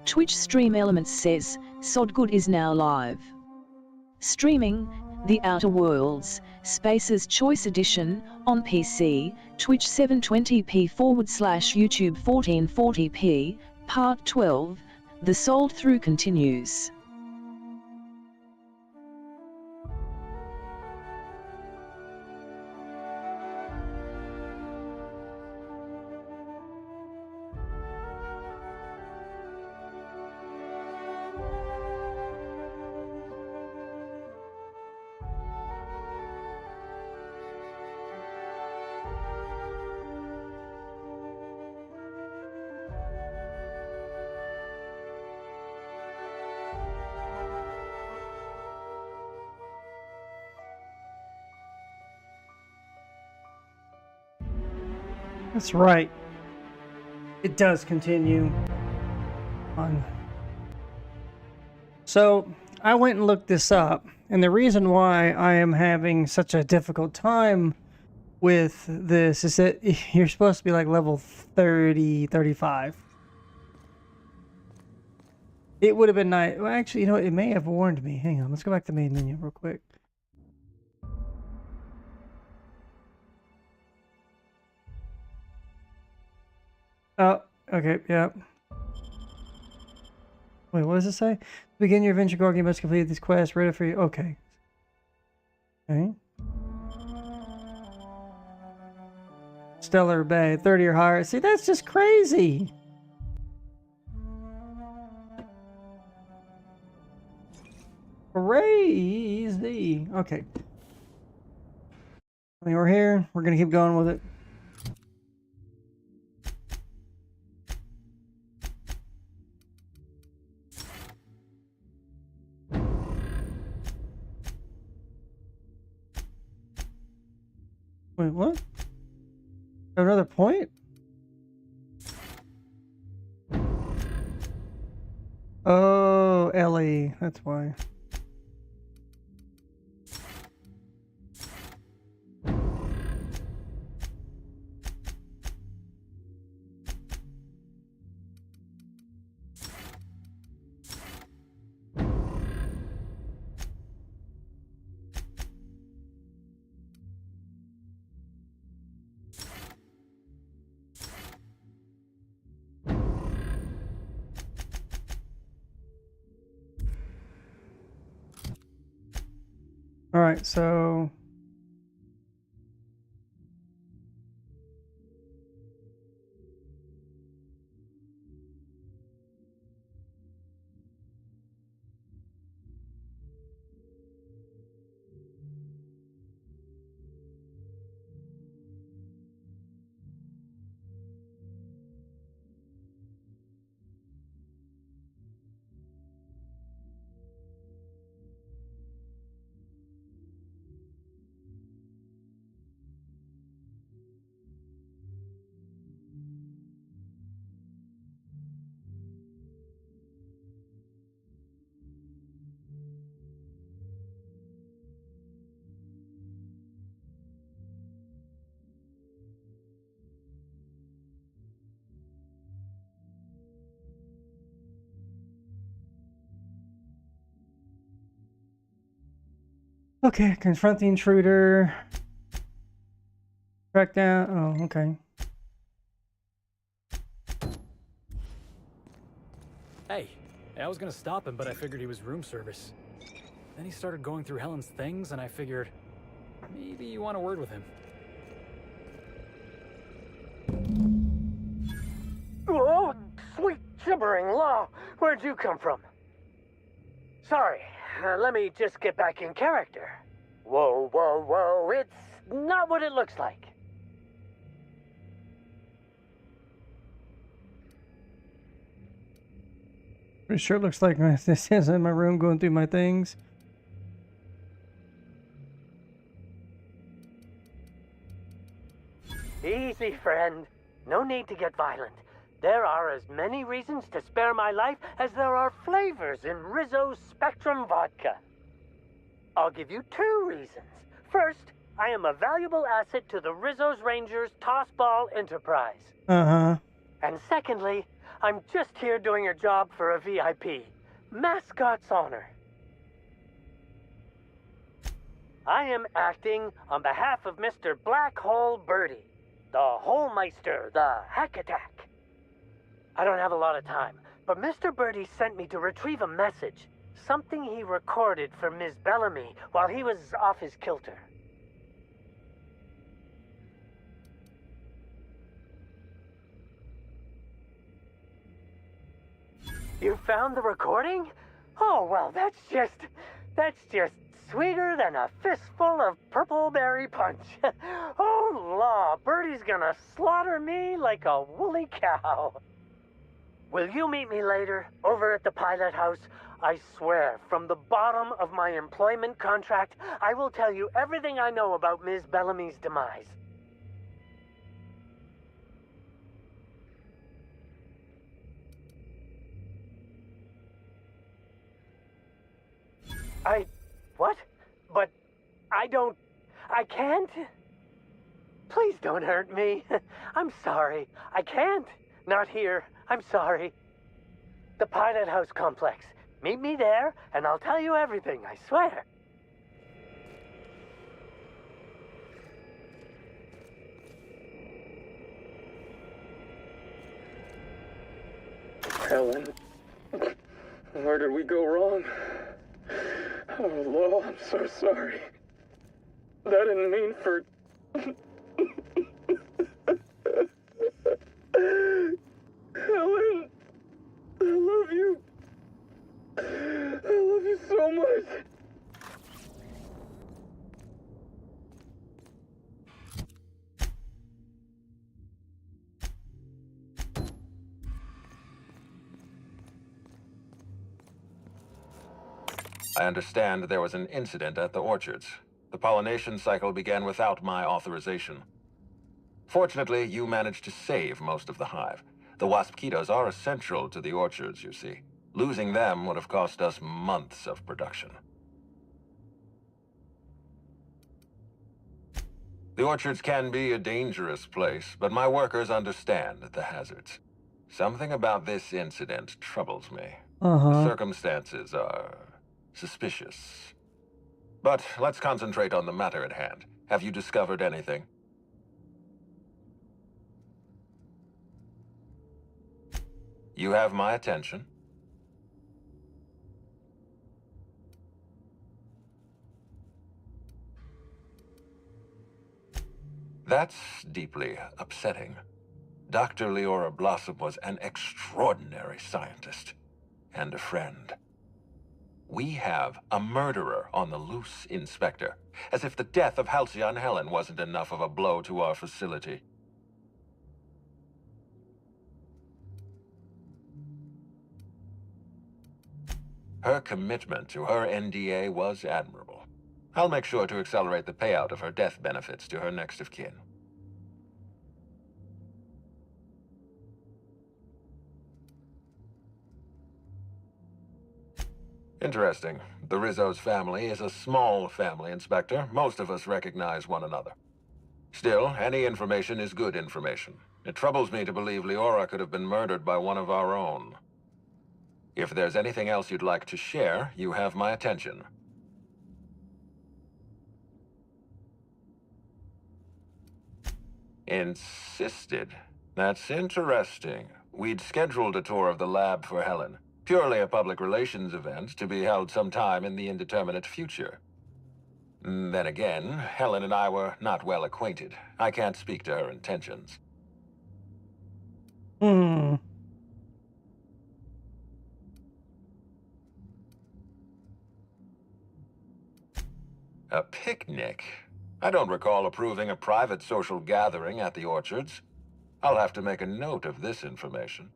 Twitch Stream Elements says, Sodgood is now live. Streaming, The Outer Worlds, Spaces Choice Edition, on PC, Twitch 720p/YouTube 1440p, Part 12, The Sold Through continues. That's right. It does continue on. So I went and looked this up, and the reason why I am having such a difficult time with this is that you're supposed to be like level 30, 35. It would have been nice. Well, actually, you know, it may have warned me. Hang on, let's go back to the main menu real quick. Oh, okay, yeah. Wait, what does it say? Begin your adventure, Gorg. You must complete these quests. Ready for you. Okay. Okay. Stellar Bay, 30 or higher. See, that's just crazy. Crazy. Okay. I mean, we're here. We're gonna keep going with it. Wait, what? Another point? Oh, Ellie. That's why. All right, so okay, confront the intruder. Track down. Oh, okay. Hey, I was gonna stop him, but I figured he was room service. Then he started going through Helen's things, and I figured maybe you want a word with him. Oh, sweet gibbering law! Where'd you come from? Sorry, let me just get back in character. Whoa, whoa, whoa, it's not what it looks like. It sure looks like this is in my room going through my things. Easy, friend. No need to get violent. There are as many reasons to spare my life as there are flavors in Rizzo's Spectrum Vodka. I'll give you 2 reasons. First, I am a valuable asset to the Rizzo's Rangers Tossball Enterprise. Uh-huh. And secondly, I'm just here doing a job for a VIP. Mascot's honor. I am acting on behalf of Mr. Black Hole Birdie, the Holmeister, the Hack Attack. I don't have a lot of time, but Mr. Birdie sent me to retrieve a message. Something he recorded for Ms. Bellamy while he was off his kilter. You found the recording? Oh, well, that's just sweeter than a fistful of purple berry punch. Oh, law, Birdie's gonna slaughter me like a woolly cow. Will you meet me later, over at the pilot house? I swear, from the bottom of my employment contract, I will tell you everything I know about Ms. Bellamy's demise. What? But I can't? Please don't hurt me. I'm sorry. I can't. Not here. I'm sorry. The Pilot House complex. Meet me there, and I'll tell you everything, I swear. Helen, where did we go wrong? Oh, Lo, I'm so sorry. That didn't mean for... Helen, I love you. I love you so much. I understand there was an incident at the orchards. The pollination cycle began without my authorization. Fortunately, you managed to save most of the hive. The wasp-ketos are essential to the orchards, you see. Losing them would have cost us months of production. The orchards can be a dangerous place, but my workers understand the hazards. Something about this incident troubles me. The circumstances are suspicious. But let's concentrate on the matter at hand. Have you discovered anything? You have my attention. That's deeply upsetting. Dr. Leora Blossom was an extraordinary scientist and a friend. We have a murderer on the loose, Inspector. As if the death of Halcyon Helen wasn't enough of a blow to our facility. Her commitment to her NDA was admirable. I'll make sure to accelerate the payout of her death benefits to her next of kin. Interesting. The Rizzo's family is a small family, Inspector. Most of us recognize one another. Still, any information is good information. It troubles me to believe Leora could have been murdered by one of our own. If there's anything else you'd like to share, you have my attention. Insisted? That's interesting. We'd scheduled a tour of the lab for Helen. Purely a public relations event to be held sometime in the indeterminate future. Then again, Helen and I were not well acquainted. I can't speak to her intentions. A picnic? I don't recall approving a private social gathering at the orchards. I'll have to make a note of this information.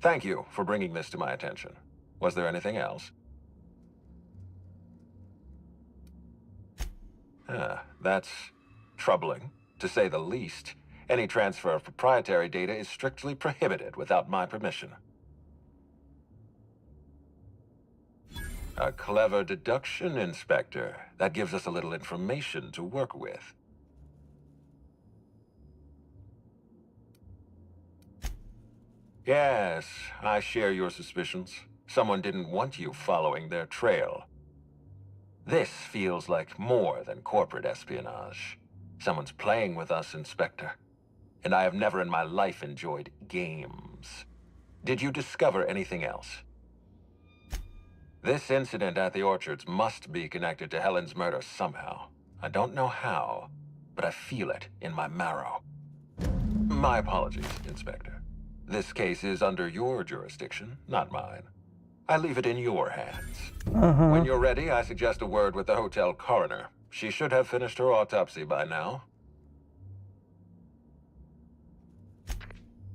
Thank you for bringing this to my attention. Was there anything else? That's troubling, to say the least. Any transfer of proprietary data is strictly prohibited without my permission. A clever deduction, Inspector. That gives us a little information to work with. Yes, I share your suspicions. Someone didn't want you following their trail. This feels like more than corporate espionage. Someone's playing with us, Inspector. And I have never in my life enjoyed games. Did you discover anything else? This incident at the orchards must be connected to Helen's murder somehow. I don't know how, but I feel it in my marrow. My apologies, Inspector. This case is under your jurisdiction, not mine. I leave it in your hands. When you're ready, I suggest a word with the hotel coroner. She should have finished her autopsy by now.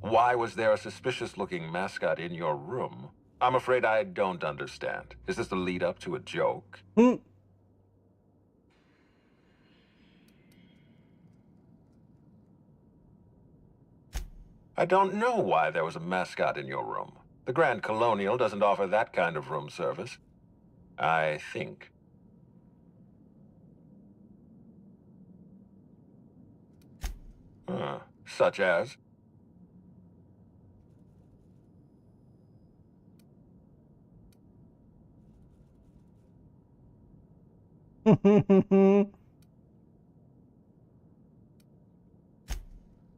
Why was there a suspicious-looking mascot in your room? I'm afraid I don't understand. Is this the lead-up to a joke? I don't know why there was a mascot in your room. The Grand Colonial doesn't offer that kind of room service. I think. Such as?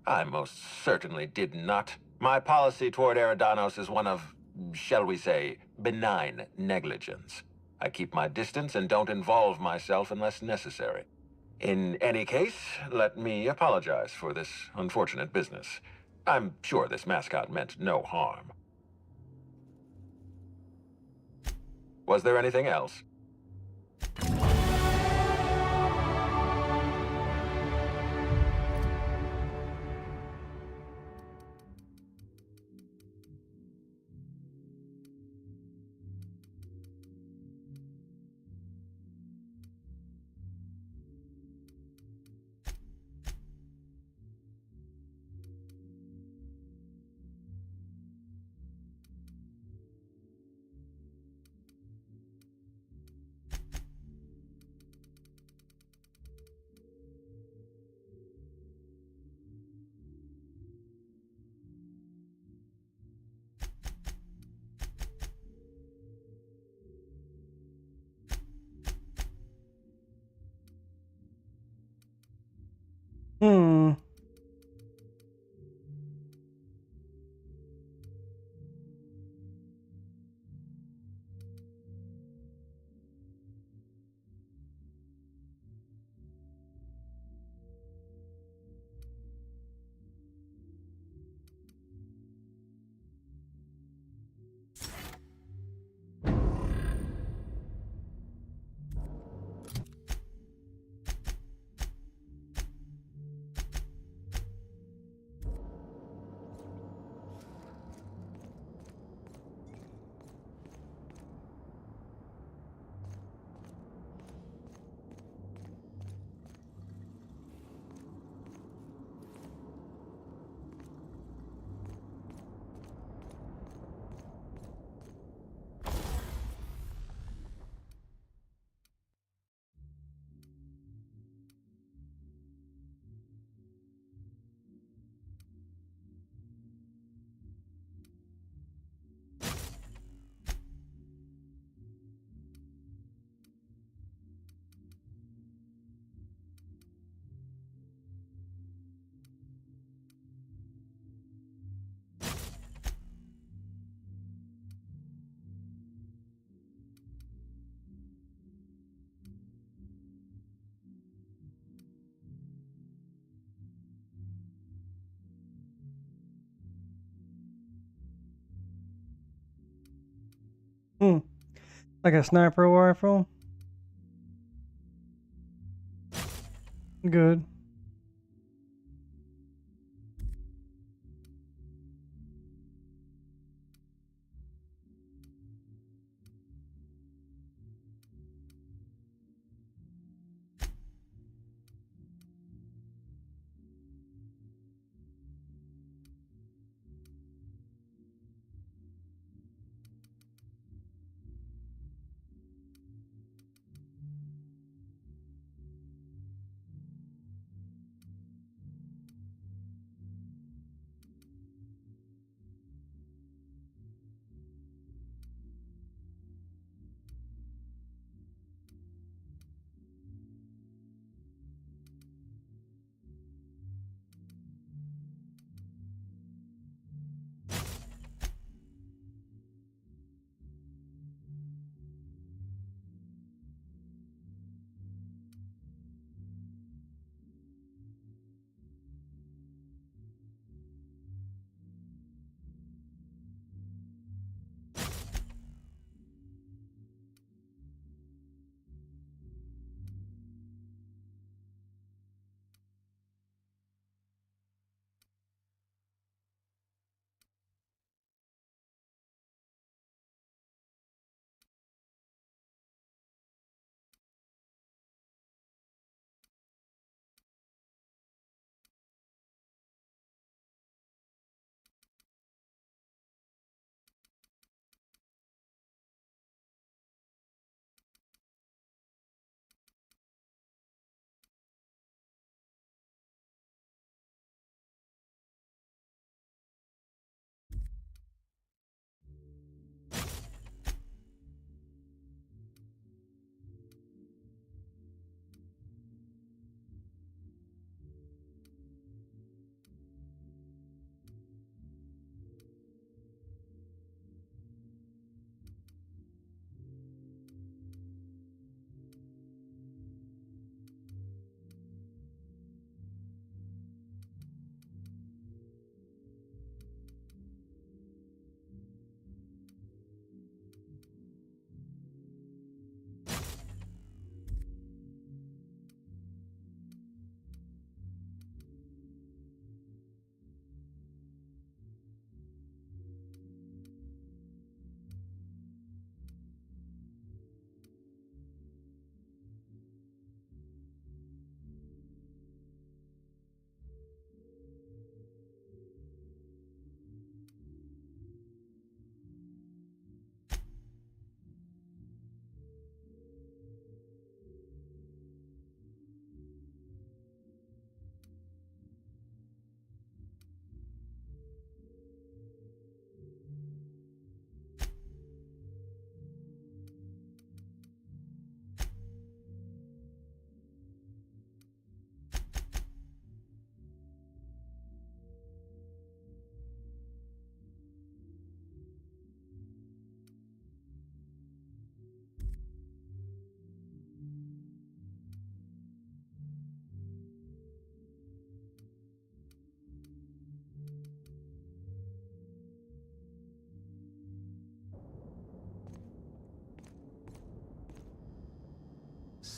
I most certainly did not. My policy toward Eridanos is one of, shall we say, benign negligence. I keep my distance and don't involve myself unless necessary. In any case, let me apologize for this unfortunate business. I'm sure this mascot meant no harm. Was there anything else? Hmm. Like a sniper rifle? Good.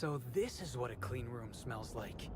So this is what a clean room smells like.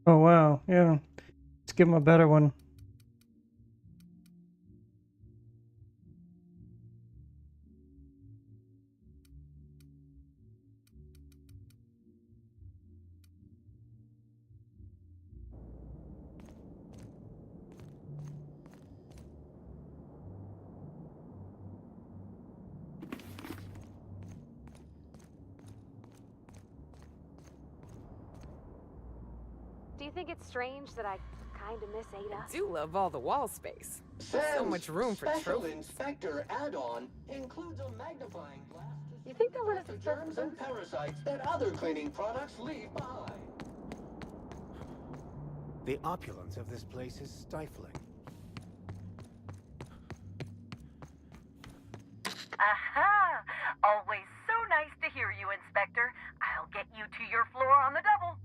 Oh wow, yeah. Let's give him a better one. Do you think it's strange that I kind of miss Ada? I do love all the wall space. So Sam's much room for Special trophies. Inspector add-on includes a magnifying glass to You think they'll let us the inspect germs the and parasites that other cleaning products leave behind. The opulence of this place is stifling. Aha! Always so nice to hear you, Inspector. I'll get you to your floor on the double.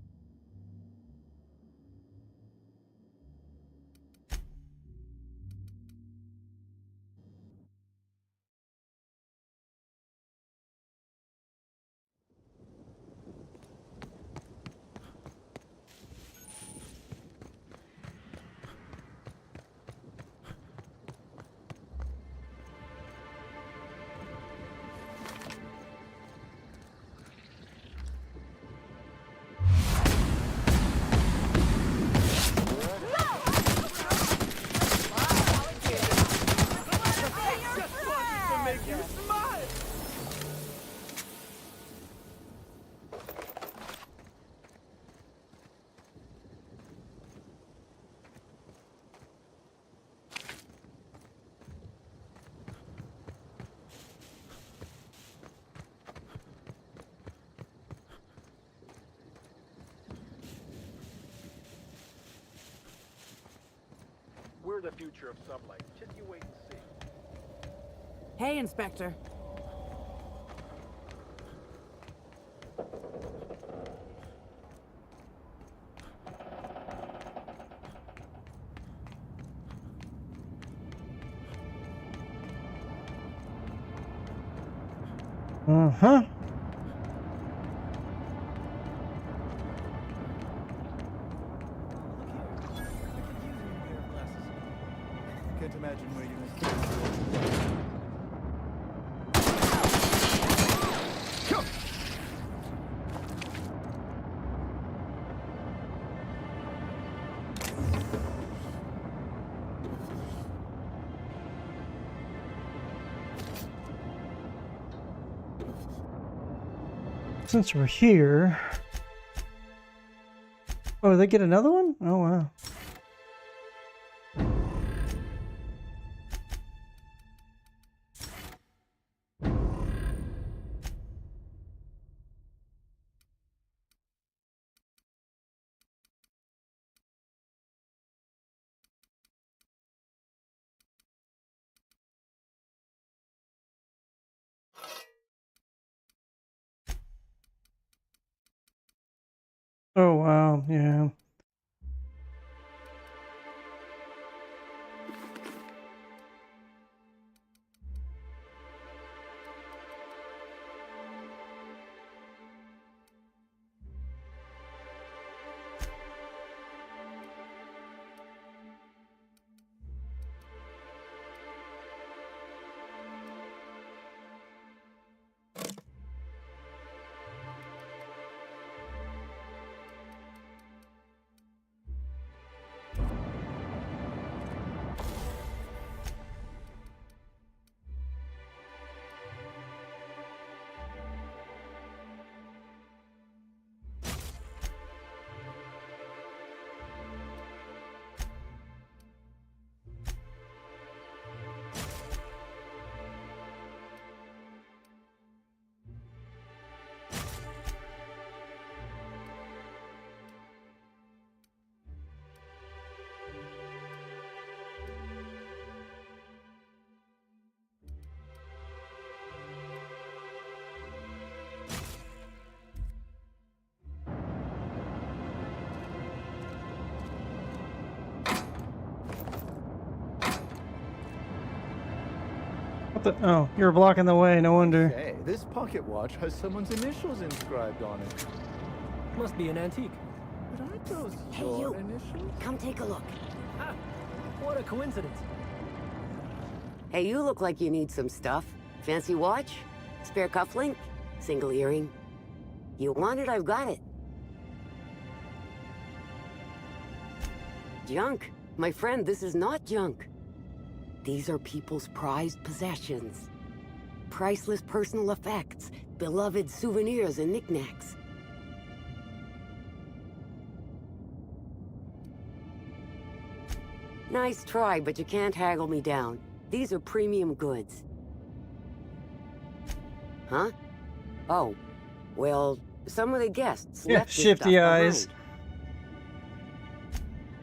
We're the future of sublight. Just you wait and see. Hey, Inspector. Uh-huh. Can't imagine where you missed it. Since we're here... Oh, they get another one? Oh, wow. Oh, wow, yeah. What the? Oh, you were blocking the way. No wonder. Hey, this pocket watch has someone's initials inscribed on it. Must be an antique. But aren't those Hey, your you. initials? Come take a look. Ah, what a coincidence. Hey, you look like you need some stuff. Fancy watch? Spare cufflink? Single earring? You want it, I've got it. Junk? My friend, this is not junk. These are people's prized possessions. Priceless personal effects, beloved souvenirs and knickknacks. Nice try, but you can't haggle me down. These are premium goods. Huh? Oh, well, some of the guests Yeah, left this shifty stuff eyes. behind.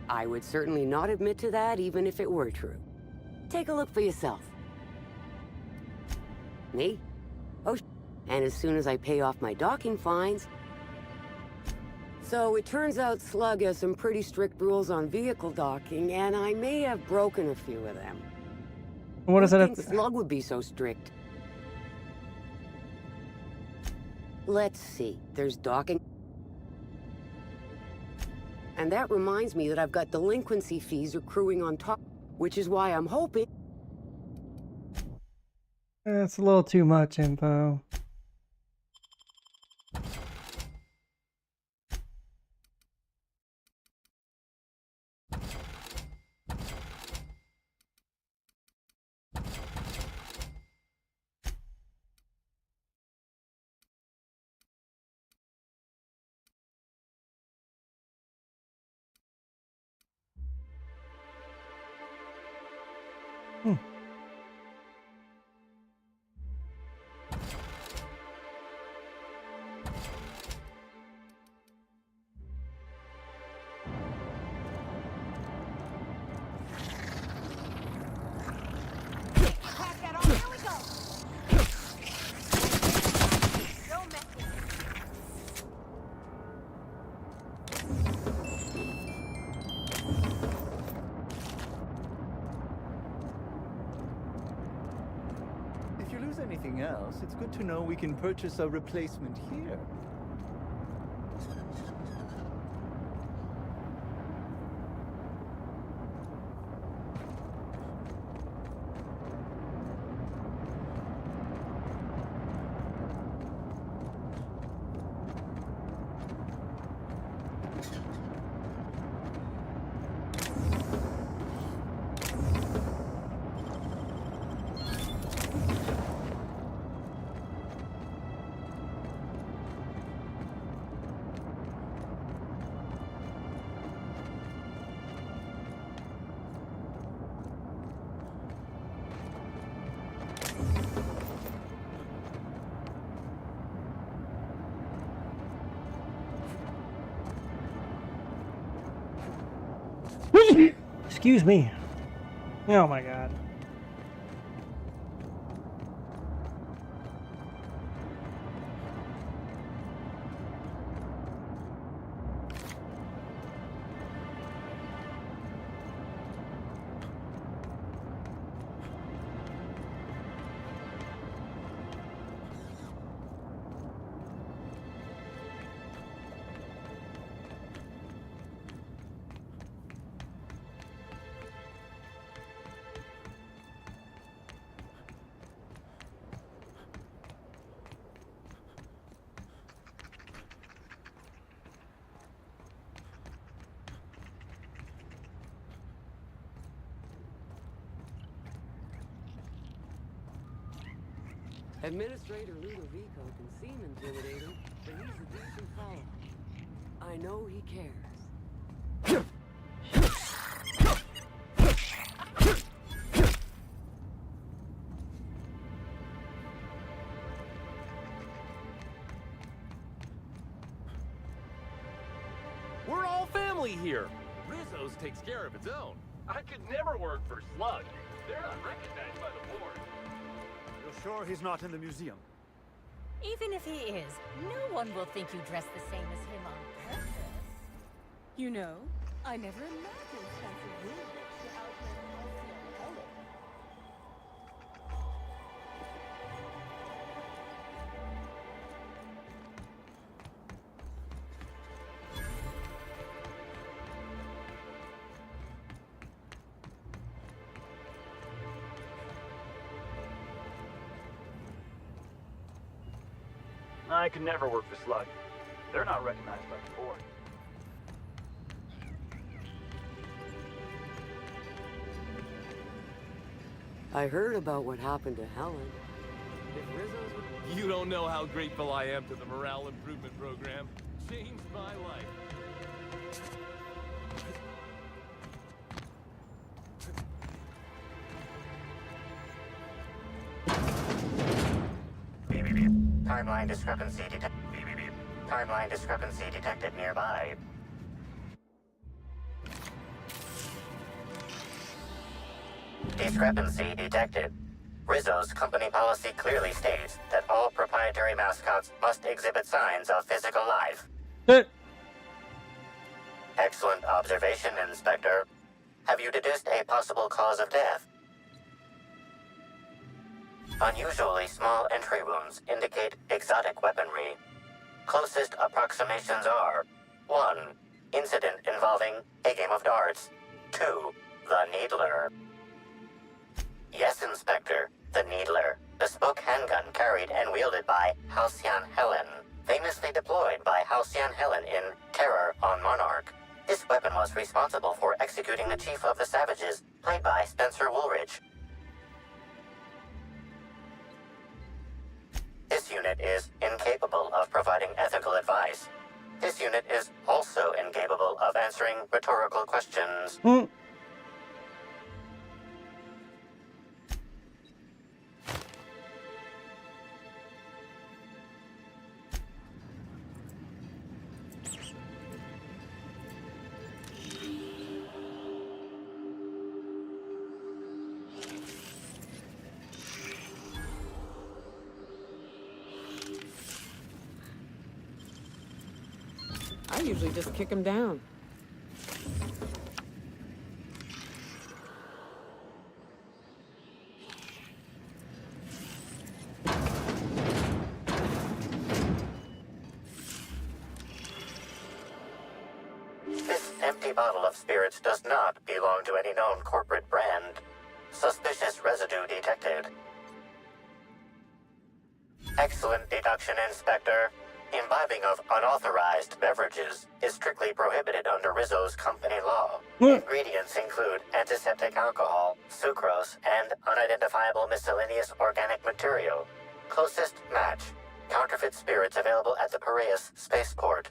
I would certainly not admit to that, even if it were true. Take a look for yourself. Me? Oh, and as soon as I pay off my docking fines... So it turns out Slug has some pretty strict rules on vehicle docking, and I may have broken a few of them. What does that have Who'd to... think Slug would be so strict? Let's see. There's docking. And that reminds me that I've got delinquency fees accruing on top, which is why I'm hoping... That's a little too much info. If you lose anything else, it's good to know we can purchase a replacement here. Excuse me. Oh my god. Administrator Ludovico can seem intimidating, but he's a decent fellow. I know he cares. We're all family here. Rizzo's takes care of its own. I could never work for Slug. They're not recognized by the board. You're sure he's not in the museum? Even if he is, no one will think you dress the same as him on purpose. You know, I never imagined Spencer Woolrich to outlive Elsie Ellis. I could never work for Slug. They're not recognized by the board. I heard about what happened to Helen. You don't know how grateful I am to the morale improvement program. Changed my life. Timeline discrepancy detected. Timeline discrepancy detected nearby. Discrepancy detected. Rizzo's company policy clearly states that all proprietary mascots must exhibit signs of physical life. Excellent observation, Inspector. Have you deduced a possible cause of death? Unusually small entry wounds indicate exotic weaponry. Closest approximations are 1. Incident involving a game of darts. 2. The Needler. Yes, Inspector. The Needler. Bespoke handgun carried and wielded by Halcyon Helen. Famously deployed by Halcyon Helen in Terror on Monarch. This weapon was responsible for executing the Chief of the Savages, played by Spencer Woolridge. This unit is incapable of providing ethical advice. This unit is also incapable of answering rhetorical questions. I usually just kick him down. This empty bottle of spirits does not belong to any known corporate brand. Suspicious residue detected. Excellent deduction, Inspector. Imbibing of unauthorized beverages is strictly prohibited under Rizzo's company law. Ingredients include antiseptic alcohol, sucrose, and unidentifiable miscellaneous organic material. Closest match. Counterfeit spirits available at the Piraeus spaceport.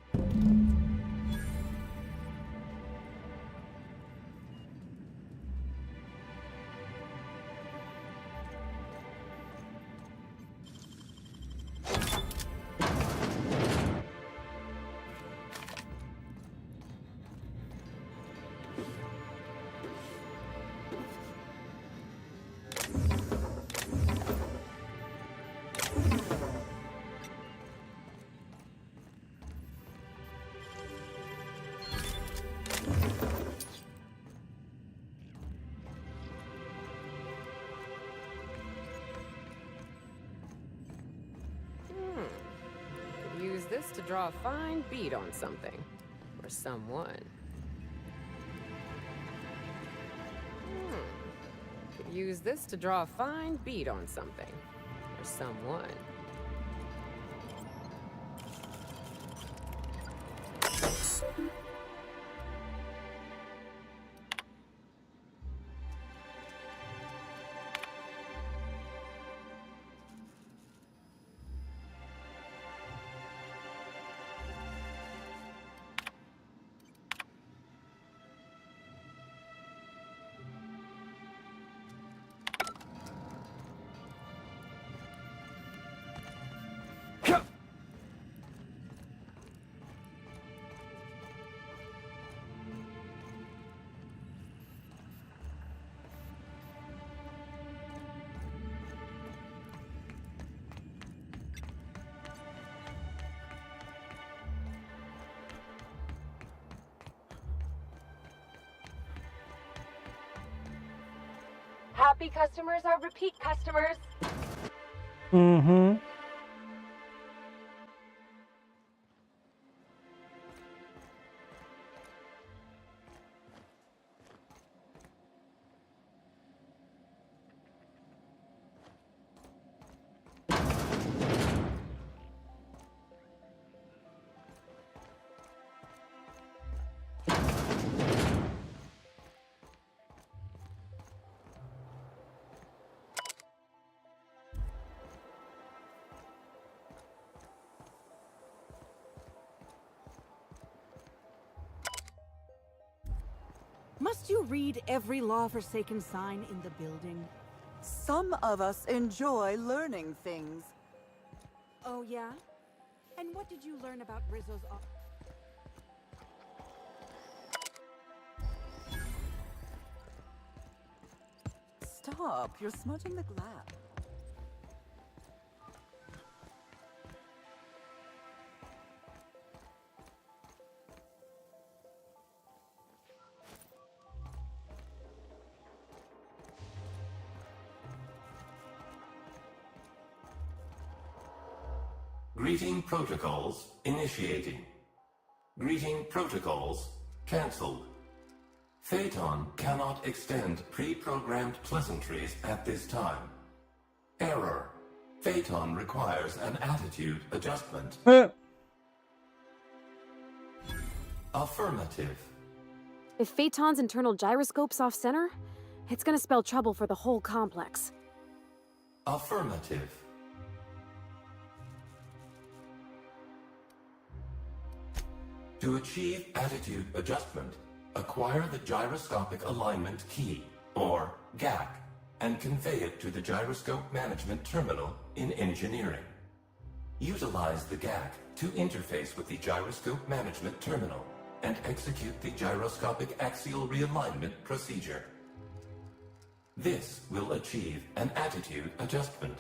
Use this to draw a fine bead on something. Or someone. Could use this to draw a fine bead on something. Or someone. Happy customers are repeat customers. Mm-hmm. Must you read every law-forsaken sign in the building? Some of us enjoy learning things. Oh, yeah? And what did you learn about Rizzo's... Stop, you're smudging the glass. Greeting protocols initiating. Greeting protocols cancelled. Phaeton cannot extend pre-programmed pleasantries at this time. Error. Phaeton requires an attitude adjustment. Affirmative. If Phaeton's internal gyroscope's off-center, it's gonna spell trouble for the whole complex. Affirmative. To achieve attitude adjustment, acquire the gyroscopic alignment key, or GAC, and convey it to the gyroscope management terminal in engineering. Utilize the GAC to interface with the gyroscope management terminal and execute the gyroscopic axial realignment procedure. This will achieve an attitude adjustment.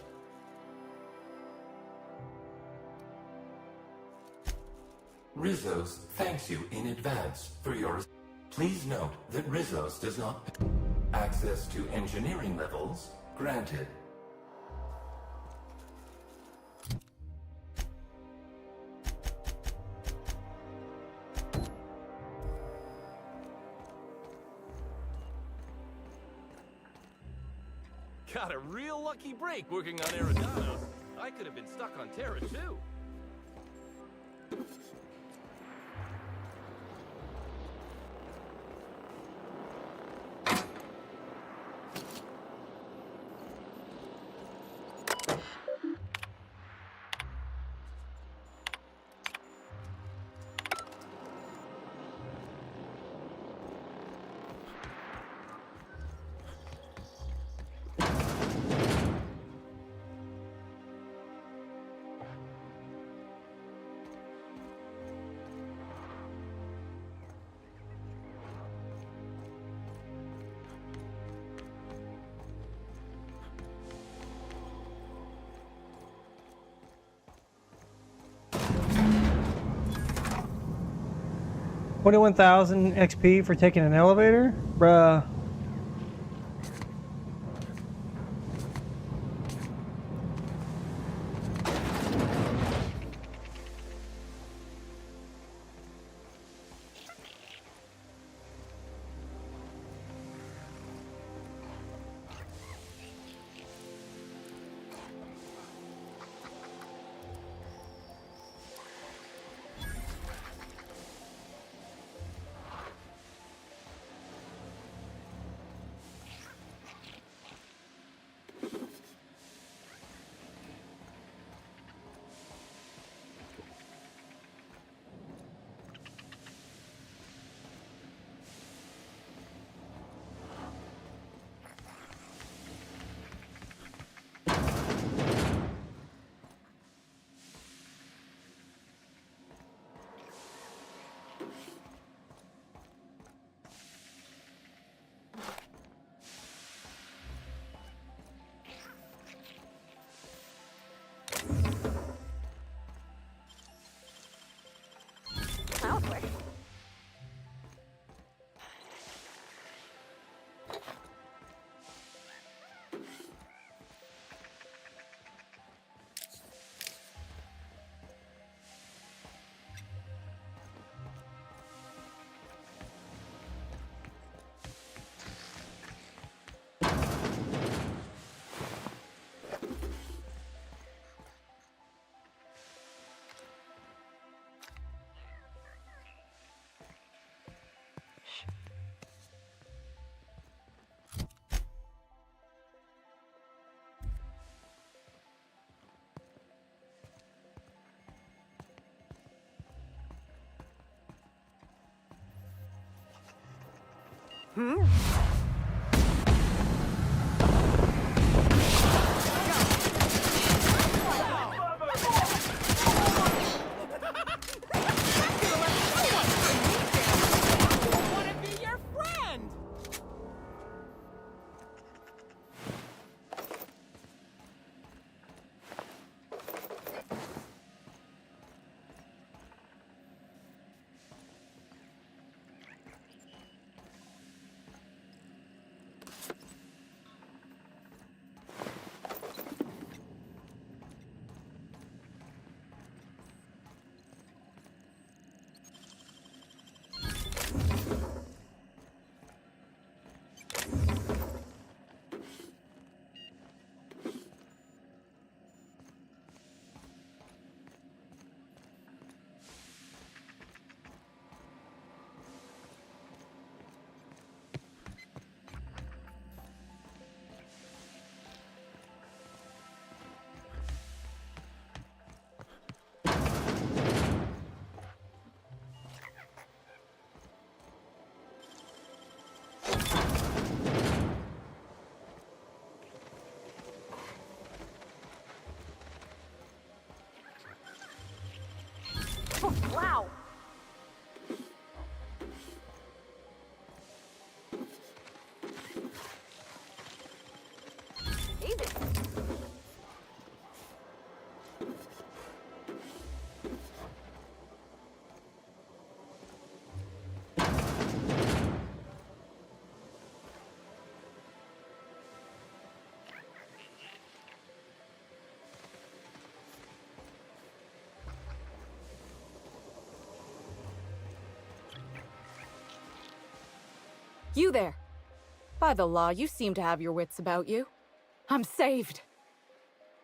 Rizzo's thanks you in advance for your... Please note that Rizzo's does not... Access to engineering levels granted. Got a real lucky break working on Elgato. I could have been stuck on Terra too. $21,000 XP for taking an elevator? Bruh. Oh, wow. Easy. You there. By the law, you seem to have your wits about you. I'm saved.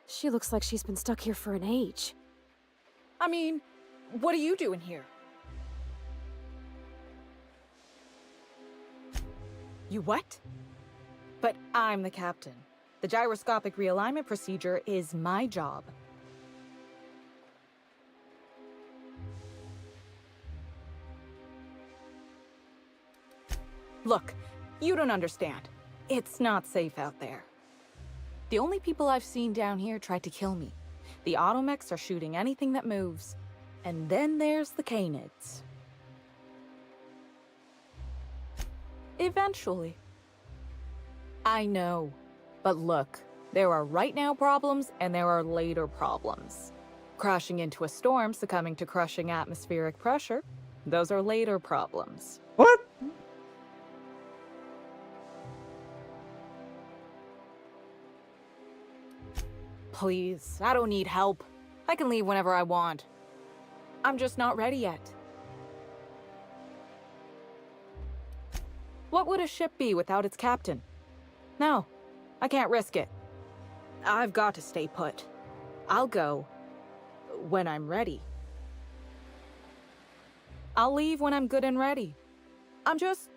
She looks like she's been stuck here for an age. I mean, what are you doing here? You what? But I'm the captain. The gyroscopic realignment procedure is my job. Look, you don't understand. It's not safe out there. The only people I've seen down here tried to kill me. The automechs are shooting anything that moves. And then there's the canids. Eventually. I know. But look, there are right now problems and there are later problems. Crashing into a storm, succumbing to crushing atmospheric pressure, those are later problems. What? Please, I don't need help. I can leave whenever I want. I'm just not ready yet. What would a ship be without its captain? No, I can't risk it. I've got to stay put. I'll go when I'm ready. I'll leave when I'm good and ready. I'm just...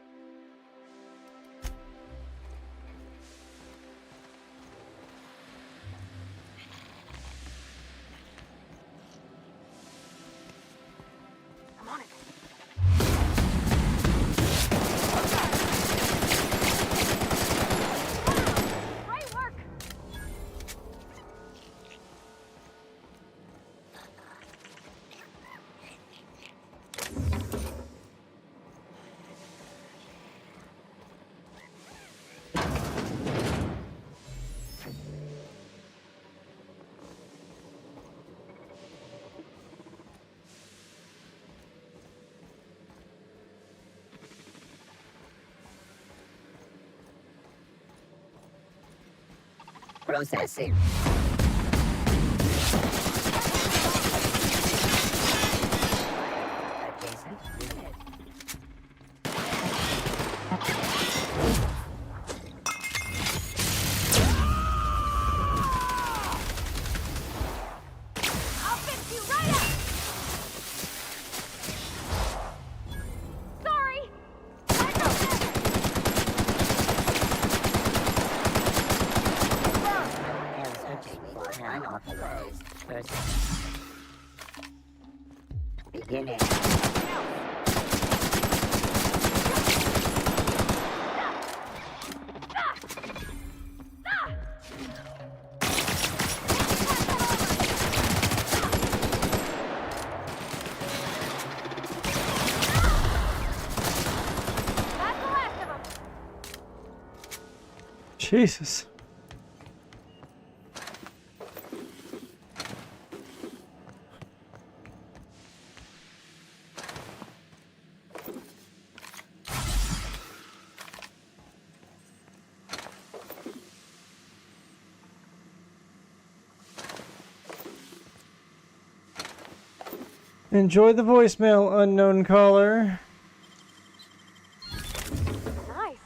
Processing. Jesus. Enjoy the voicemail, unknown caller. Nice.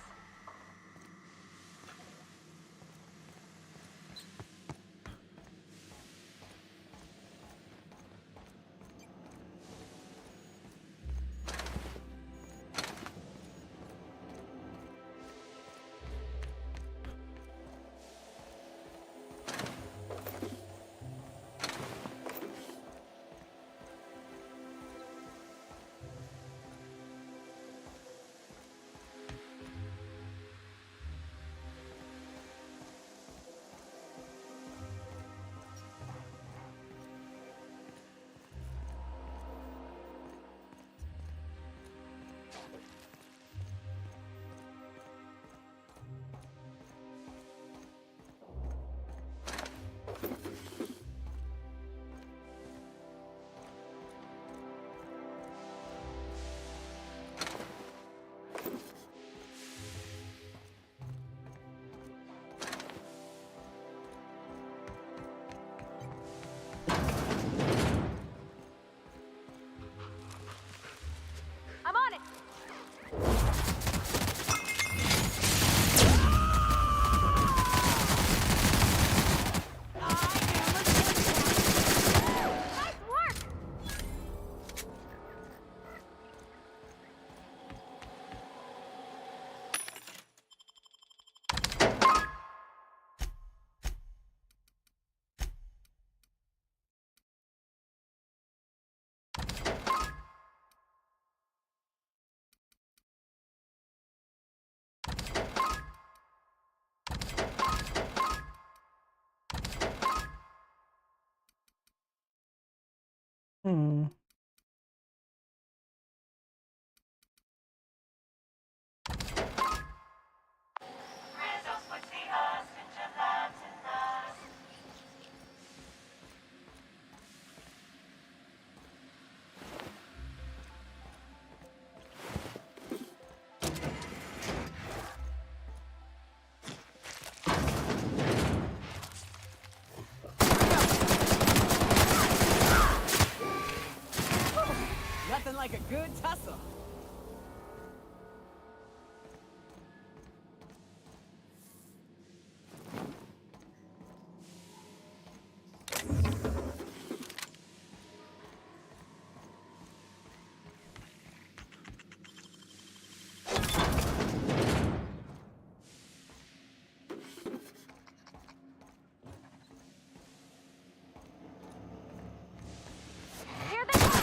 I'm on it. Nice work. Hmm. Nothing like a good tussle. Here they come.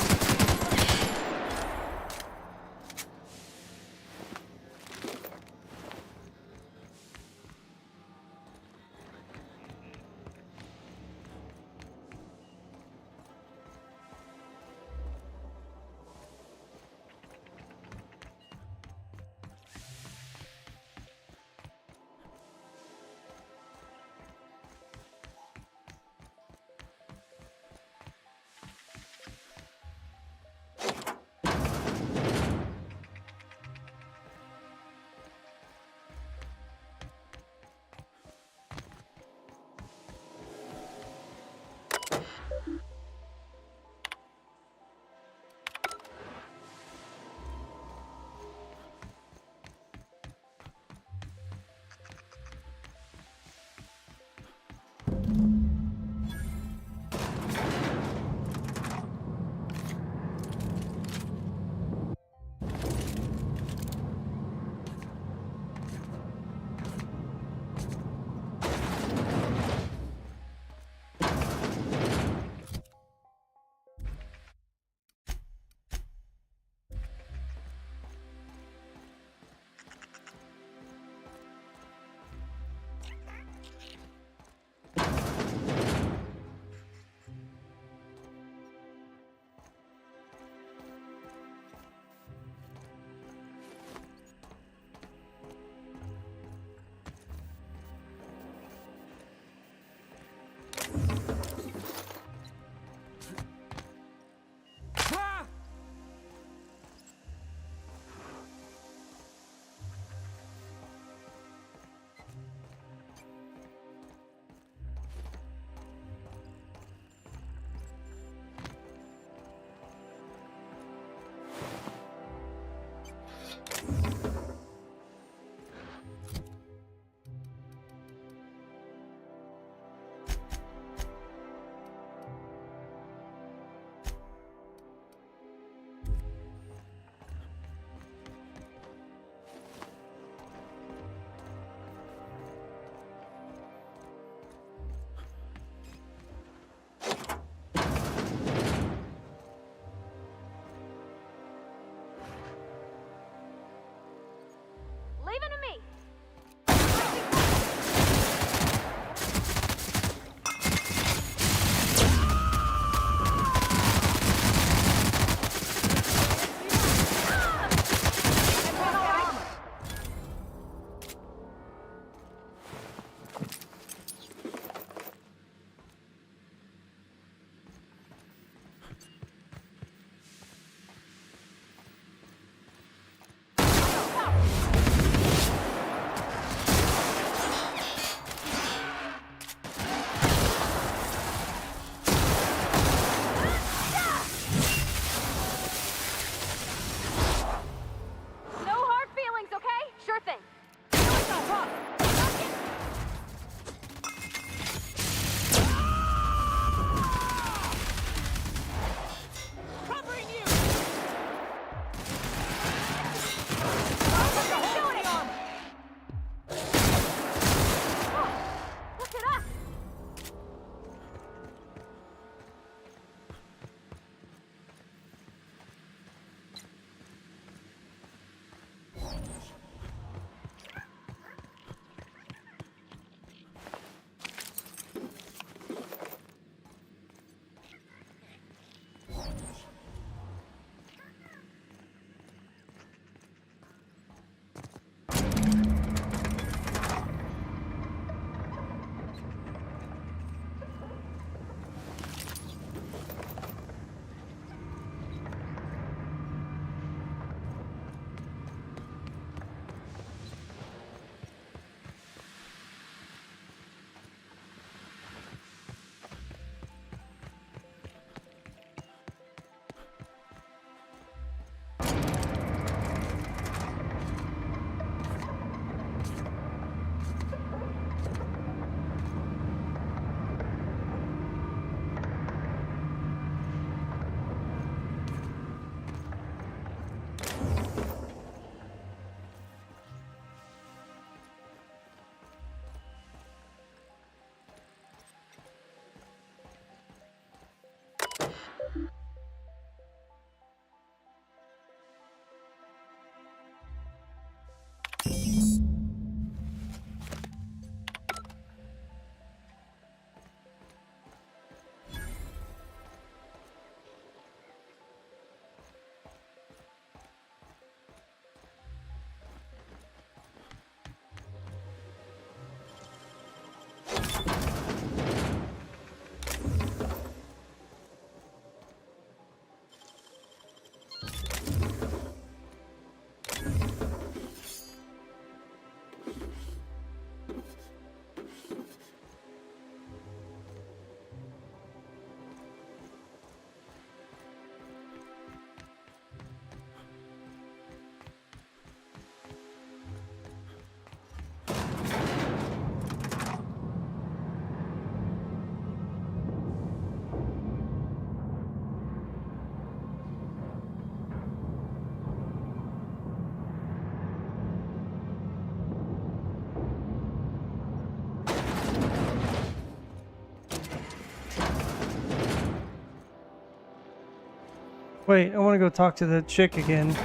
Wait, I want to go talk to the chick again.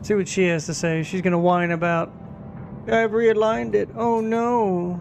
See what she has to say. She's gonna whine about, I've realigned it. Oh no.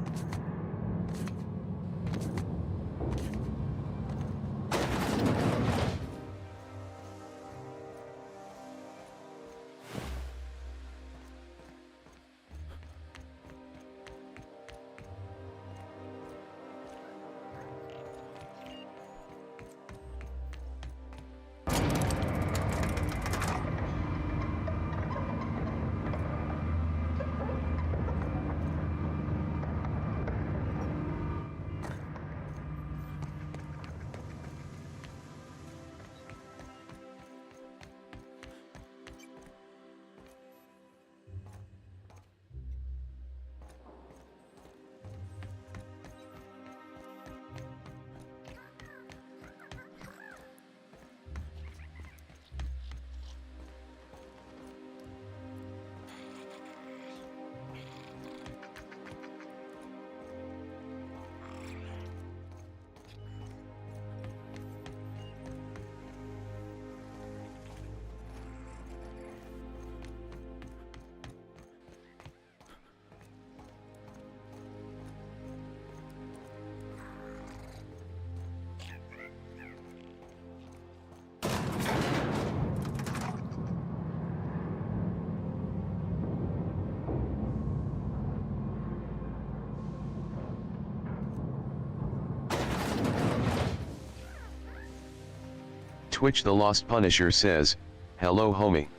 Twitch the Lost Punisher says, hello homie.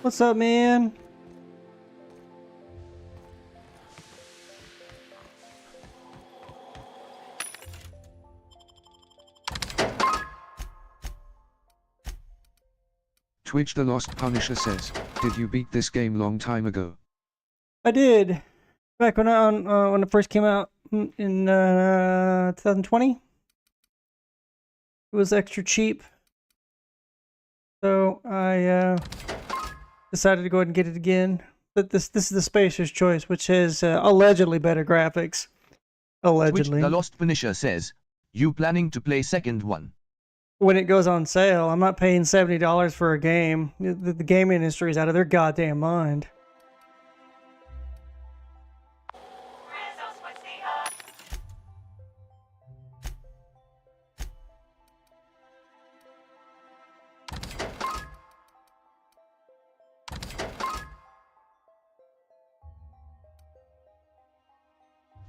What's up, man? Twitch the Lost Punisher says, did you beat this game long time ago? I did. Back when when it first came out in 2020. It was extra cheap. So I decided to go ahead and get it again. But this is the Spacer's Choice, which has allegedly better graphics. Allegedly. Twitch the Lost Punisher says, you planning to play second one? When it goes on sale, I'm not paying $70 for a game. The gaming industry is out of their goddamn mind.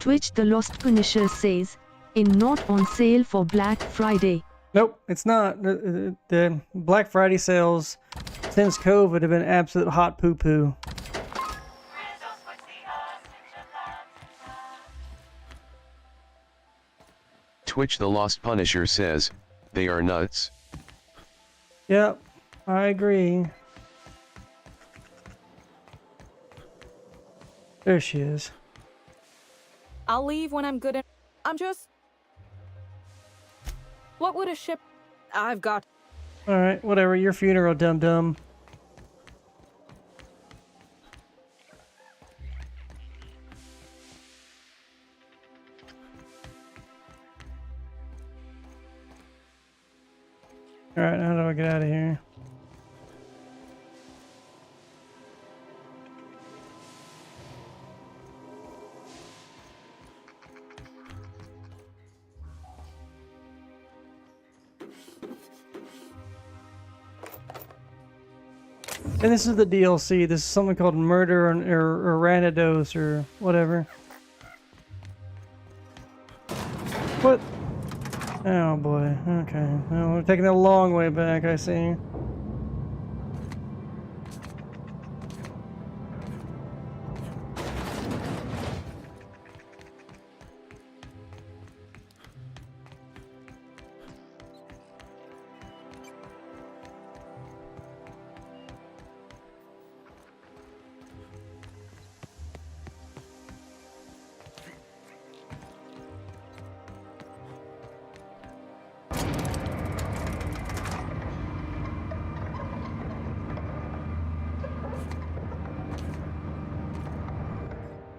Twitch the Lost Punisher says, not on sale for Black Friday. Nope, it's not. The Black Friday sales since COVID have been absolute hot poo-poo. Twitch the Lost Punisher says, they are nuts. Yep, I agree. There she is. I'll leave when I'm good at... I'm just... What would a ship... I've got... Alright, whatever. Your funeral, dum-dum. Alright, how do I get out of here? And this is the DLC. This is something called Murder or Ranados or whatever. What? Oh boy. Okay. Well, we're taking the long way back, I see.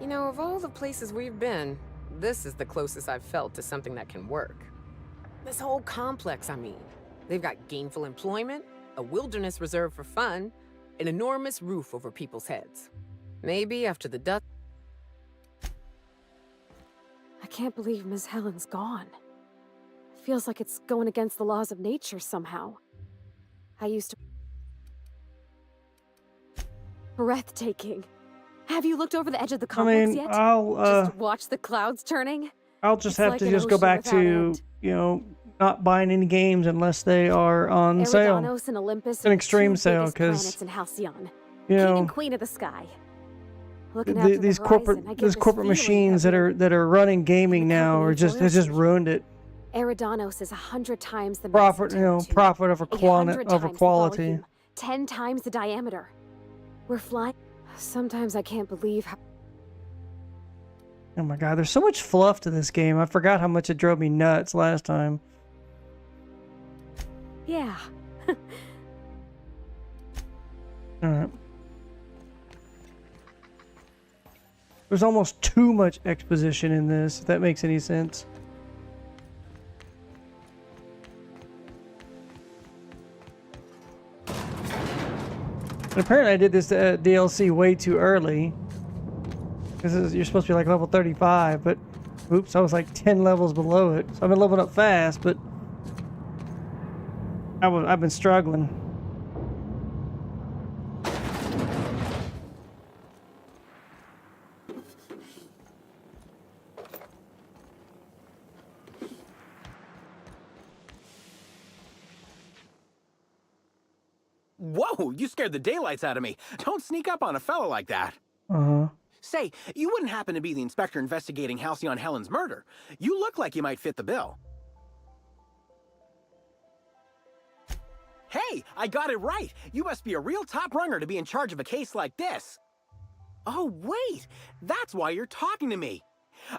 You know, of all the places we've been, This is the closest I've felt to something that can work. This whole complex, I mean. They've got gainful employment, a wilderness reserve for fun, an enormous roof over people's heads. Maybe after the dust... I can't believe Miss Helen's gone. Feels like it's going against the laws of nature somehow. I used to... Breathtaking. Have you looked over the edge of the complex yet? Just watch the clouds turning? I'll just have to just go back to, you know, not buying any games unless they are on sale. Eridanos and Olympus An extreme sale, because, you know, King and Queen of the Sky. Looking after these the horizon, these corporate machines that are running gaming now are just has just ruined it. Eridanos is 100 times the Profit, you know, profit over quality. 10 times the diameter. We're flying. Sometimes I can't believe how... Oh my god, there's so much fluff to this game. I forgot how much it drove me nuts last time. Yeah. Alright. There's almost too much exposition in this, if that makes any sense. And apparently I did this DLC way too early. Because you're supposed to be like level 35, but oops, I was like 10 levels below it. So I've been leveling up fast, but I've been struggling. Whoa, you scared the daylights out of me. Don't sneak up on a fella like that. Uh-huh. Say, you wouldn't happen to be the inspector investigating Halcyon Helen's murder. You look like you might fit the bill. Hey, I got it right. You must be a real top runner to be in charge of a case like this. Oh, wait. That's why you're talking to me.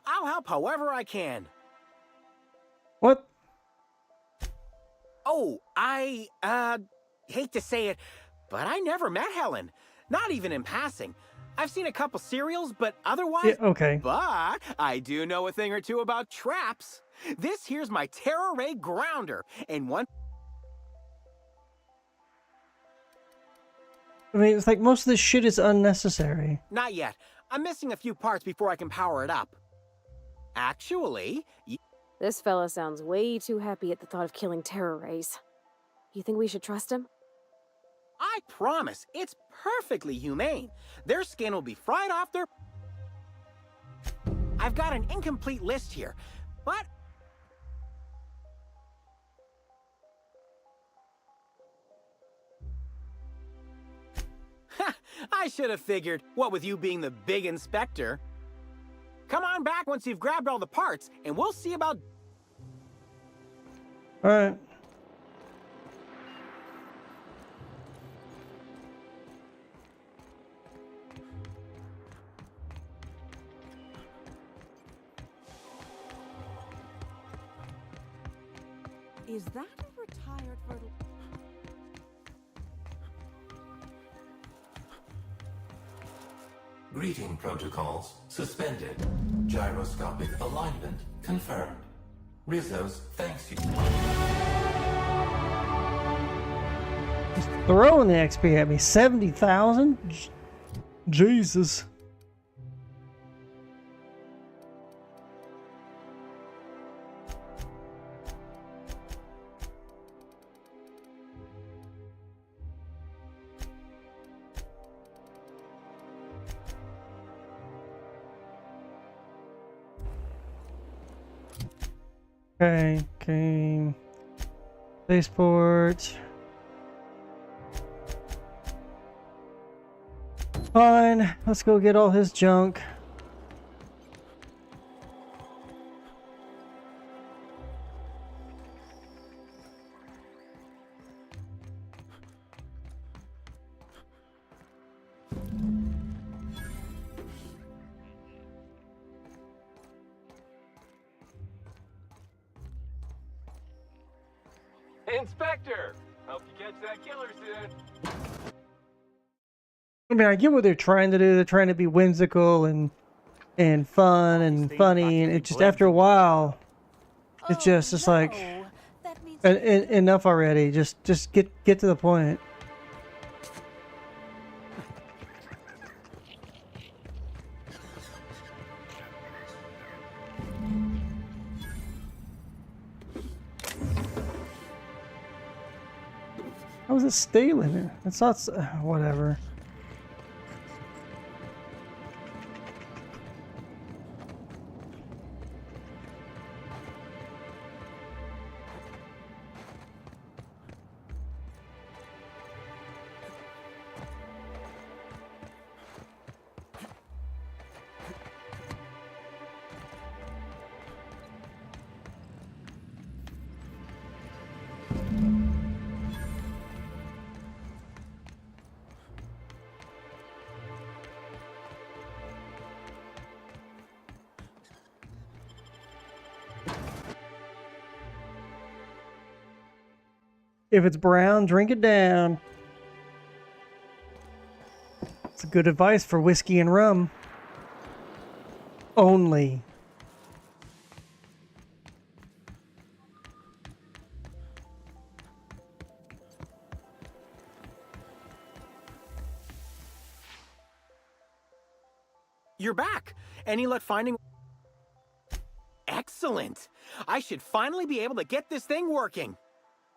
I'll help however I can. What? Oh, I hate to say it, but I never met Helen. Not even in passing. I've seen a couple serials, but otherwise... Yeah, okay. But I do know a thing or two about traps. This here's my Terror Ray Grounder, and one... I mean, it's like most of this shit is unnecessary. Not yet. I'm missing a few parts before I can power it up. Actually... This fella sounds way too happy at the thought of killing terror rays. You think we should trust him? I promise, it's perfectly humane. Their skin will be fried off their... I've got an incomplete list here, but... I should have figured, what with you being the big inspector. Come on back once you've grabbed all the parts, and we'll see about... Alright. Is that a retired Verto? Greeting protocols suspended. Gyroscopic alignment confirmed. Rizzo's thanks you. Just throwing the XP at me. 70,000? Jesus. Okay. Spaceport. Fine. Let's go get all his junk. Inspector! Hope you catch that killer soon. I mean, I get what they're trying to do. They're trying to be whimsical and and fun and funny, and it just after a while, it's just like enough already. Just get to the point. How was it stealing? It's not whatever. If it's brown, drink it down. It's good advice for whiskey and rum. Only. You're back. Any luck finding... Excellent. I should finally be able to get this thing working.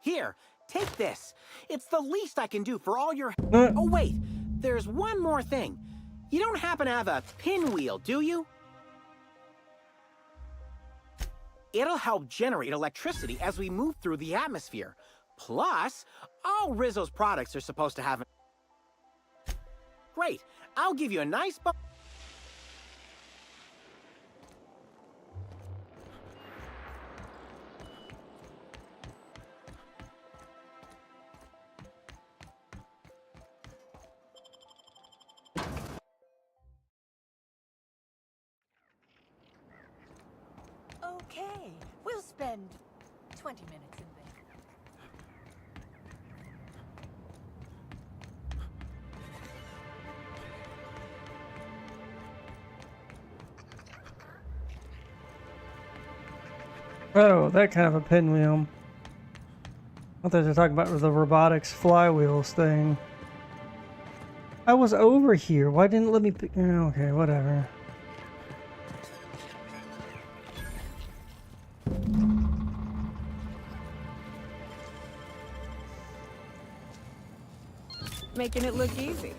Here, take this. It's the least I can do for all your... Oh, wait. There's one more thing. You don't happen to have a pinwheel, do you? It'll help generate electricity as we move through the atmosphere. Plus, all Rizzo's products are supposed to have... Great. I'll give you a nice... Okay, we'll spend 20 minutes in there. Oh, that kind of a pinwheel. I thought they were talking about the robotics flywheels thing. I was over here. Why didn't it let me pick... Okay, whatever. Making it look easy.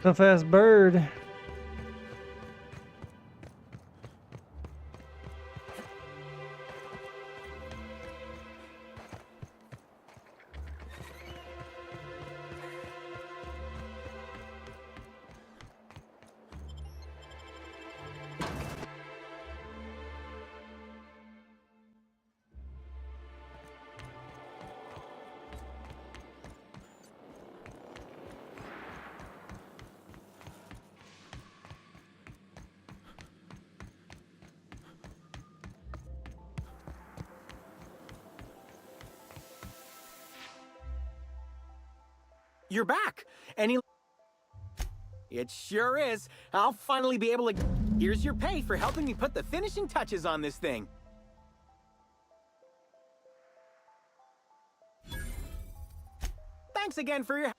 Tough ass bird. You're back. Any... It sure is. I'll finally be able to... Here's your pay for helping me put the finishing touches on this thing. Thanks again for your...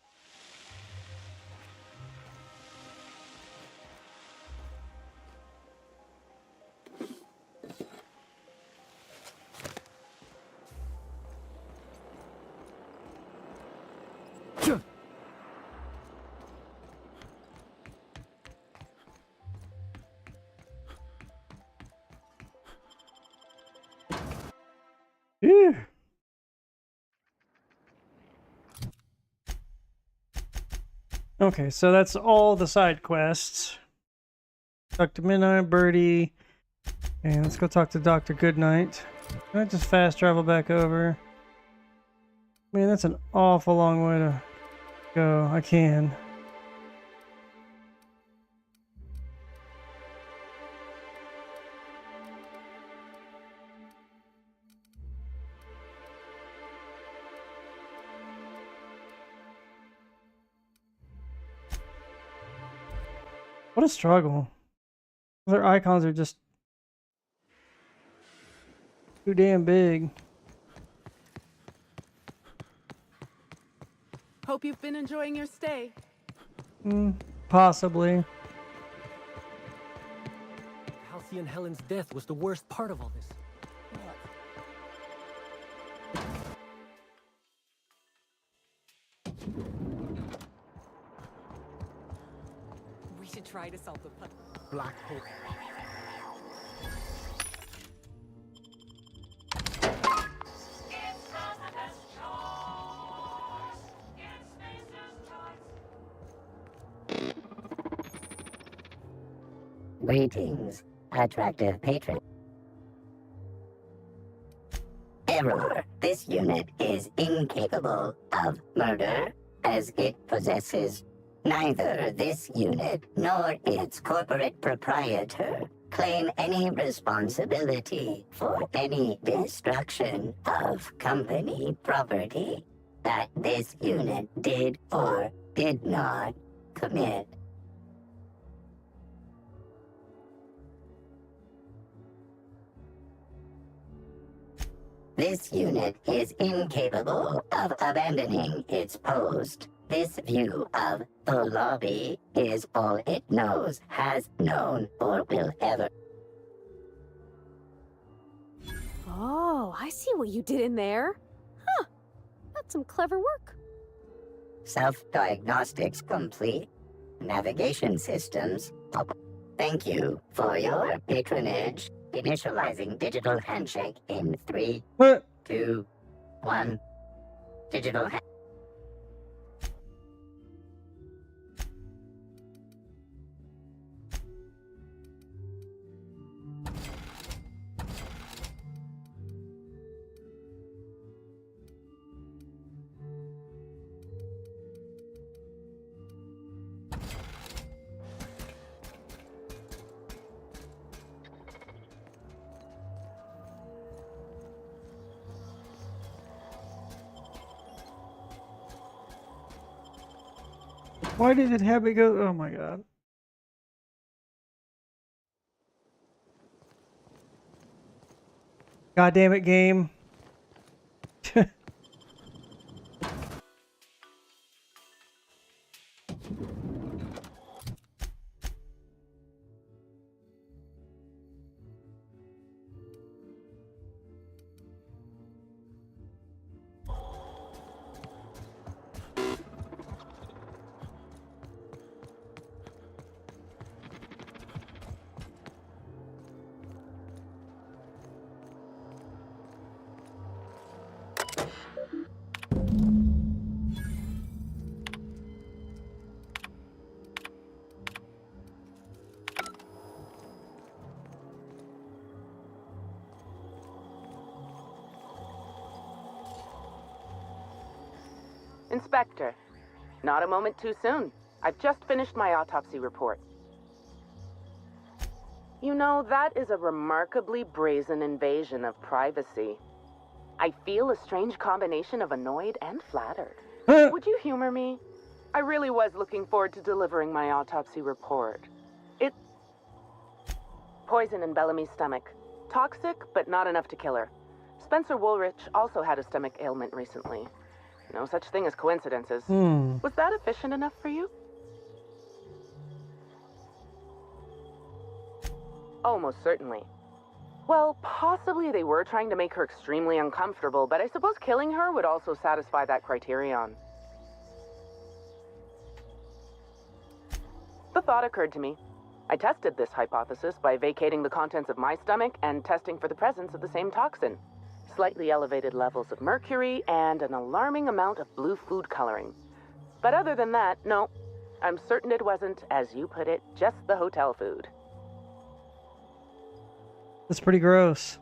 Ew. Okay, so that's all the side quests. Dr. Midnight, Birdie. And let's go talk to Dr. Goodnight. Can I just fast travel back over? Man, that's an awful long way to go. I can. What a struggle. Their icons are just too damn big. Hope you've been enjoying your stay. Possibly. Halcyon Helen's death was the worst part of all this. We should try to solve the puzzle. Black hole. Greetings, attractive patron. Error. This unit is incapable of murder, as it possesses neither this unit nor its corporate proprietor claim any responsibility for any destruction of company property that this unit did or did not commit. This unit is incapable of abandoning its post. This view of the lobby is all it knows, has known, or will ever. Oh, I see what you did in there. Huh. That's some clever work. Self-diagnostics complete. Navigation systems. Thank you for your patronage. Initializing digital handshake in 3, 2, 1. Digital handshake. Why did it have me go? Oh my god. God damn it, game. Inspector, not a moment too soon. I've just finished my autopsy report. You know, that is a remarkably brazen invasion of privacy. I feel a strange combination of annoyed and flattered. Would you humor me? I really was looking forward to delivering my autopsy report. It's poison in Bellamy's stomach. Toxic, but not enough to kill her. Spencer Woolrich also had a stomach ailment recently. No such thing as coincidences. Was that efficient enough for you? Almost certainly. Well, possibly they were trying to make her extremely uncomfortable, but I suppose killing her would also satisfy that criterion. The thought occurred to me. I tested this hypothesis by vacating the contents of my stomach and testing for the presence of the same toxin. Slightly elevated levels of mercury and an alarming amount of blue food coloring. But other than that, no. I'm certain it wasn't, as you put it, just the hotel food. That's pretty gross.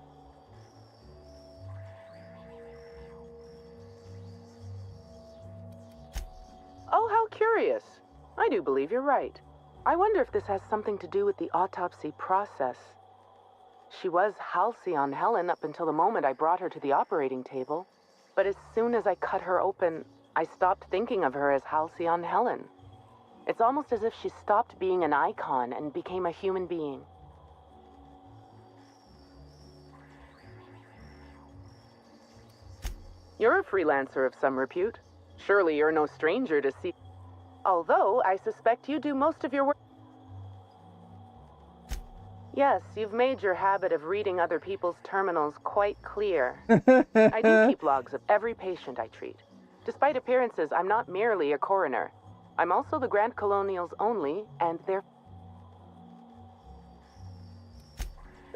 Oh, how curious. I do believe you're right. I wonder if this has something to do with the autopsy process. She was Halcyon Helen up until the moment I brought her to the operating table. But as soon as I cut her open, I stopped thinking of her as Halcyon Helen. It's almost as if she stopped being an icon and became a human being. You're a freelancer of some repute. Surely you're no stranger to see... Although, I suspect you do most of your work... Yes, you've made your habit of reading other people's terminals quite clear. I do keep logs of every patient I treat. Despite appearances, I'm not merely a coroner. I'm also the Grand Colonial's only, and their...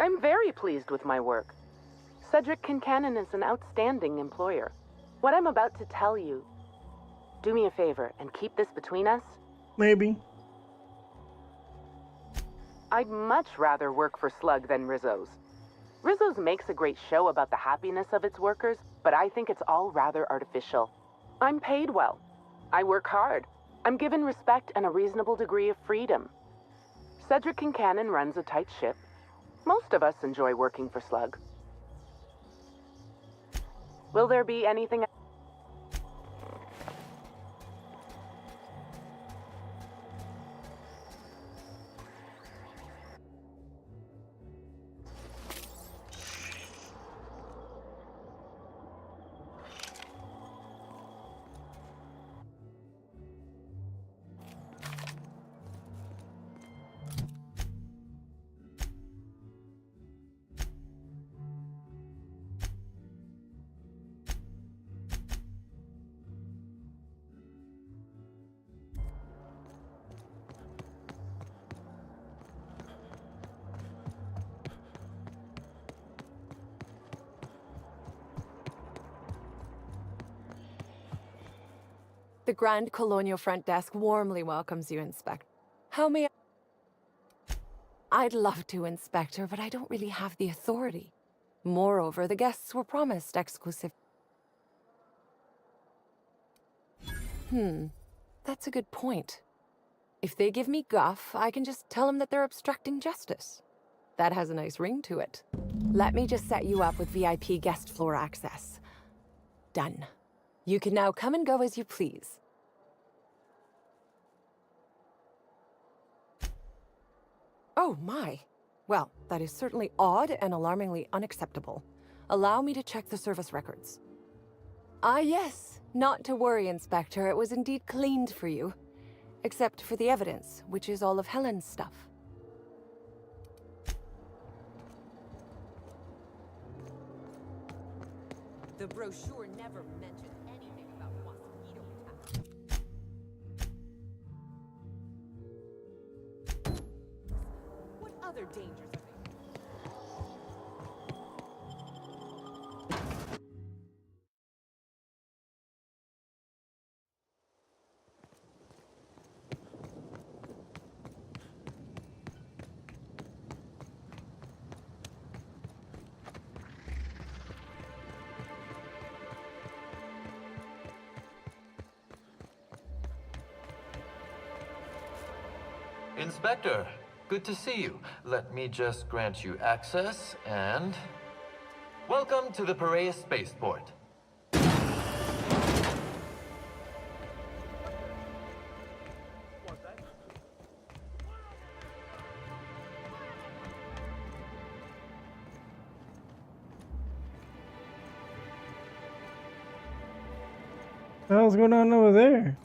I'm very pleased with my work. Cedric Kincannon is an outstanding employer. What I'm about to tell you, do me a favor and keep this between us. Maybe. I'd much rather work for Slug than Rizzo's. Rizzo's makes a great show about the happiness of its workers, but I think it's all rather artificial. I'm paid well. I work hard. I'm given respect and a reasonable degree of freedom. Cedric Kincannon runs a tight ship. Most of us enjoy working for Slug. Will there be anything... The Grand Colonial Front Desk warmly welcomes you, Inspector. How may I... I'd love to, Inspector, but I don't really have the authority. Moreover, the guests were promised exclusive... That's a good point. If they give me guff, I can just tell them that they're obstructing justice. That has a nice ring to it. Let me just set you up with VIP guest floor access. Done. You can now come and go as you please. Oh my. Well, that is certainly odd and alarmingly unacceptable. Allow me to check the service records. Ah yes, not to worry, Inspector. It was indeed cleaned for you. Except for the evidence, which is all of Helen's stuff. The brochure never mentioned anything about mosquito attacks. What other dangers are there? Inspector, good to see you. Let me just grant you access and... Welcome to the Piraeus Spaceport. What the hell's going on over there?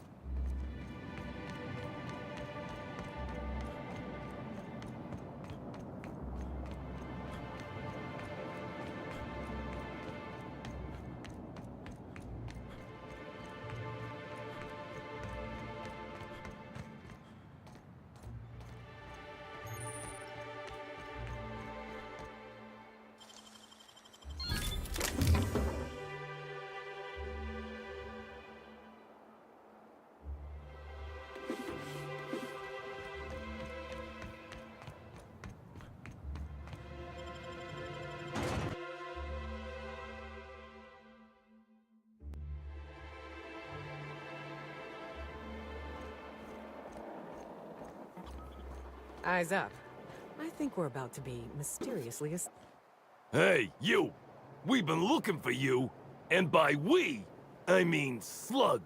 Eyes up. I think we're about to be mysteriously Hey, you! We've been looking for you, and by we, I mean Slug.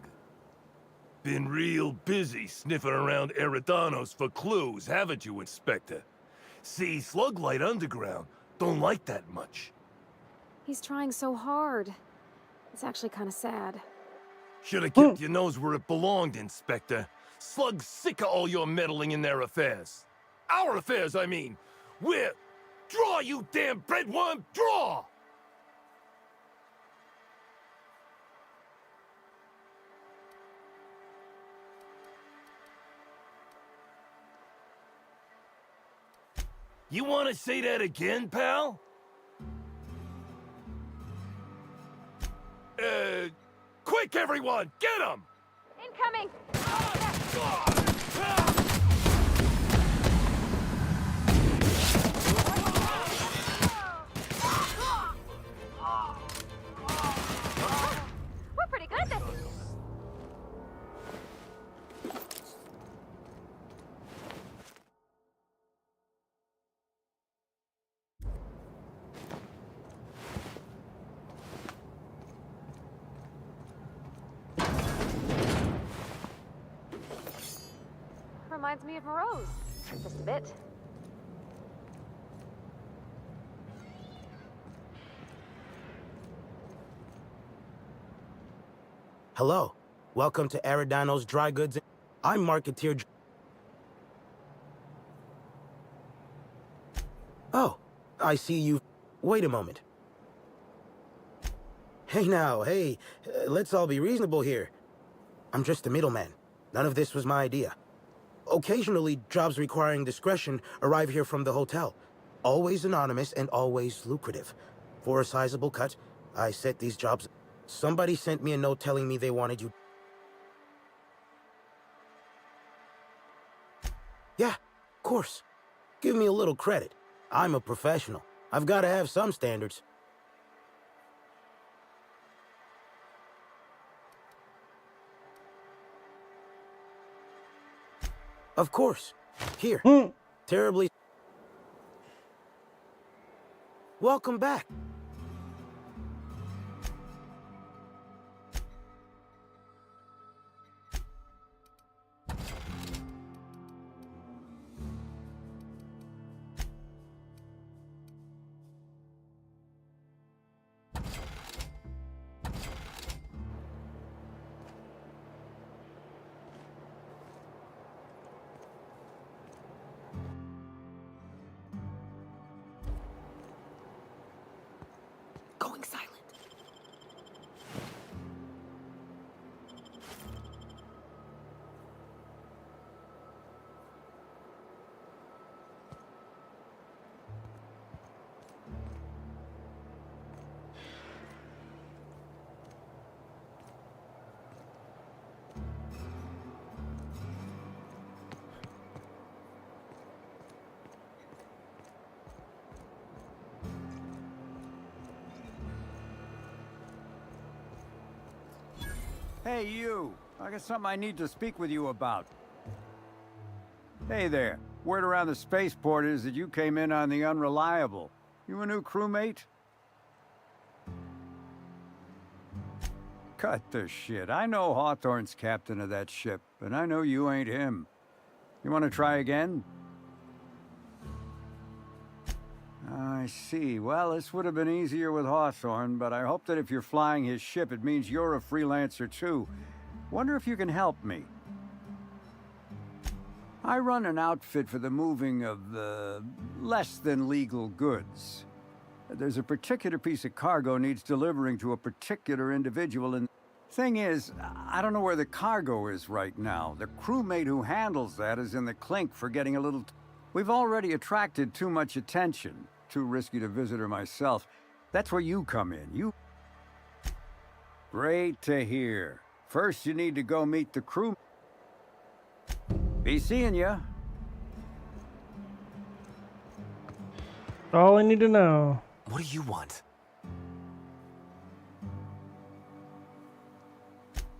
Been real busy sniffing around Eridanos for clues, haven't you, Inspector? See, Slug Light Underground don't like that much. He's trying so hard. It's actually kind of sad. Should have kept your nose where it belonged, Inspector. Slug's sick of all your meddling in their affairs. Our affairs, I mean. We're... Draw, you damn breadworm, draw! You want to say that again, pal? Quick, everyone! Get him! Incoming! We're pretty good at this. Reminds me of a rose. Just a bit. Hello. Welcome to Eridanos Dry Goods. I'm Marketeer. Oh, I see you. Wait a moment. Hey now, hey. Let's all be reasonable here. I'm just a middleman. None of this was my idea. Occasionally, jobs requiring discretion arrive here from the hotel. Always anonymous and always lucrative. For a sizable cut, I set these jobs. Somebody sent me a note telling me they wanted you. Yeah, of course. Give me a little credit. I'm a professional. I've got to have some standards. Of course. Here. Terribly. Welcome back. going silent. Hey, you! I got something I need to speak with you about. Hey there. Word around the spaceport is that you came in on the Unreliable. You a new crewmate? Cut the shit. I know Hawthorne's captain of that ship, and I know you ain't him. You want to try again? I see. Well, this would have been easier with Hawthorne, but I hope that if you're flying his ship, it means you're a freelancer too. Wonder if you can help me. I run an outfit for the moving of less than legal goods. There's a particular piece of cargo needs delivering to a particular individual, and thing is, I don't know where the cargo is right now. The crewmate who handles that is in the clink for getting a little... We've already attracted too much attention. Too risky to visit her myself. That's where you come in. You... Great to hear. First, you need to go meet the crew. Be seeing ya. All I need to know. What do you want?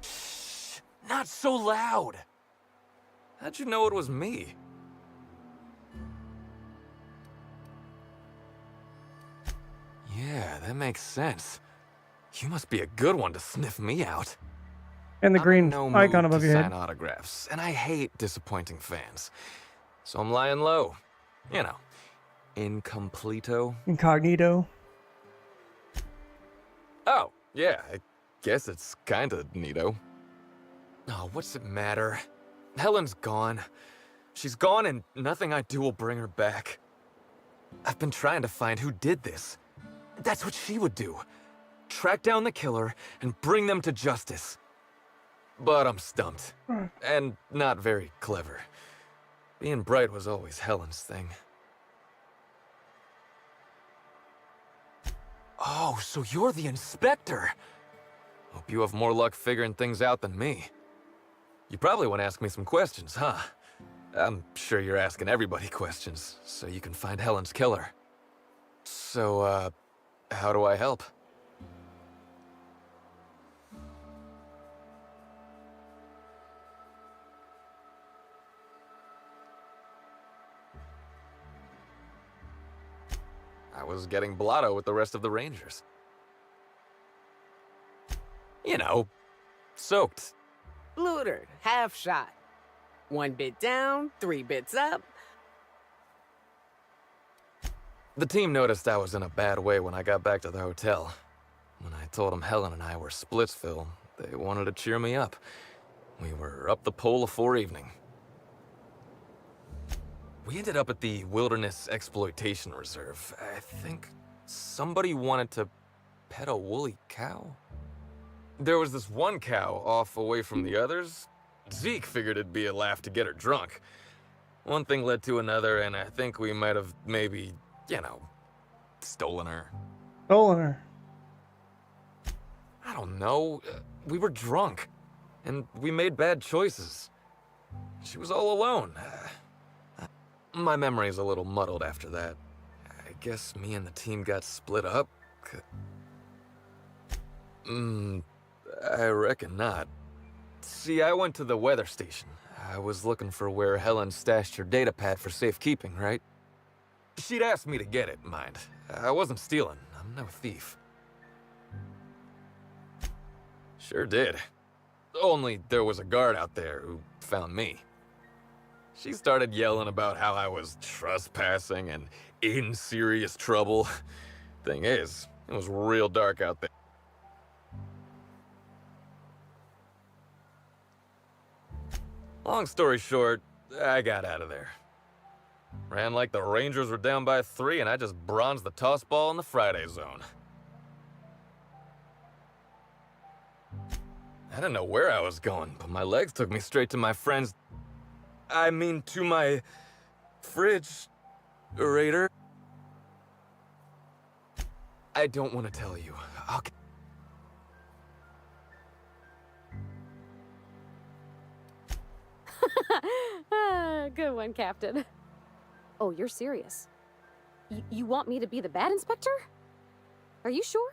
Shh, not so loud. How'd you know it was me? Yeah, that makes sense. You must be a good one to sniff me out. And the green I'm in no icon mood above to your sign head. autographs, and I hate disappointing fans. So I'm lying low. You know, incompleto. Incognito. Oh, yeah, I guess it's kinda neato. Oh, what's it matter? Helen's gone. She's gone and nothing I do will bring her back. I've been trying to find who did this. That's what she would do. Track down the killer and bring them to justice. But I'm stumped. And not very clever. Being bright was always Helen's thing. Oh, so you're the inspector. Hope you have more luck figuring things out than me. You probably want to ask me some questions, huh? I'm sure you're asking everybody questions, so you can find Helen's killer. So, how do I help? I was getting blotto with the rest of the Rangers. You know, soaked. Lootered, half shot. 1 bit down, 3 bits up. The team noticed I was in a bad way when I got back to the hotel. When I told them Helen and I were Splitsville, they wanted to cheer me up. We were up the pole afore evening. We ended up at the Wilderness Exploitation Reserve. I think somebody wanted to pet a woolly cow? There was this one cow off away from the others. Zeke figured it'd be a laugh to get her drunk. One thing led to another, and I think we might have maybe, you know, stolen her. Stolen her? I don't know. We were drunk, and we made bad choices. She was all alone. My memory's a little muddled after that. I guess me and the team got split up. I reckon not. See, I went to the weather station. I was looking for where Helen stashed her datapad for safekeeping, right? She'd asked me to get it, mind. I wasn't stealing. I'm no thief. Sure did. Only there was a guard out there who found me. She started yelling about how I was trespassing and in serious trouble. Thing is, it was real dark out there. Long story short, I got out of there. Ran like the Rangers were down by 3 and I just bronzed the toss ball in the Friday zone. I didn't know where I was going, but my legs took me straight to my friend's... I mean, to my... fridge-rator. I don't want to tell you. Okay. Good one, Captain. Oh, you're serious? You want me to be the bad inspector? Are you sure?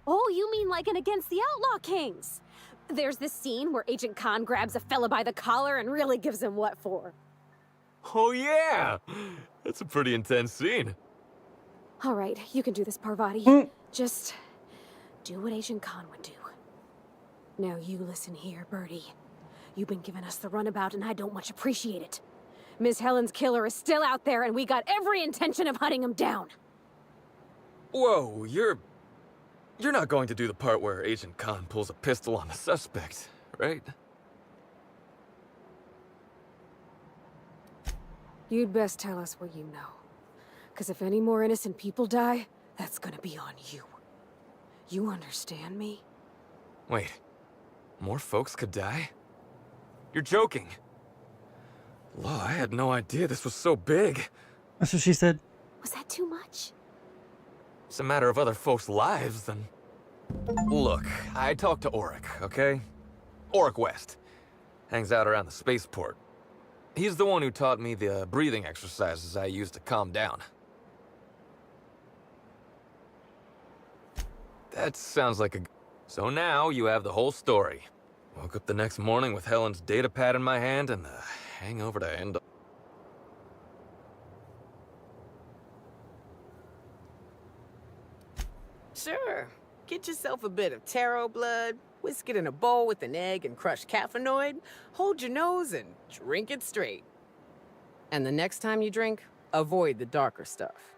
Oh, you mean like an Against the Outlaw Kings? There's this scene where Agent Khan grabs a fella by the collar and really gives him what for. Oh yeah! That's a pretty intense scene. All right, you can do this, Parvati. Just do what Agent Khan would do. Now you listen here, Birdie. You've been giving us the runabout and I don't much appreciate it. Miss Helen's killer is still out there and we got every intention of hunting him down. Whoa, you're not going to do the part where Agent Khan pulls a pistol on the suspect, right? You'd best tell us what you know. Because if any more innocent people die, that's gonna be on you. You understand me? Wait, more folks could die? You're joking. Law, I had no idea this was so big. That's what she said. Was that too much? It's a matter of other folks' lives, then. Look, I talked to Auric, okay? Auric West. Hangs out around the spaceport. He's the one who taught me the breathing exercises I use to calm down. That sounds like a... So now you have the whole story. Woke up the next morning with Helen's data pad in my hand and the hangover to end. Sure. Get yourself a bit of taro blood, whisk it in a bowl with an egg and crushed caffeinoid, hold your nose and drink it straight. And the next time you drink, avoid the darker stuff.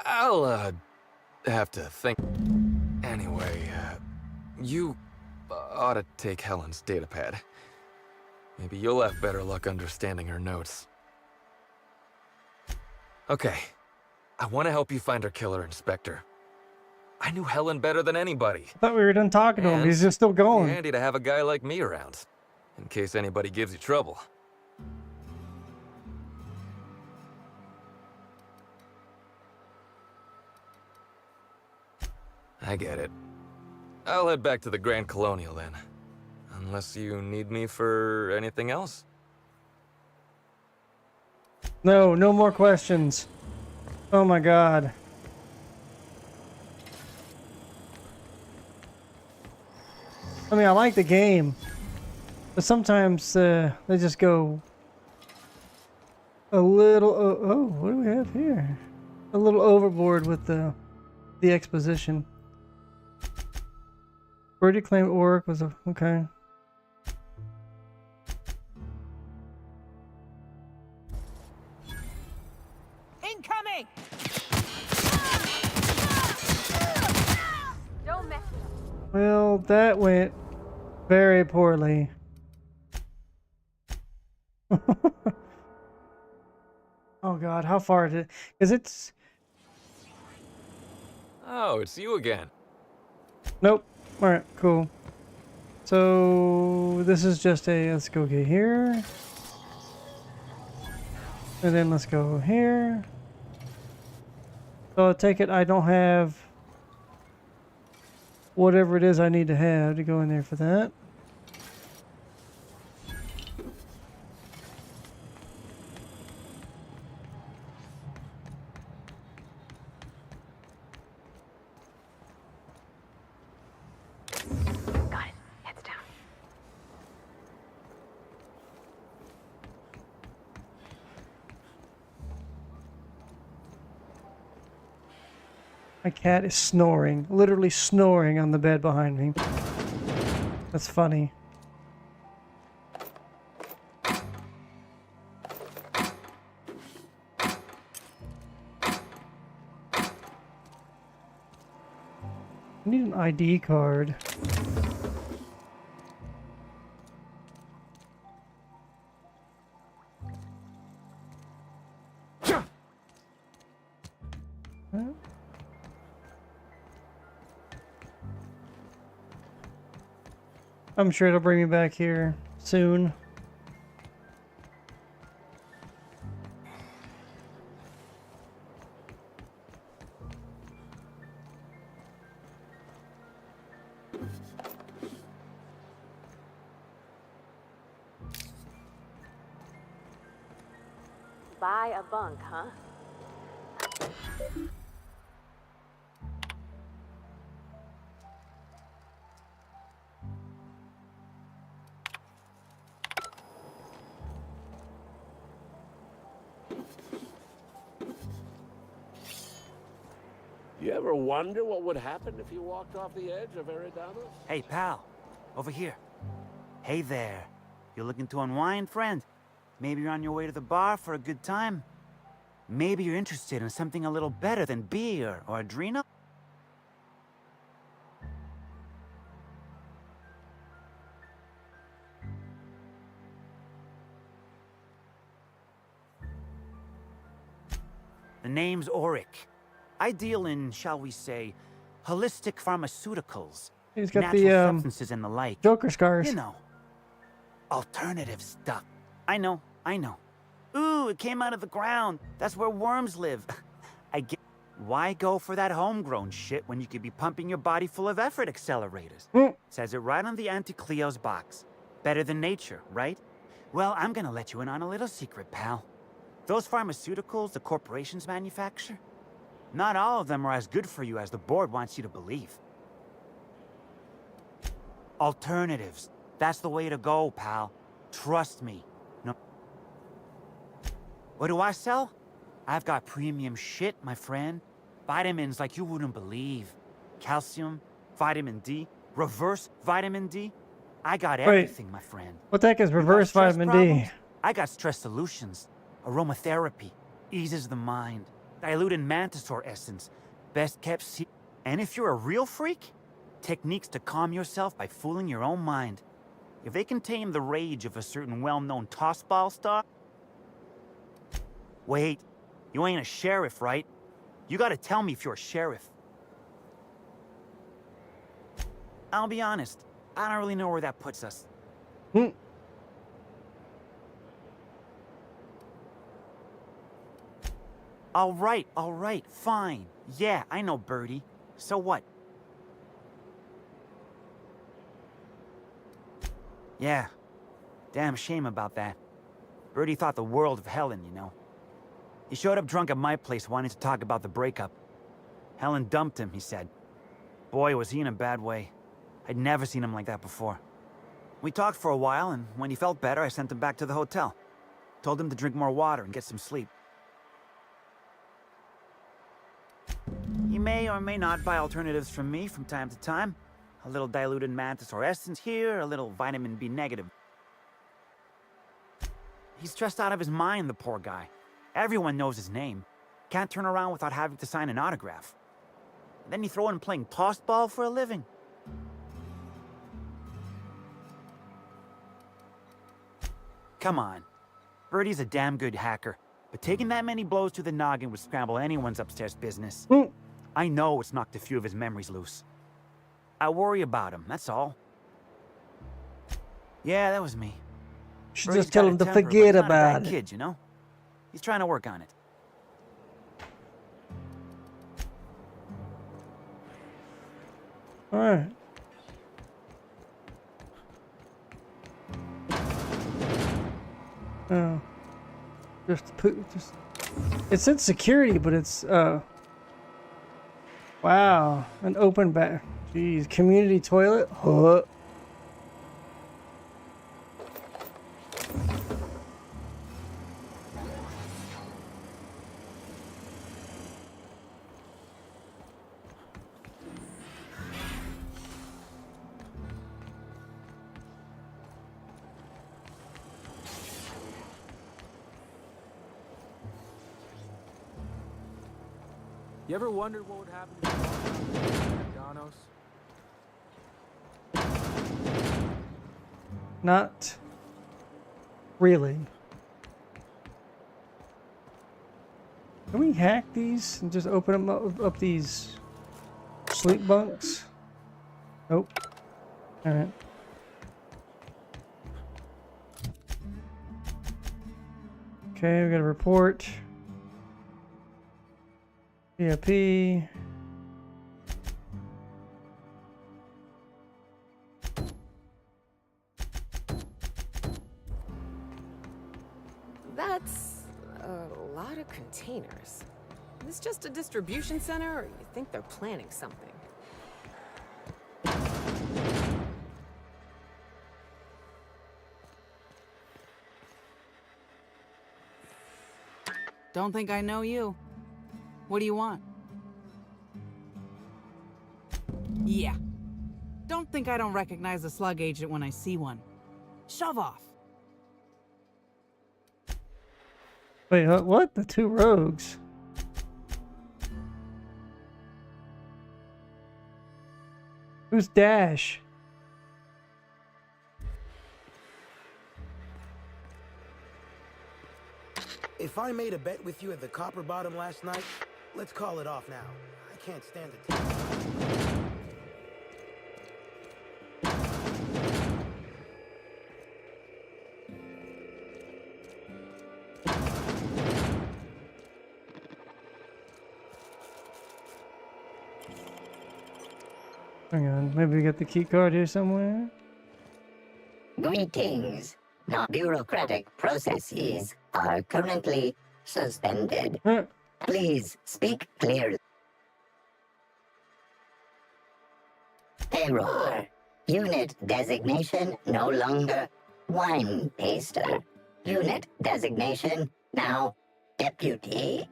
I'll, have to think. Anyway, you ought to take Helen's datapad. Maybe you'll have better luck understanding her notes. Okay, I want to help you find her killer, Inspector. I knew Helen better than anybody. I thought we were done talking to him. He's just still going. Handy to have a guy like me around, in case anybody gives you trouble. I get it. I'll head back to the Grand Colonial then. Unless you need me for anything else? No, no more questions. Oh my god. I mean, I like the game, but sometimes they just go a little. Oh, what do we have here? A little overboard with the exposition. Birdie claimed Oric was a okay. Incoming! Don't mess with us. Well, that went very poorly. Oh god, how far did it? Because it's. Oh, it's you again. Nope. Alright, cool. So this is just a, let's go get here. And then let's go here. So I take it I don't have whatever it is I need to have to go in there for that. Got it. Heads down. My cat is snoring, literally snoring on the bed behind me. That's funny. I need an ID card. I'm sure it'll bring me back here soon. Buy a bunk, huh? You ever wonder what would happen if you walked off the edge of Eridanos? Hey, pal. Over here. Hey there. You looking to unwind, friend? Maybe you're on your way to the bar for a good time? Maybe you're interested in something a little better than beer or adrenal? The name's Oric. I deal in, shall we say, holistic pharmaceuticals. He's got natural the substances and the like. Joker scars. You know, alternative stuff. I know. Ooh, it came out of the ground. That's where worms live. I get. Why go for that homegrown shit when you could be pumping your body full of effort accelerators? Says it right on the Auntie Cleo's box. Better than nature, right? Well, I'm gonna let you in on a little secret, pal. Those pharmaceuticals the corporations manufacture, not all of them are as good for you as the board wants you to believe. Alternatives. That's the way to go, pal. Trust me. No. What do I sell? I've got premium shit, my friend. Vitamins like you wouldn't believe. Calcium, vitamin D, reverse vitamin D. I got everything, my friend. What the heck is You got reverse stress vitamin problems? D? I got stress solutions. Aromatherapy. Eases the mind. Diluted mantisaur essence. Best kept secret. And if you're a real freak, techniques to calm yourself by fooling your own mind. If they can tame the rage of a certain well-known tossball star... Wait, you ain't a sheriff, right? You gotta tell me if you're a sheriff. I'll be honest, I don't really know where that puts us. All right, fine. Yeah, I know, Birdie. So what? Yeah, damn shame about that. Birdie thought the world of Helen, you know. He showed up drunk at my place wanting to talk about the breakup. Helen dumped him, he said. Boy, was he in a bad way. I'd never seen him like that before. We talked for a while, and when he felt better, I sent him back to the hotel. Told him to drink more water and get some sleep. He may or may not buy alternatives from me from time to time. A little diluted mantisaur essence here, a little vitamin B negative. He's stressed out of his mind, the poor guy. Everyone knows his name. Can't turn around without having to sign an autograph. Then you throw in playing tossball for a living. Come on. Birdie's a damn good hacker, but taking that many blows to the noggin would scramble anyone's upstairs business. I know it's knocked a few of his memories loose. I worry about him, that's all. Yeah, that was me. Should Birdie's just tell got a him to temper, but forget he's not a about bad it. kid, you know? He's trying to work on it. All right. Oh, just it's in security, but it's wow, an open back. Jeez, community toilet. Huh. You ever wondered what would happen if Danos? Not really. Can we hack these and just open them up these sleep bunks? Nope. All right. Okay, we got a report. PIP. That's a lot of containers. Is this just a distribution center, or you think they're planning something? Don't think I know you. What do you want? Yeah. Don't think I don't recognize a slug agent when I see one. Shove off. Wait, what? The two rogues? Who's Dash? If I made a bet with you at the Copper Bottom last night, let's call it off now. I can't stand it. Hang on, maybe we got the key card here somewhere. Greetings. Non-bureaucratic processes are currently suspended. Please speak clearly. Error. Unit designation no longer wine taster. Unit designation now deputy.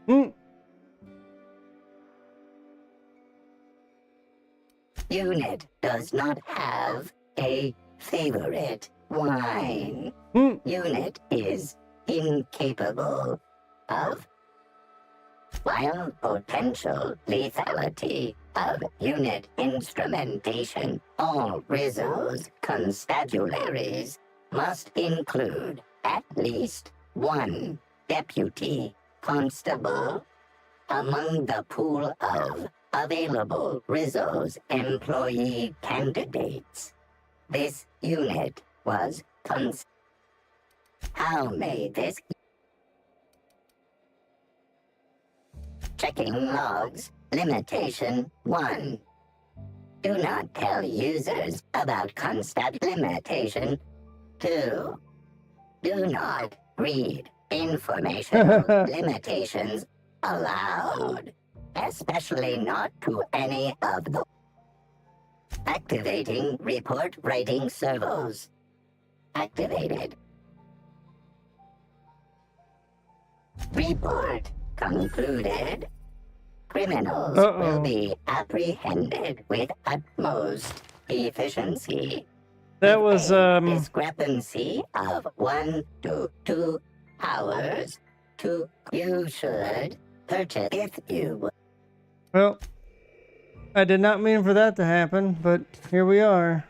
Unit does not have a favorite wine. Unit is incapable of, while potential lethality of unit instrumentation. All Rizzo's constabularies must include at least one deputy constable among the pool of available Rizzo's employee candidates. This unit was How may this... Checking logs. Limitation 1. Do not tell users about constat. Limitation 2. Do not read informational limitations aloud, especially not to any of the... Activating report writing servos. Activated. Report concluded. Criminals will be apprehended with utmost efficiency. That was discrepancy of 1 to 2 hours. You should purchase if you... Well, I did not mean for that to happen, but here we are.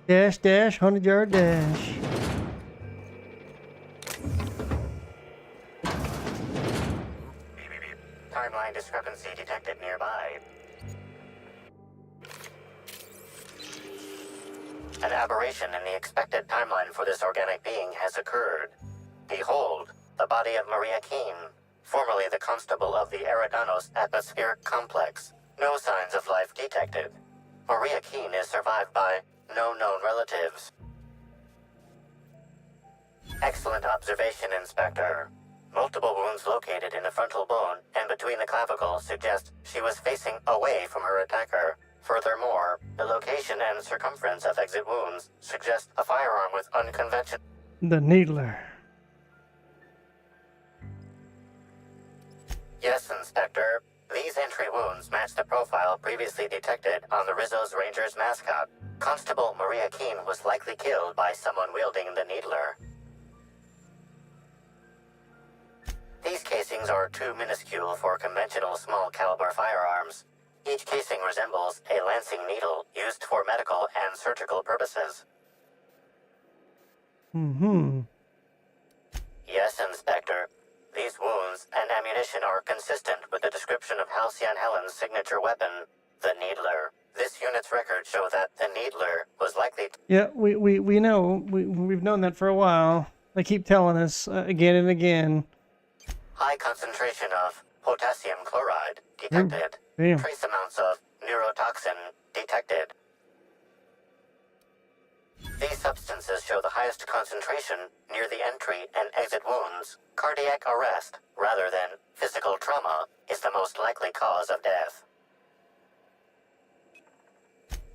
Dash, dash, 100-yard dash. Timeline discrepancy detected nearby. An aberration in the expected timeline for this organic being has occurred. Behold, the body of Maria Keene, formerly the constable of the Eridanos atmospheric complex. No signs of life detected. Maria Keene is survived by no known relatives. Excellent observation, Inspector. Multiple wounds located in the frontal bone and between the clavicles suggest she was facing away from her attacker. Furthermore, the location and circumference of exit wounds suggest a firearm with unconventional... The Needler. Yes, Inspector. These entry wounds match the profile previously detected on the Rizzo's Rangers mascot. Constable Maria Keene was likely killed by someone wielding the Needler. These casings are too minuscule for conventional small-caliber firearms. Each casing resembles a lancing needle used for medical and surgical purposes. Yes, Inspector. These wounds and ammunition are consistent with the description of Halcyon Helen's signature weapon, the Needler. This unit's records show that the Needler was likely to... Yeah, we know. We've known that for a while. They keep telling us again and again. High concentration of potassium chloride detected. Damn. Trace amounts of neurotoxin detected. These substances show the highest concentration near the entry and exit wounds. Cardiac arrest, rather than physical trauma, is the most likely cause of death.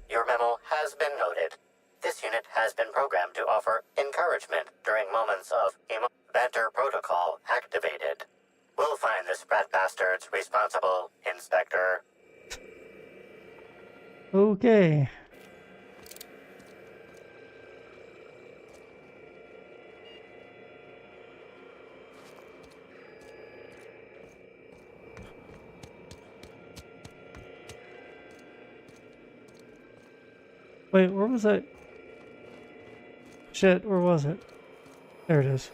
Your memo has been noted. This unit has been programmed to offer encouragement during moments of banter protocol activated. We'll find the sprat bastards responsible, Inspector. Okay. Wait, where was that? Shit, where was it? There it is.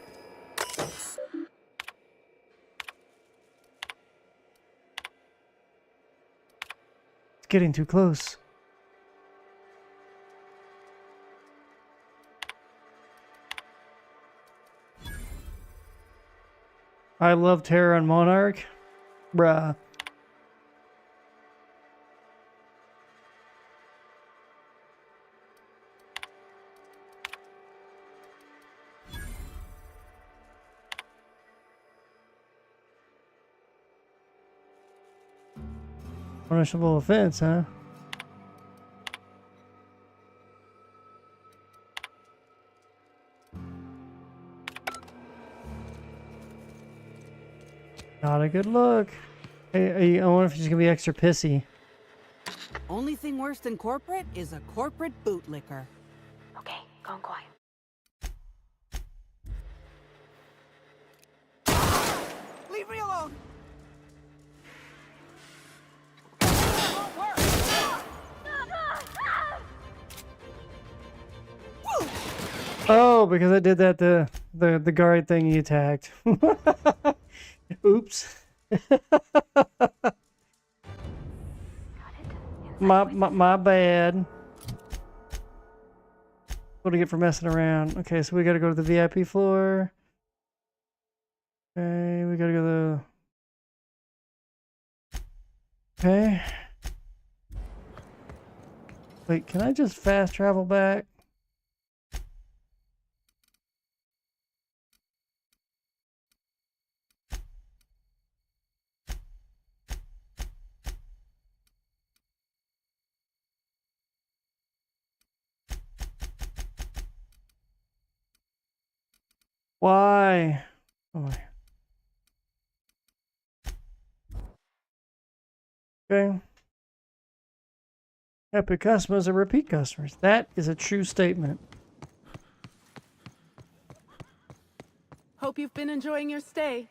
It's getting too close. I love Terra and Monarch. Bruh. Punishable offense, huh? Not a good look. Hey, I wonder if she's gonna be extra pissy. Only thing worse than corporate is a corporate bootlicker. Okay, gone quiet. Leave me alone! Oh, because I did that the guard thing he attacked. Oops. my bad. What do I get for messing around? Okay, so we gotta go to the VIP floor. Okay, we gotta go to the... Okay. Wait, can I just fast travel back? Why? Oh. Okay. Happy customers are repeat customers. That is a true statement. Hope you've been enjoying your stay.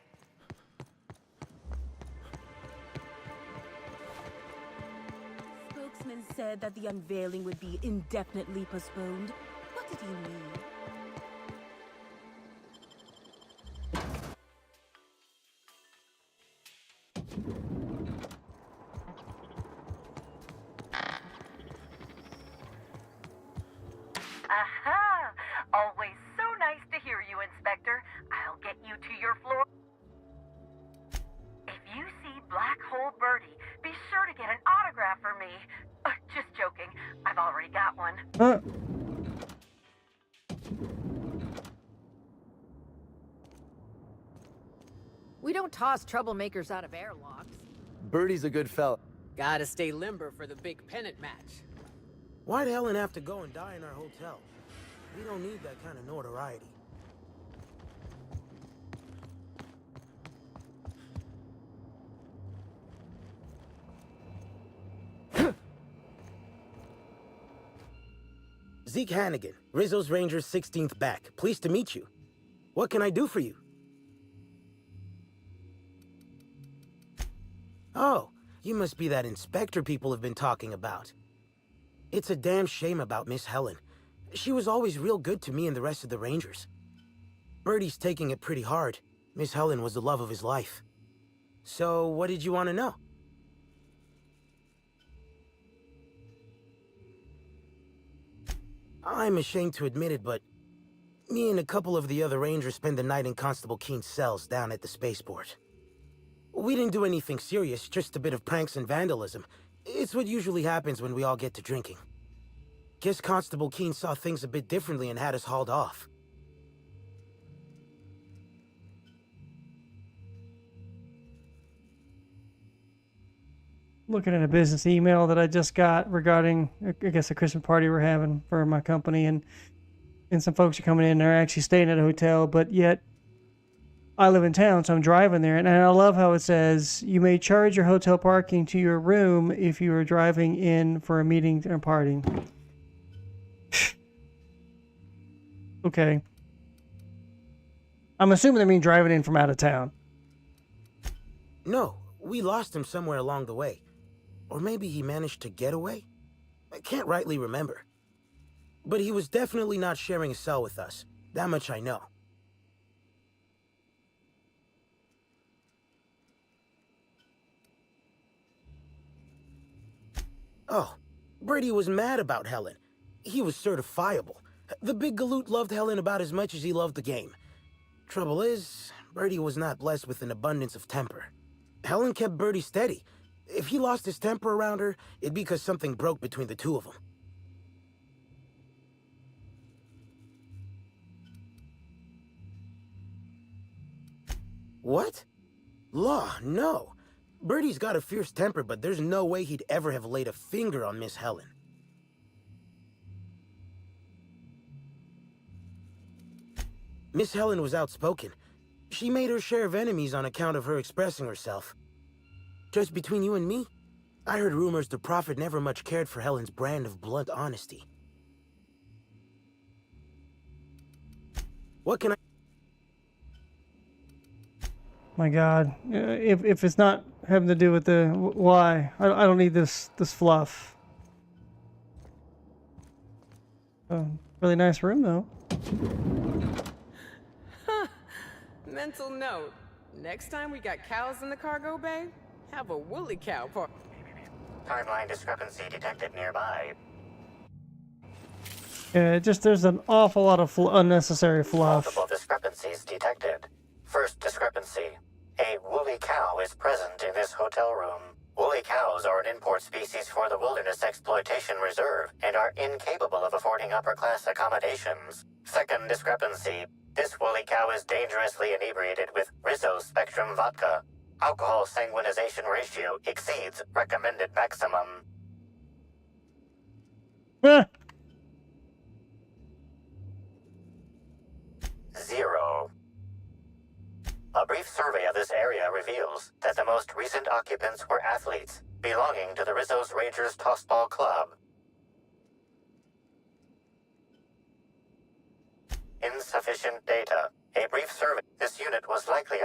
Spokesman said that the unveiling would be indefinitely postponed. What did he mean? Aha! Always so nice to hear you, Inspector. I'll get you to your floor. If you see Black Hole Birdie, be sure to get an autograph for me. Just joking. I've already got one. We don't toss troublemakers out of airlocks. Birdie's a good fella. Gotta stay limber for the big pennant match. Why'd Helen have to go and die in our hotel? We don't need that kind of notoriety. Zeke Hannigan, Rizzo's Rangers 16th back. Pleased to meet you. What can I do for you? Oh, you must be that inspector people have been talking about. It's a damn shame about Miss Helen. She was always real good to me and the rest of the Rangers. Birdie's taking it pretty hard. Miss Helen was the love of his life. So, what did you want to know? I'm ashamed to admit it, but me and a couple of the other Rangers spent the night in Constable Keen's cells down at the spaceport. We didn't do anything serious, just a bit of pranks and vandalism. It's what usually happens when we all get to drinking. Guess Constable Keen saw things a bit differently and had us hauled off. Looking at a business email that I just got regarding, I guess, a Christmas party we're having for my company, and some folks are coming in. They're actually staying at a hotel, but yet I live in town, so I'm driving there, and I love how it says you may charge your hotel parking to your room if you are driving in for a meeting or party. Okay. I'm assuming they mean driving in from out of town. No, we lost him somewhere along the way. Or maybe he managed to get away? I can't rightly remember. But he was definitely not sharing a cell with us. That much I know. Oh, Brady was mad about Helen. He was certifiable. The big galoot loved Helen about as much as he loved the game. Trouble is, Brady was not blessed with an abundance of temper. Helen kept Birdie steady. If he lost his temper around her, it'd be because something broke between the two of them. What? Law, no. Bertie's got a fierce temper, but there's no way he'd ever have laid a finger on Miss Helen. Miss Helen was outspoken. She made her share of enemies on account of her expressing herself. Just between you and me, I heard rumors the Prophet never much cared for Helen's brand of blunt honesty. What can I... My God, if it's not having to do with the why, I don't need this fluff. Really nice room though. Mental note. Next time we got cows in the cargo bay, have a woolly cow party. Timeline discrepancy detected nearby. Yeah, there's an awful lot of unnecessary fluff. Multiple discrepancies detected. First discrepancy. A woolly cow is present in this hotel room. Woolly cows are an import species for the Wilderness Exploitation Reserve and are incapable of affording upper-class accommodations. Second discrepancy. This woolly cow is dangerously inebriated with Rizzo Spectrum vodka. Alcohol sanguinization ratio exceeds recommended maximum. 0. A brief survey of this area reveals that the most recent occupants were athletes belonging to the Rizzo's Rangers Tossball Club. Insufficient data. A brief survey. This unit was likely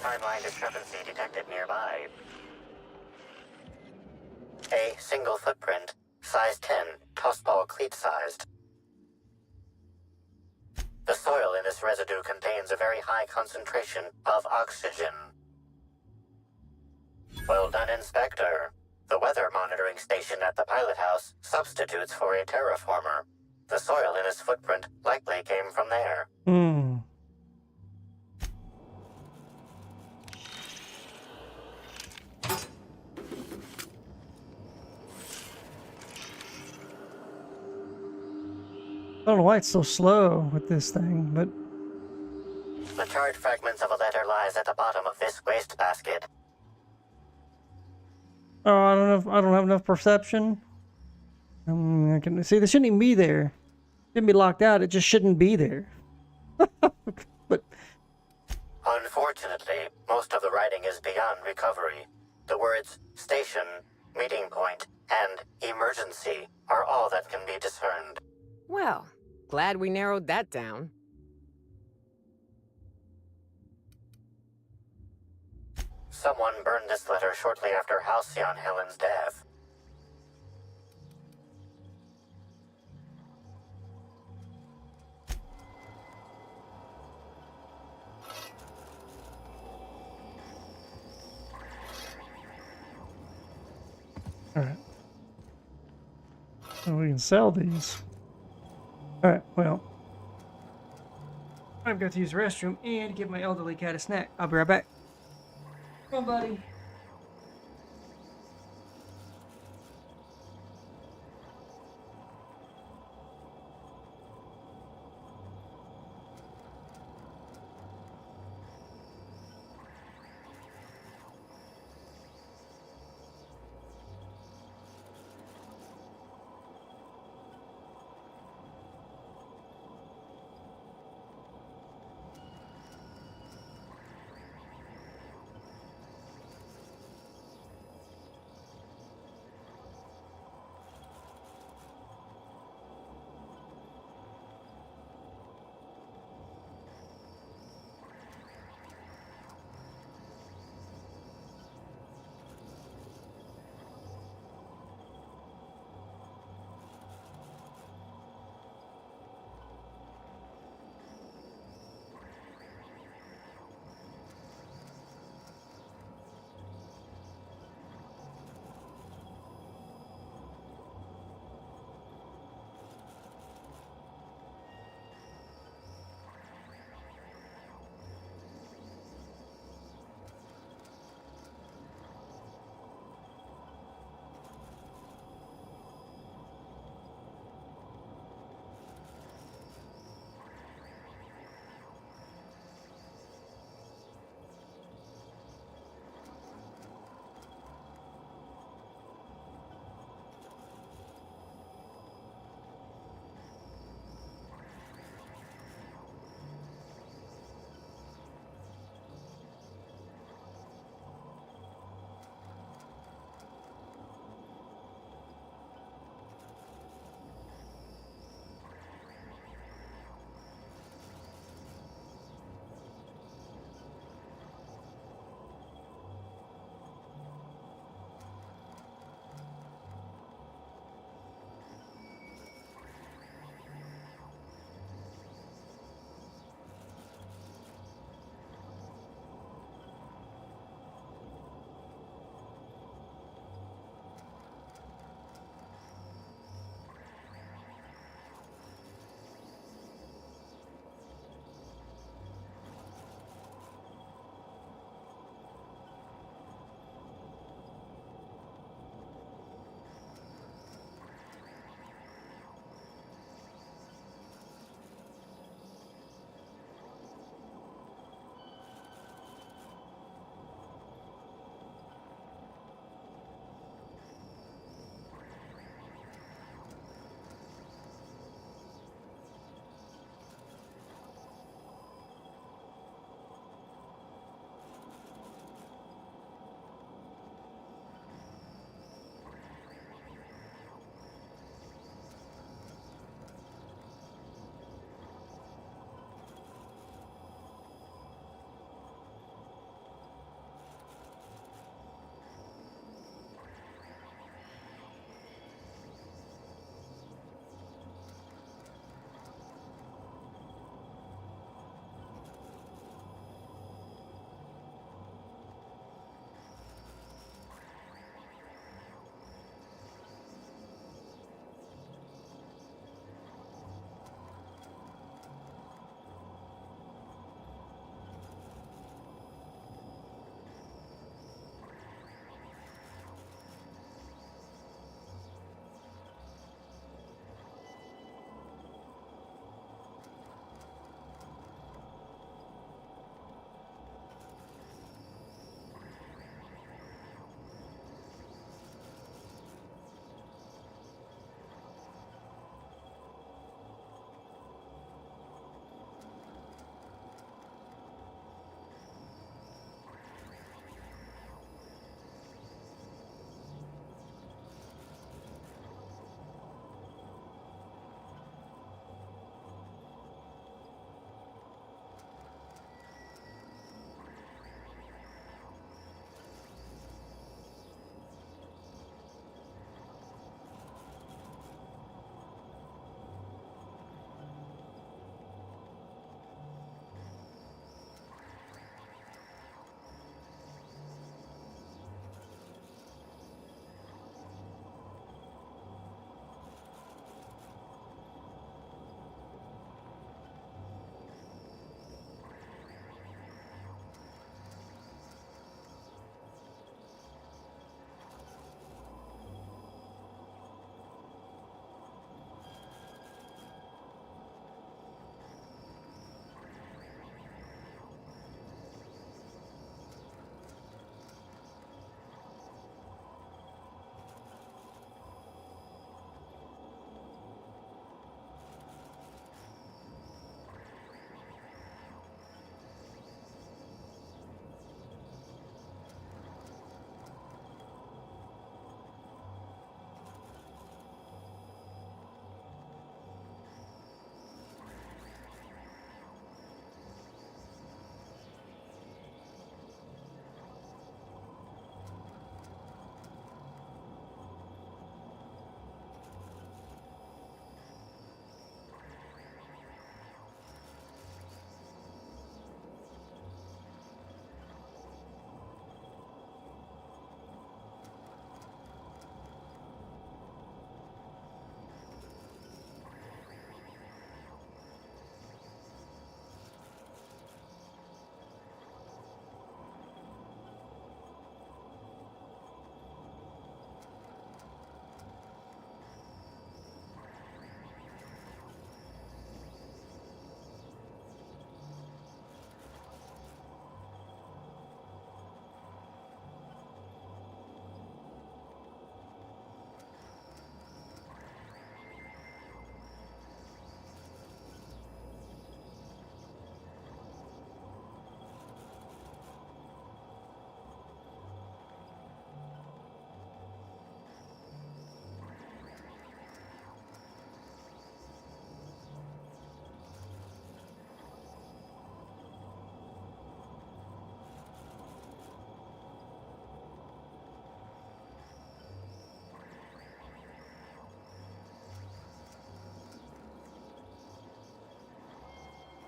timeline discrepancy detected nearby. A single footprint, size 10, tossball cleat sized. The soil in this residue contains a very high concentration of oxygen. Well done, Inspector. The weather monitoring station at the pilot house substitutes for a terraformer. The soil in this footprint likely came from there. I don't know why it's so slow with this thing, but... The charred fragments of a letter lies at the bottom of this wastebasket. Oh, I don't know if I don't have enough perception. I can see this shouldn't even be there. It shouldn't be locked out. It just shouldn't be there. But unfortunately, most of the writing is beyond recovery. The words station, meeting point, and emergency are all that can be discerned. Well, glad we narrowed that down. Someone burned this letter shortly after Halcyon Helen's death. alright. So we can sell these. Alright, well. I've got to use the restroom and give my elderly cat a snack. I'll be right back. Come on, buddy.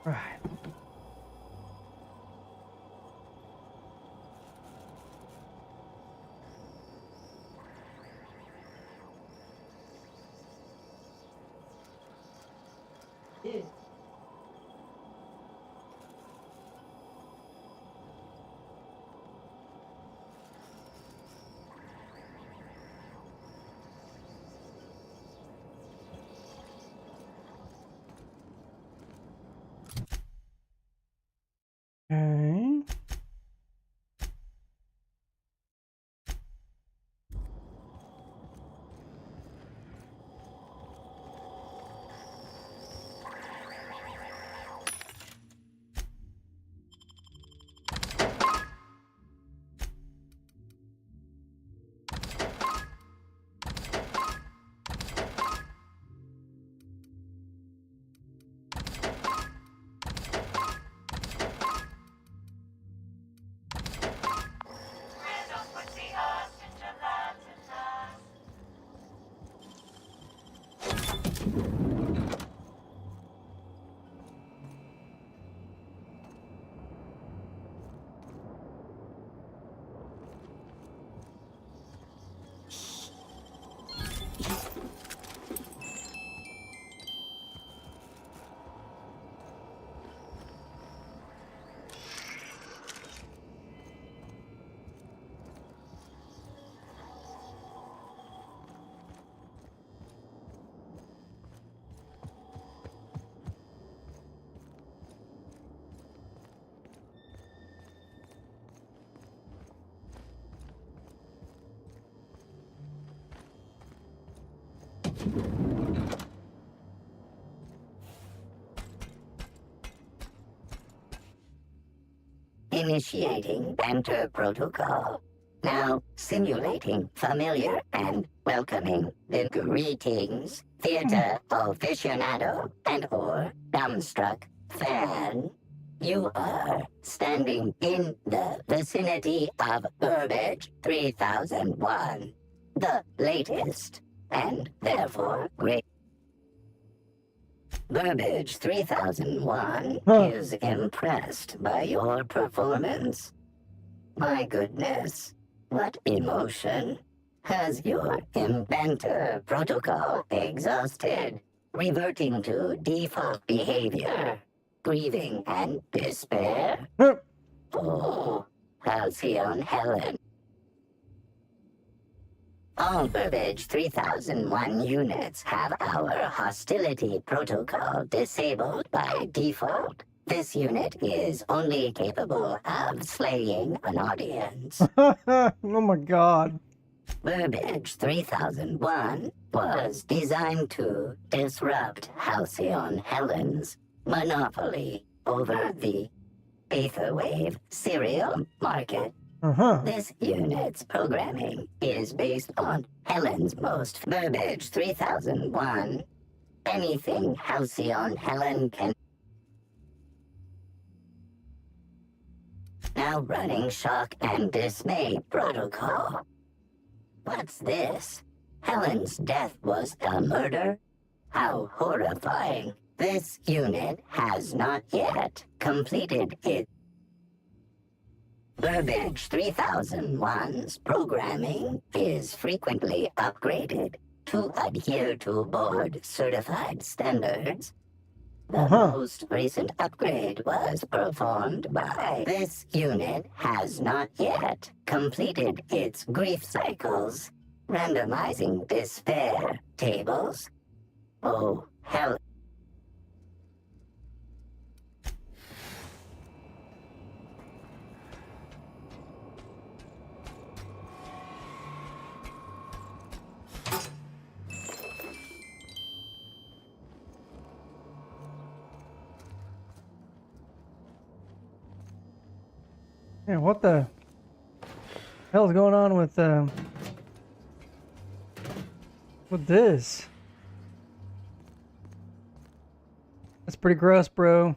Right. Okay. Initiating banter protocol. Now simulating familiar and welcoming the greetings, theater aficionado and or dumbstruck fan. You are standing in the vicinity of Burbage 3001, the latest, and therefore great. Burbage 3001 is impressed by your performance. My goodness, what emotion. Has your inventor protocol exhausted, reverting to default behavior, grieving and despair? Oh, Halcyon Helen. All Burbage 3001 units have our hostility protocol disabled by default. This unit is only capable of slaying an audience. Oh my god. Burbage 3001 was designed to disrupt Halcyon Helen's monopoly over the Aetherwave serial market. This unit's programming is based on Helen's most. Burbage 3001. Anything Halcyon Helen can. Now running shock and dismay protocol. What's this? Helen's death was a murder? How horrifying. This unit has not yet completed it. Burbage 3001's programming is frequently upgraded to adhere to board-certified standards. The most recent upgrade was performed by this unit has not yet completed its grief cycles, randomizing despair tables. Oh, hell. Yeah, what the hell is going on with this? That's pretty gross, bro.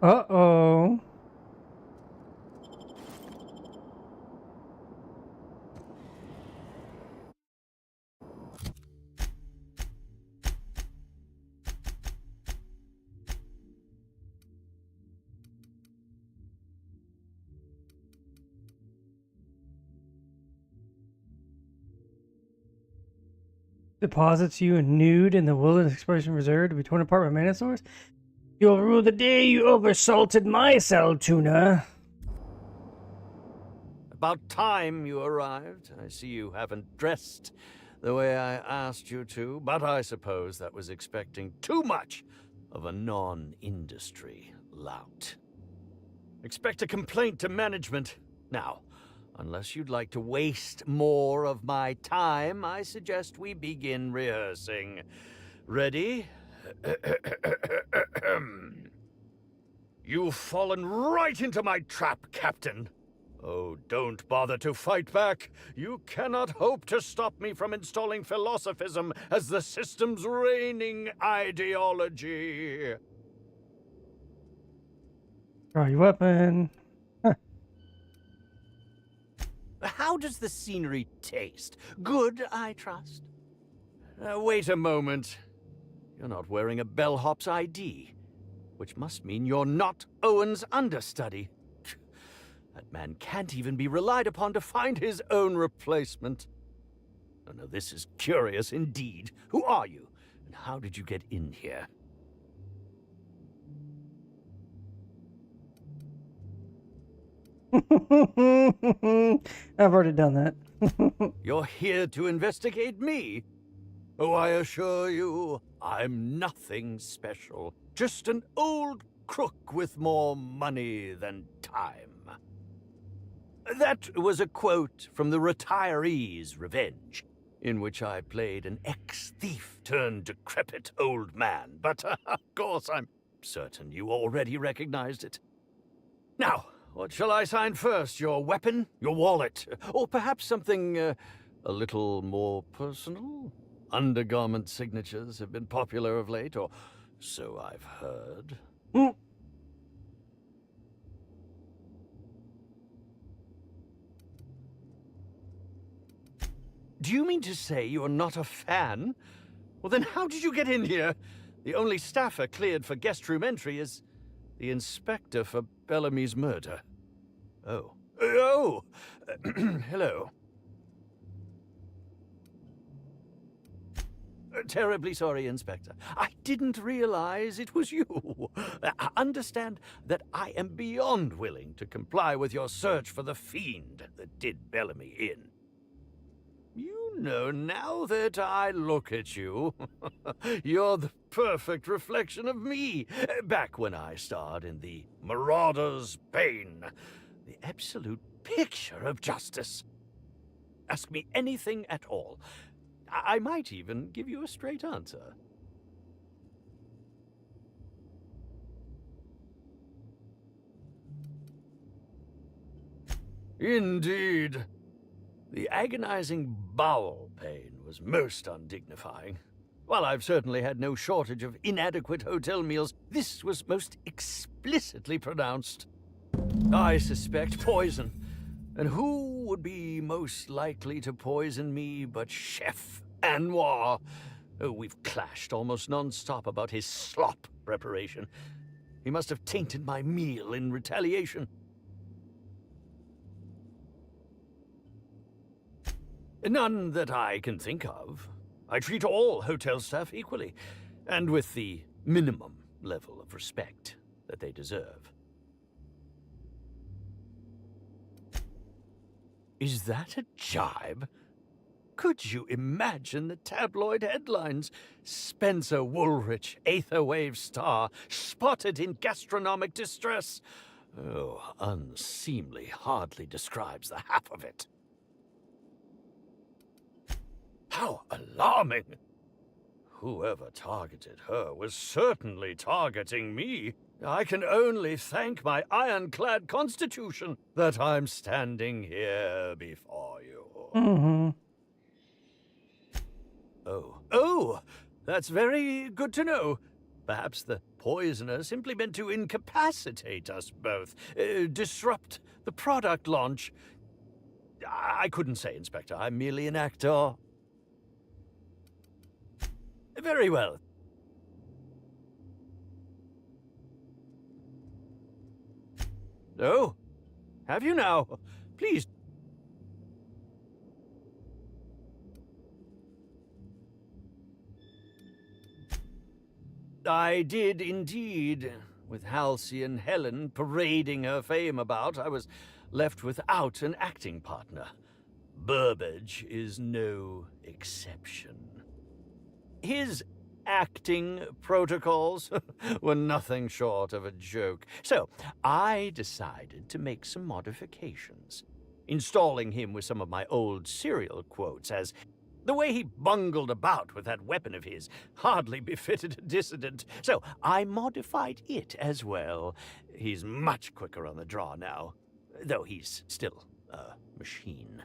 Uh-oh. Deposits you nude in the Wilderness Exploration Reserve to be torn apart by Manosaurs? You'll rue the day you oversalted my cell, tuna. About time you arrived. I see you haven't dressed the way I asked you to, but I suppose that was expecting too much of a non-industry lout. Expect a complaint to management. Now, unless you'd like to waste more of my time, I suggest we begin rehearsing. Ready? You've fallen right into my trap, Captain. Oh, don't bother to fight back. You cannot hope to stop me from installing philosophism as the system's reigning ideology. Draw your weapon. How does the scenery taste? Good, I trust. Wait a moment. You're not wearing a bellhop's ID, which must mean you're not Owen's understudy. That man can't even be relied upon to find his own replacement. Oh, no, this is curious indeed. Who are you, and how did you get in here? I've already done that. You're here to investigate me? Oh, I assure you, I'm nothing special. Just an old crook with more money than time. That was a quote from The Retiree's Revenge, in which I played an ex-thief turned decrepit old man. But, of course, I'm certain you already recognized it. Now, what shall I sign first? Your weapon? Your wallet? Or perhaps something a little more personal? Undergarment signatures have been popular of late, or so I've heard. Do you mean to say you're not a fan? Well, then how did you get in here? The only staffer cleared for guest room entry is the inspector for Bellamy's murder. Oh. Oh! Hello. Terribly sorry, Inspector. I didn't realize it was you. Understand that I am beyond willing to comply with your search for the fiend that did Bellamy in. You know, now that I look at you, you're the perfect reflection of me, back when I starred in The Marauder's Bane, the absolute picture of justice. Ask me anything at all. I might even give you a straight answer. Indeed. The agonizing bowel pain was most undignifying. While I've certainly had no shortage of inadequate hotel meals, this was most explicitly pronounced. I suspect poison. And who would be most likely to poison me but Chef Anwar? Oh, we've clashed almost non-stop about his slop preparation. He must have tainted my meal in retaliation. None that I can think of. I treat all hotel staff equally, and with the minimum level of respect that they deserve. Is that a jibe? Could you imagine the tabloid headlines? Spencer Woolrich, Aetherwave star, spotted in gastronomic distress. Oh, unseemly hardly describes the half of it. How alarming! Whoever targeted her was certainly targeting me. I can only thank my ironclad constitution that I'm standing here before you. Oh, that's very good to know. Perhaps the poisoner simply meant to incapacitate us both, disrupt the product launch. I couldn't say, Inspector. I'm merely an actor. Very well. Oh, have you now? Please. I did indeed. With Halsey and Helen parading her fame about, I was left without an acting partner. Burbage is no exception. His acting protocols were nothing short of a joke. So I decided to make some modifications, installing him with some of my old serial quotes, as the way he bungled about with that weapon of his hardly befitted a dissident. So I modified it as well. He's much quicker on the draw now, though he's still a machine.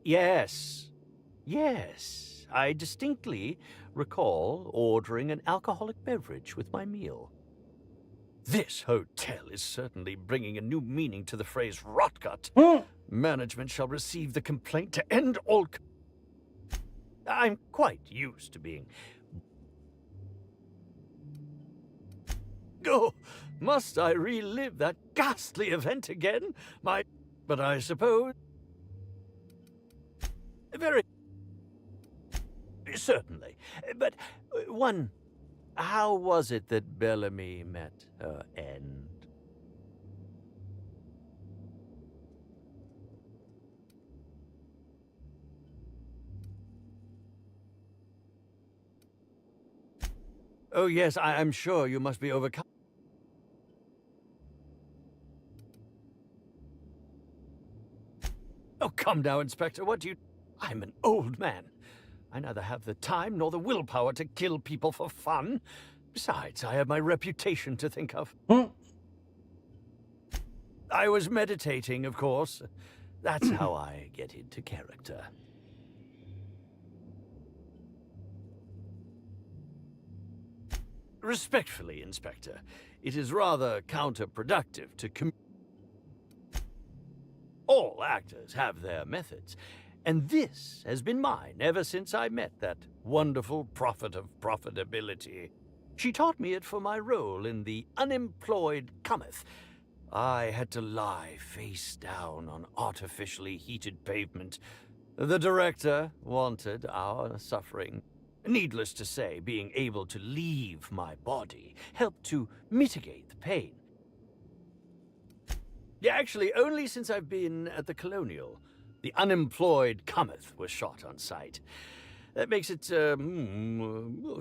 Yes, I distinctly recall ordering an alcoholic beverage with my meal. This hotel is certainly bringing a new meaning to the phrase rotgut. Management shall receive the complaint to end all... I'm quite used to being... Oh, must I relive that ghastly event again? But I suppose... Very... Certainly. But how was it that Bellamy met her end? Oh, yes, I'm sure you must be overcome. Oh, come now, Inspector, what do you... I'm an old man. I neither have the time nor the willpower to kill people for fun. Besides, I have my reputation to think of. I was meditating, of course. That's how I get into character. Respectfully, Inspector, it is rather counterproductive to All actors have their methods, and this has been mine ever since I met that wonderful prophet of profitability. She taught me it for my role in The Unemployed Cometh. I had to lie face down on artificially heated pavement. The director wanted our suffering. Needless to say, being able to leave my body helped to mitigate the pain. Yeah, actually, only since I've been at the Colonial. The Unemployed Cometh was shot on site. That makes it, a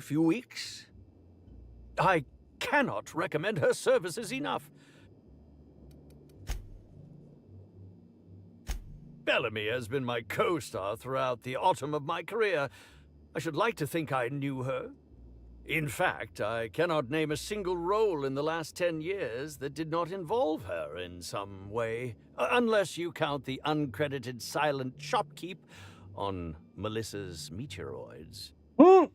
few weeks. I cannot recommend her services enough. Bellamy has been my co-star throughout the autumn of my career. I should like to think I knew her. In fact, I cannot name a single role in the last 10 years that did not involve her in some way, unless you count the uncredited silent shopkeep on Melissa's Meteoroids. Oh,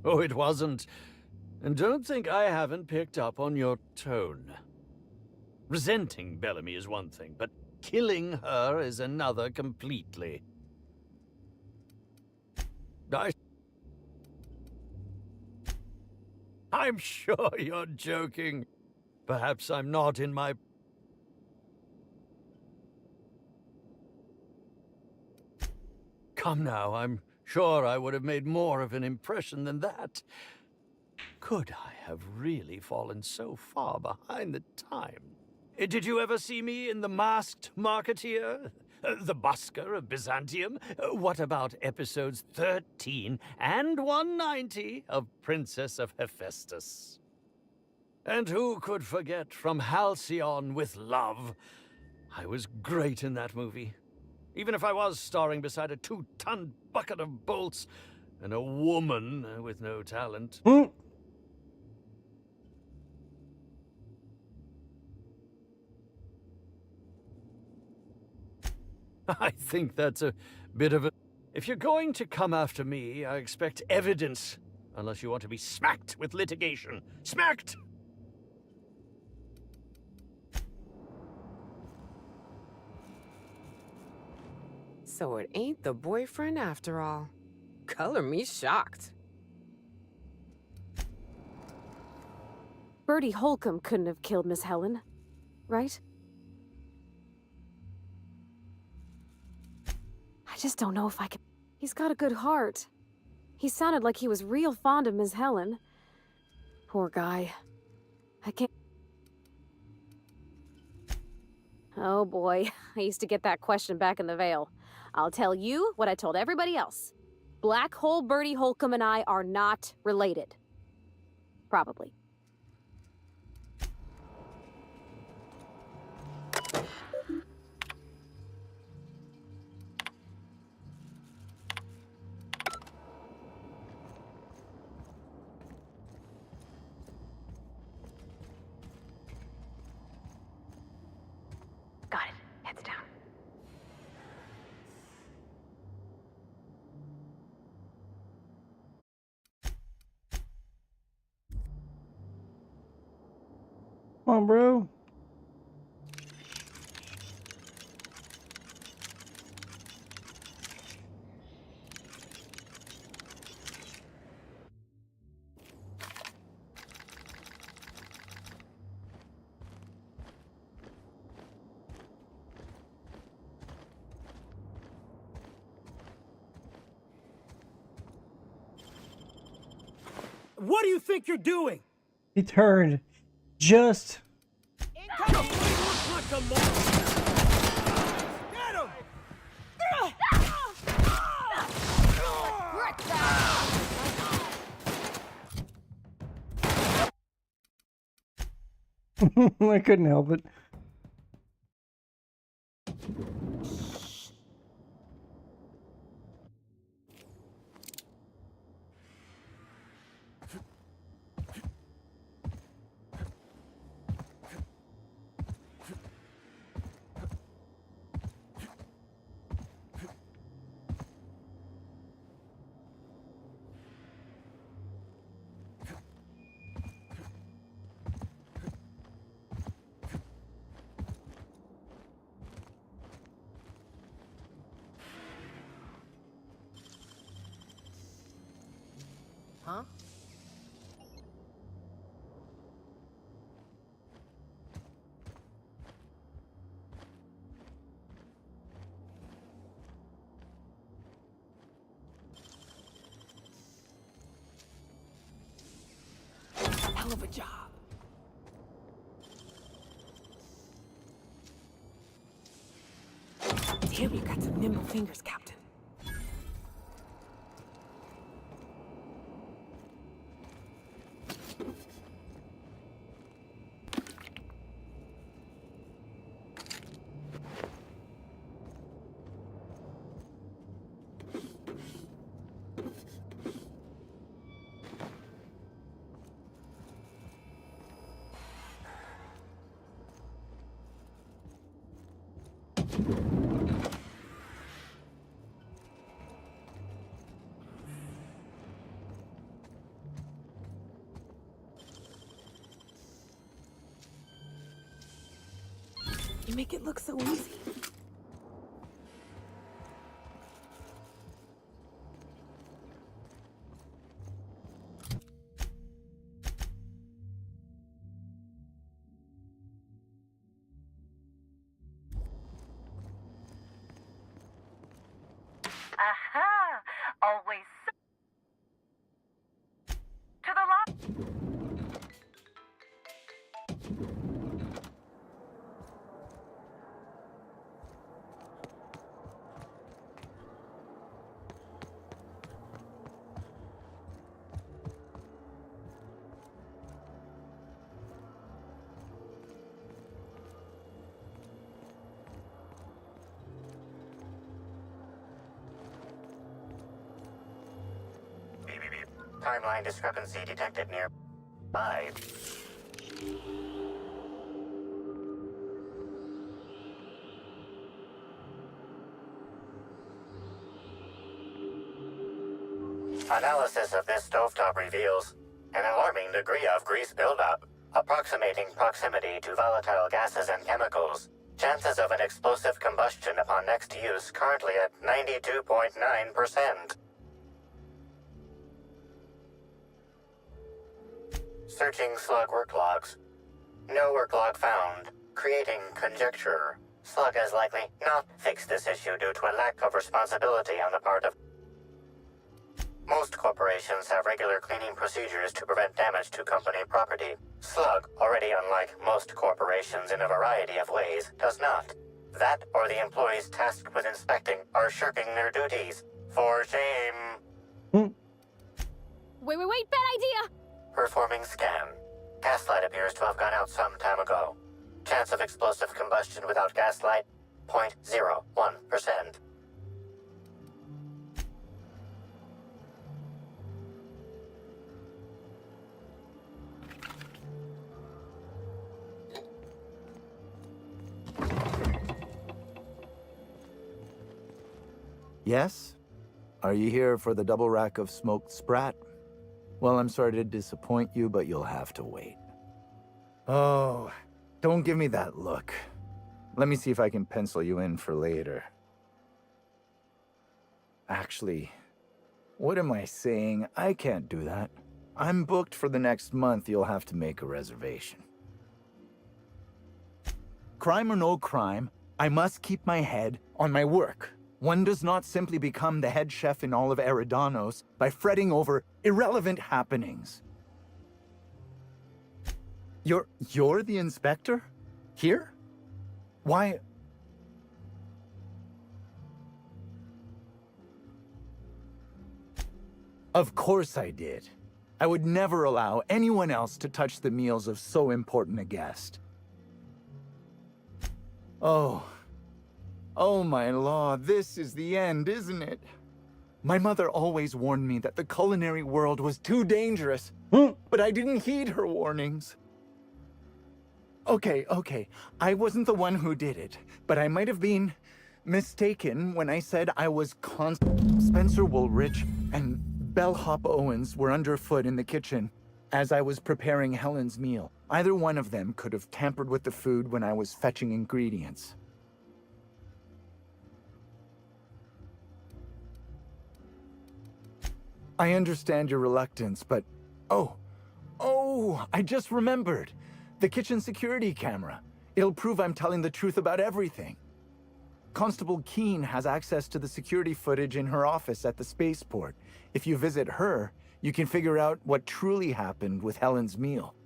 it wasn't. And don't think I haven't picked up on your tone. Resenting Bellamy is one thing, but killing her is another completely. I'm sure you're joking. Perhaps I'm not in my... Come now, I'm sure I would have made more of an impression than that. Could I have really fallen so far behind the time? Did you ever see me in The Masked Marketeer? The Busker of Byzantium? What about episodes 13 and 190 of Princess of Hephaestus? And who could forget From Halcyon with Love? I was great in that movie. Even if I was starring beside a 2-ton bucket of bolts and a woman with no talent. I think that's a bit of a... If you're going to come after me, I expect evidence. Unless you want to be smacked with litigation. Smacked! So it ain't the boyfriend after all. Color me shocked. Bertie Holcomb couldn't have killed Miss Helen, right? I just don't know if I can... He's got a good heart. He sounded like he was real fond of Miss Helen. Poor guy. I can't... Oh boy, I used to get that question back in the Vale. I'll tell you what I told everybody else. Black Hole Bertie Holcomb and I are not related. Probably. Got it. Heads down. Come on, bro. What do you think you're doing? He turned just... I couldn't help it. Huh? Hell of a job. Damn, you got some nimble fingers, Captain. You make it look so easy. Aha! Always to the lot. Timeline discrepancy detected nearby. Analysis of this stovetop reveals an alarming degree of grease buildup, approximating proximity to volatile gases and chemicals. Chances of an explosive combustion upon next use currently at 92.9%. Searching slug work logs. No work log found. Creating conjecture. Slug has likely not fixed this issue due to a lack of responsibility on the part of... Most corporations have regular cleaning procedures to prevent damage to company property. Slug, already unlike most corporations in a variety of ways, does not. That or the employees tasked with inspecting are shirking their duties. For shame. Wait, bad idea! Performing scan. Gaslight appears to have gone out some time ago. Chance of explosive combustion without gaslight, 0.01%. Yes? Are you here for the double rack of smoked sprat? Well, I'm sorry to disappoint you, but you'll have to wait. Oh, don't give me that look. Let me see if I can pencil you in for later. Actually, what am I saying? I can't do that. I'm booked for the next month. You'll have to make a reservation. Crime or no crime, I must keep my head on my work. One does not simply become the head chef in all of Eridanos by fretting over irrelevant happenings. You're the inspector? Here? Why? Of course I did. I would never allow anyone else to touch the meals of so important a guest. Oh my law, this is the end, isn't it? My mother always warned me that the culinary world was too dangerous, but I didn't heed her warnings. Okay, I wasn't the one who did it, but I might have been mistaken when I said I was Spencer Woolrich and Bellhop Owens were underfoot in the kitchen as I was preparing Helen's meal. Either one of them could have tampered with the food when I was fetching ingredients. I understand your reluctance, but... Oh, I just remembered. The kitchen security camera. It'll prove I'm telling the truth about everything. Constable Keene has access to the security footage in her office at the spaceport. If you visit her, you can figure out what truly happened with Helen's meal.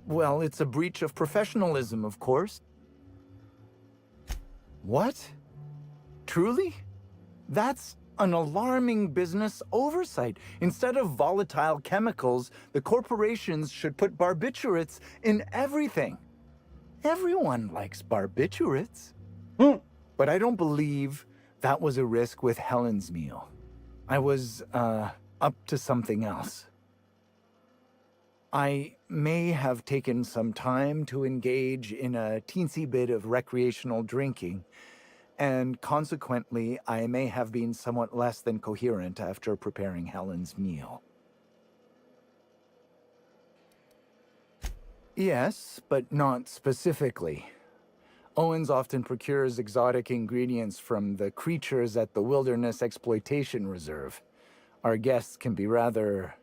Well, it's a breach of professionalism, of course. What? Truly? That's an alarming business oversight. Instead of volatile chemicals, the corporations should put barbiturates in everything. Everyone likes barbiturates. But I don't believe that was a risk with Helen's meal. I was, up to something else. I may have taken some time to engage in a teensy bit of recreational drinking, and consequently, I may have been somewhat less than coherent after preparing Helen's meal. Yes, but not specifically. Owens often procures exotic ingredients from the creatures at the Wilderness Exploitation Reserve. Our guests can be rather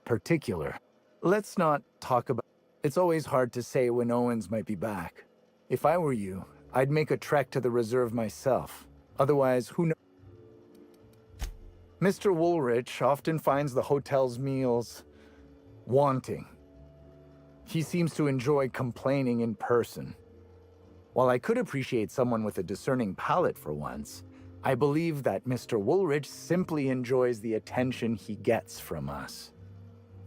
particular. Let's not talk about... It's always hard to say when Owens might be back. If I were you, I'd make a trek to the reserve myself. Otherwise, who knows? Mr. Woolrich often finds the hotel's meals wanting. He seems to enjoy complaining in person. While I could appreciate someone with a discerning palate for once, I believe that Mr. Woolrich simply enjoys the attention he gets from us.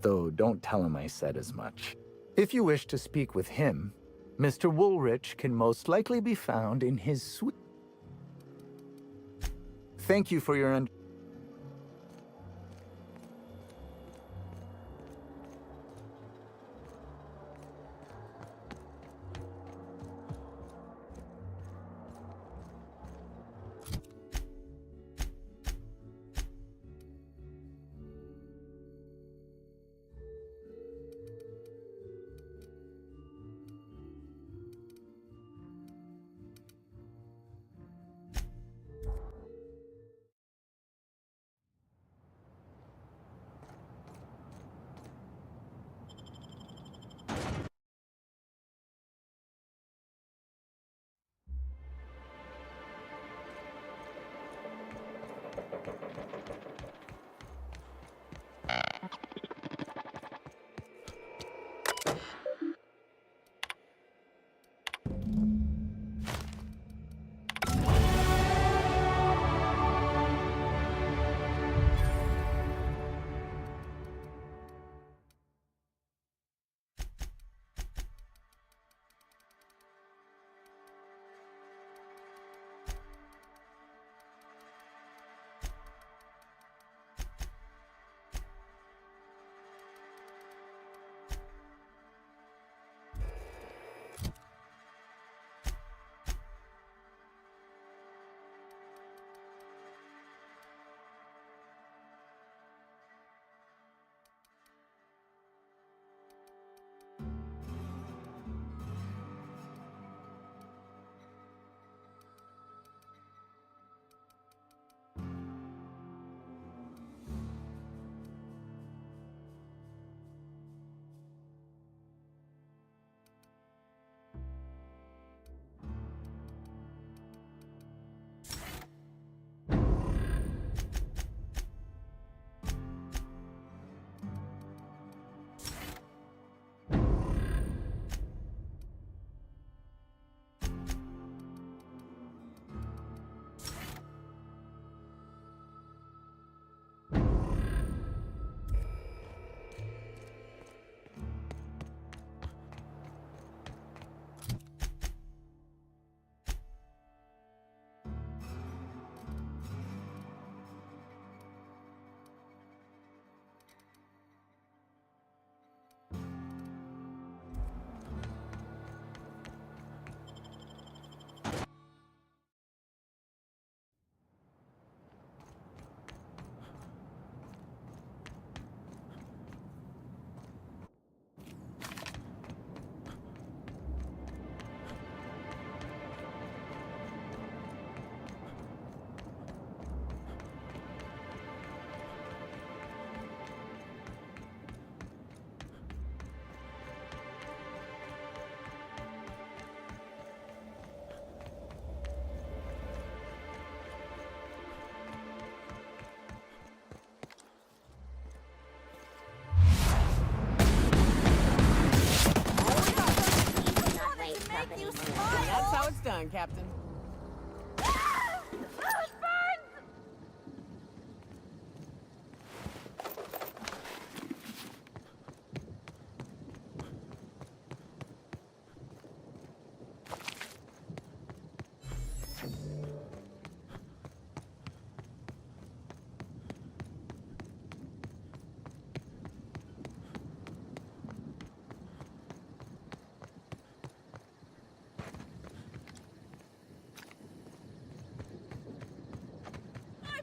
Though don't tell him I said as much. If you wish to speak with him, Mr. Woolrich can most likely be found in his suite. Thank you for your fine, Captain.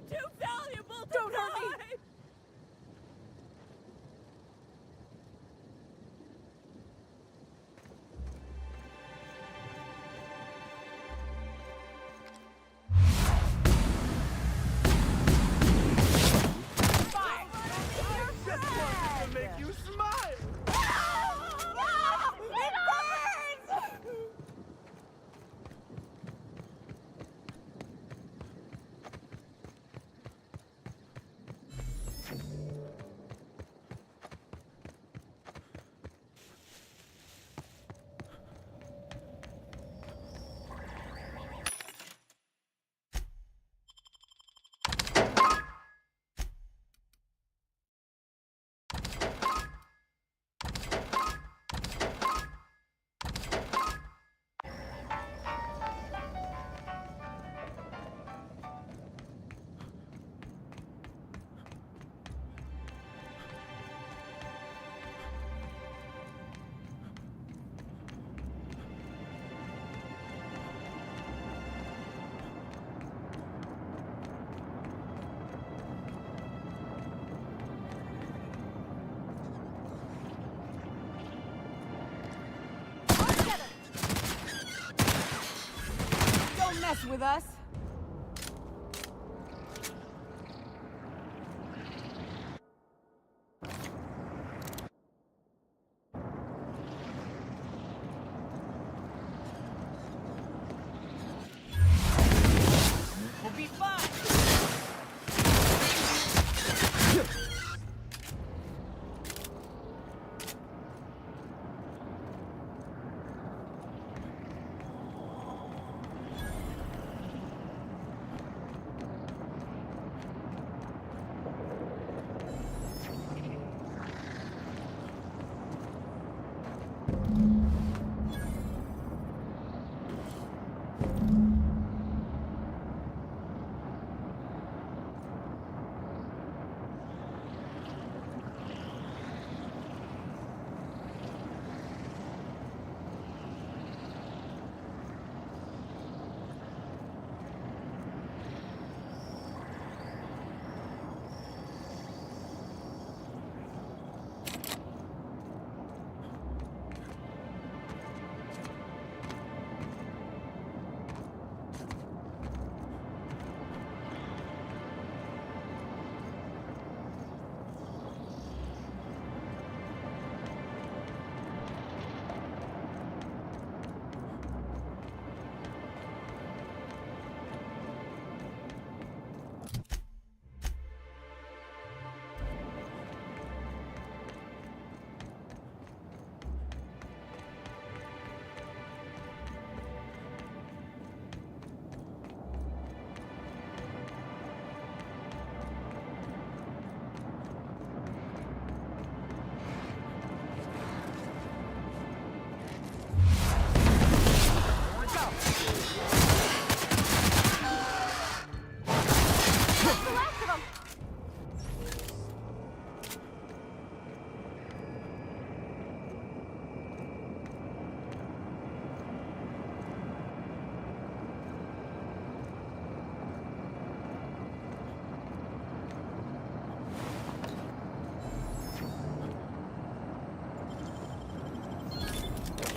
Too valuable to Don't hurt me. die. Just wanted to make you smile! It burns! Don't mess with us. We'll be fine.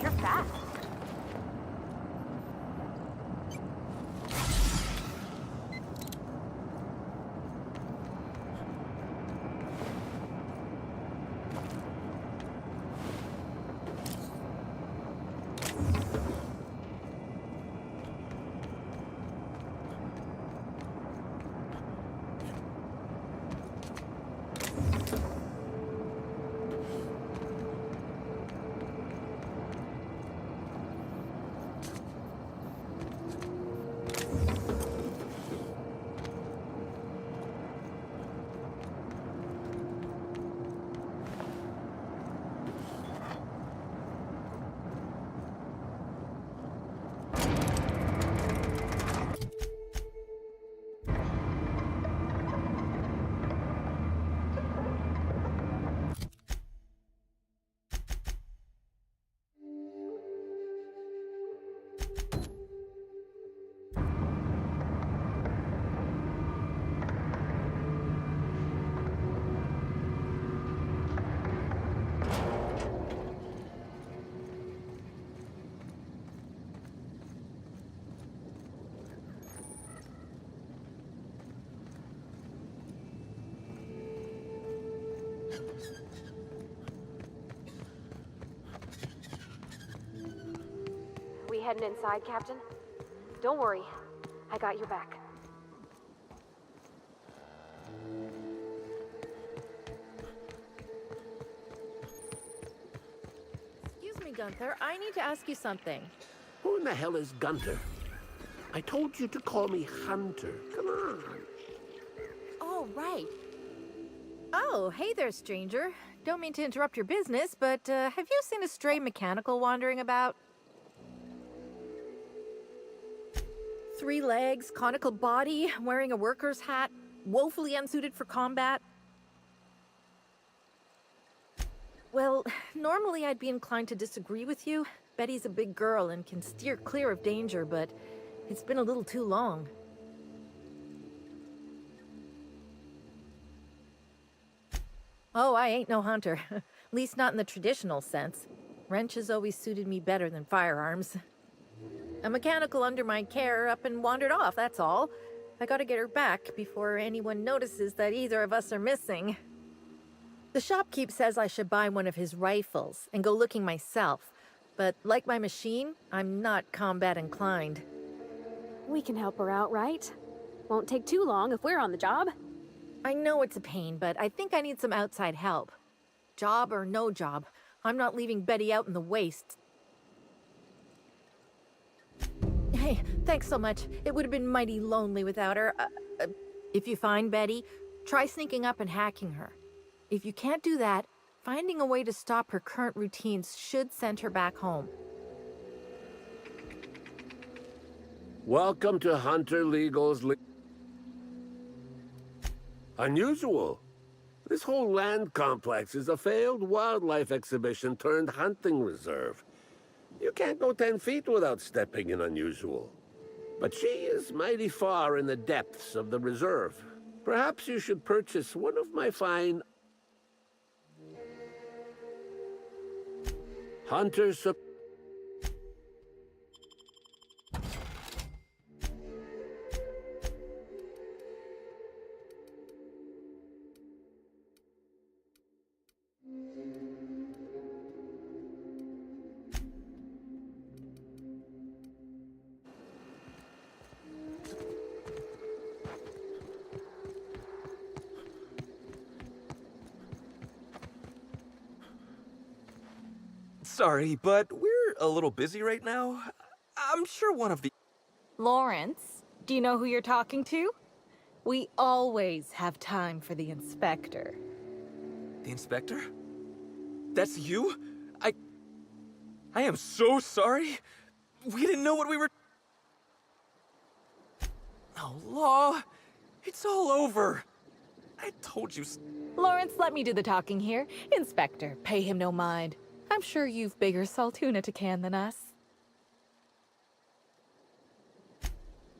You're fast. heading inside, Captain? Don't worry. I got your back. Excuse me, Gunther. I need to ask you something. Who in the hell is Gunter? I told you to call me Hunter. Come on. Oh, right. Oh, hey there, stranger. Don't mean to interrupt your business, but have you seen a stray mechanical wandering about? 3 legs, conical body, wearing a worker's hat, woefully unsuited for combat. Well, normally I'd be inclined to disagree with you. Betty's a big girl and can steer clear of danger, but it's been a little too long. Oh, I ain't no hunter. At least not in the traditional sense. Wrenches always suited me better than firearms. A mechanical under my care up and wandered off, that's all. I gotta get her back before anyone notices that either of us are missing. The shopkeep says I should buy one of his rifles and go looking myself. But like my machine, I'm not combat inclined. We can help her out, right? Won't take too long if we're on the job. I know it's a pain, but I think I need some outside help. Job or no job, I'm not leaving Betty out in the wastes. Hey, thanks so much. It would have been mighty lonely without her. If you find Betty, try sneaking up and hacking her. If you can't do that, finding a way to stop her current routines should send her back home. Welcome to Hunter Legal's Unusual. This whole land complex is a failed wildlife exhibition turned hunting reserve. You can't go 10 feet without stepping in Unusual. But she is mighty far in the depths of the reserve. Perhaps you should purchase one of my fine Hunter Sorry, but we're a little busy right now. I'm sure one of the... Lawrence, do you know who you're talking to? We always have time for the inspector. The inspector? That's you? I am so sorry. We didn't know what we were... Oh, Law. It's all over. I told you... Lawrence, let me do the talking here. Inspector, pay him no mind. I'm sure you've bigger saltuna to can than us.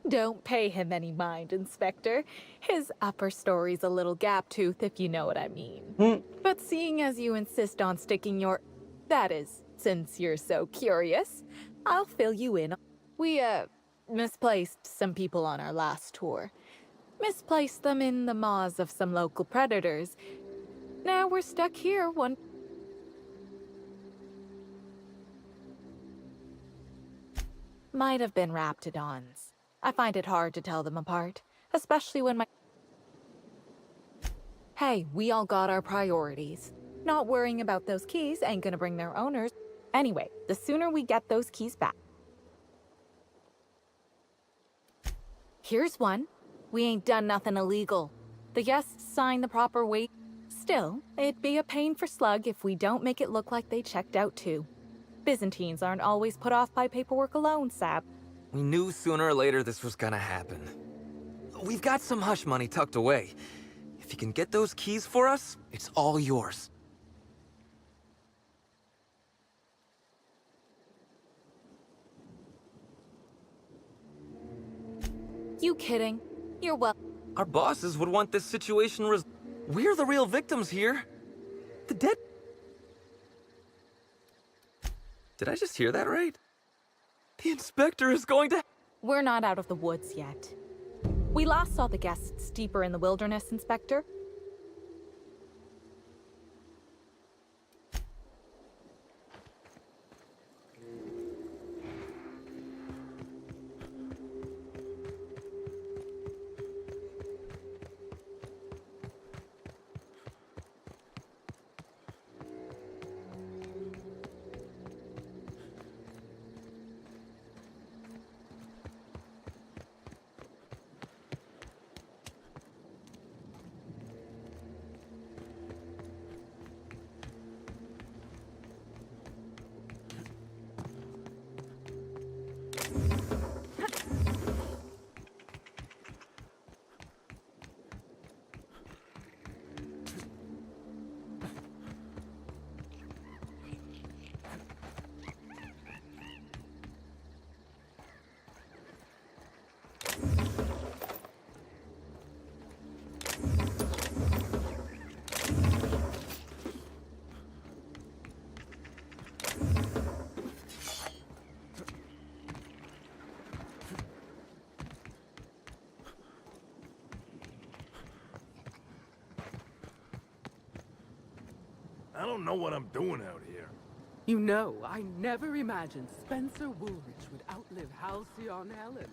Don't pay him any mind, Inspector. His upper story's a little gap-toothed, if you know what I mean. But seeing as you insist on sticking your... That is, since you're so curious, I'll fill you in. We, misplaced some people on our last tour. Misplaced them in the maws of some local predators. Now we're stuck here, one... Might have been Raptidons. I find it hard to tell them apart, especially when my... Hey, we all got our priorities. Not worrying about those keys ain't gonna bring their owners. Anyway, the sooner we get those keys back. Here's one. We ain't done nothing illegal. The guests sign the proper way. Still, it'd be a pain for Slug if we don't make it look like they checked out too. Byzantines aren't always put off by paperwork alone, Sab. We knew sooner or later this was gonna happen. We've got some hush money tucked away. If you can get those keys for us, it's all yours. You kidding? You're well... Our bosses would want this situation We're the real victims here. The dead... Did I just hear that right? The inspector is going to... We're not out of the woods yet. We last saw the guests deeper in the wilderness, Inspector. I don't know what I'm doing out here. You know, I never imagined Spencer Woolrich would outlive Halcyon Helen.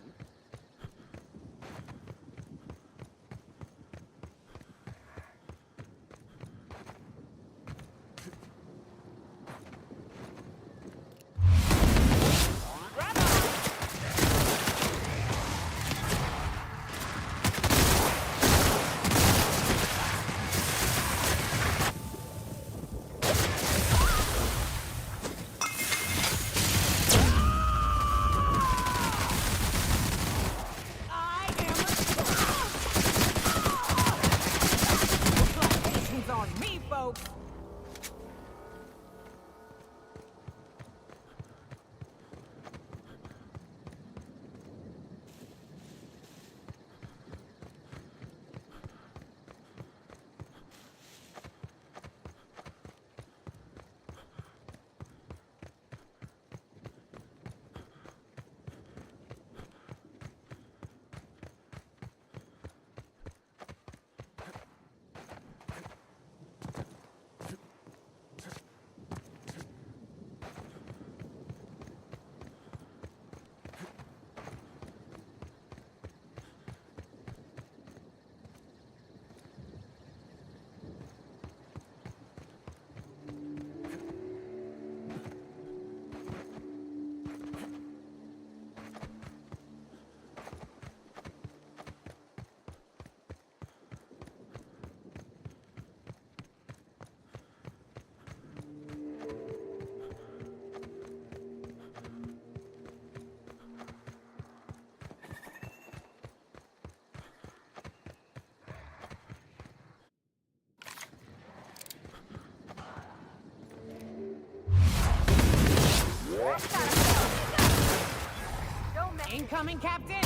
Incoming, Captain!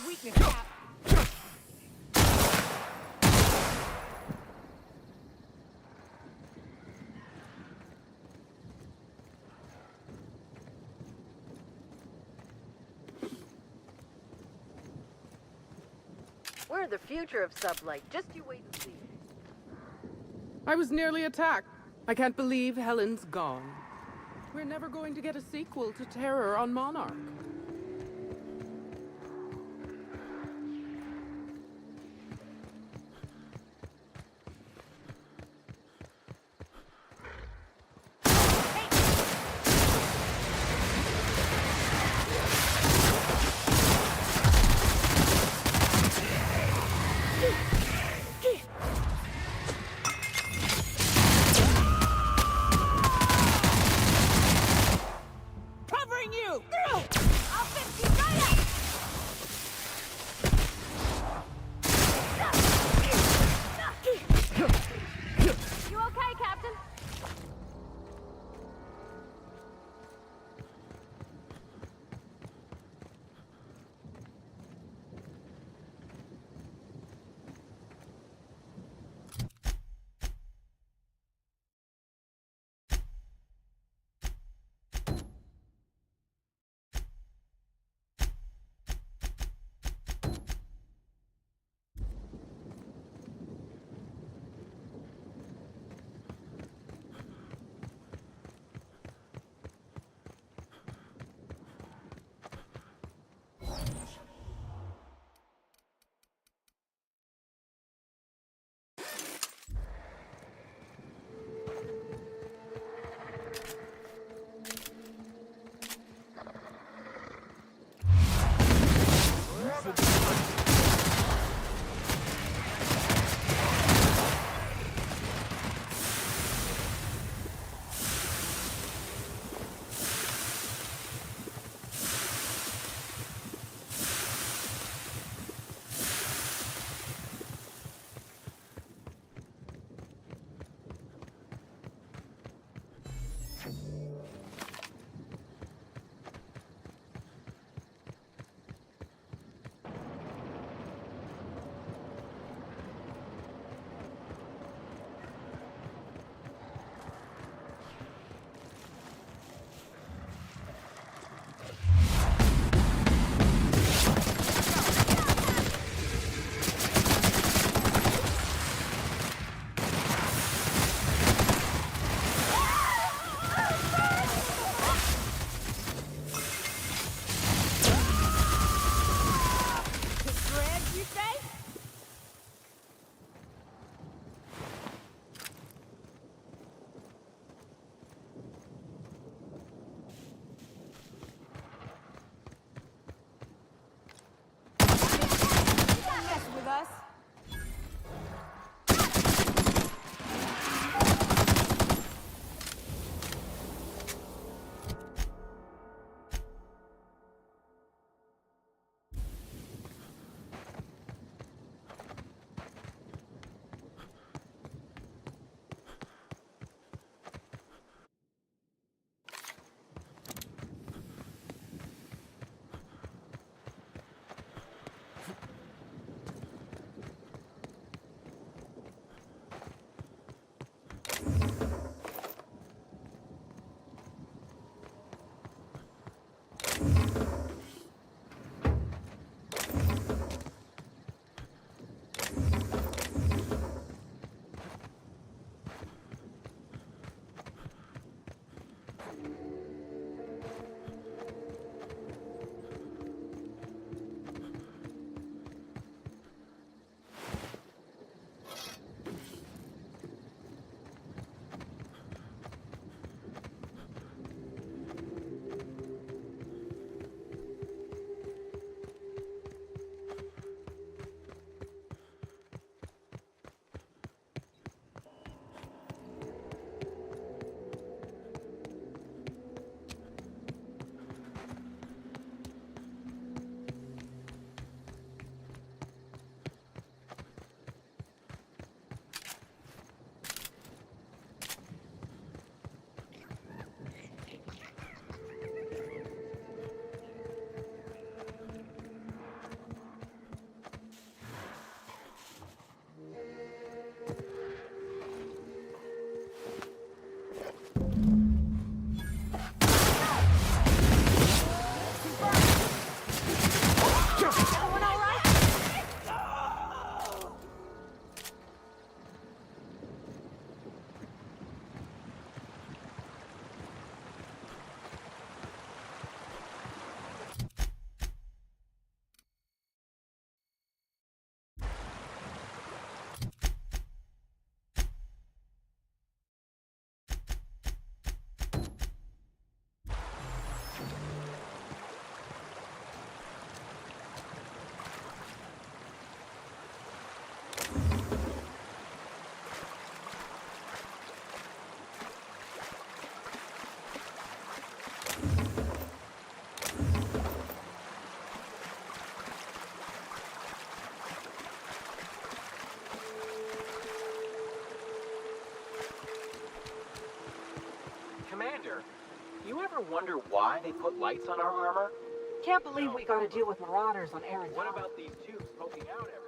Weakness, Cap. We're the future of sublight. Just you wait and see. I was nearly attacked. I can't believe Helen's gone. We're never going to get a sequel to Terror on Monarch. Covering you! Inspector, do you ever wonder why they put lights on our armor? Can't believe we gotta deal with marauders on Arizona. What about these tubes poking out everywhere?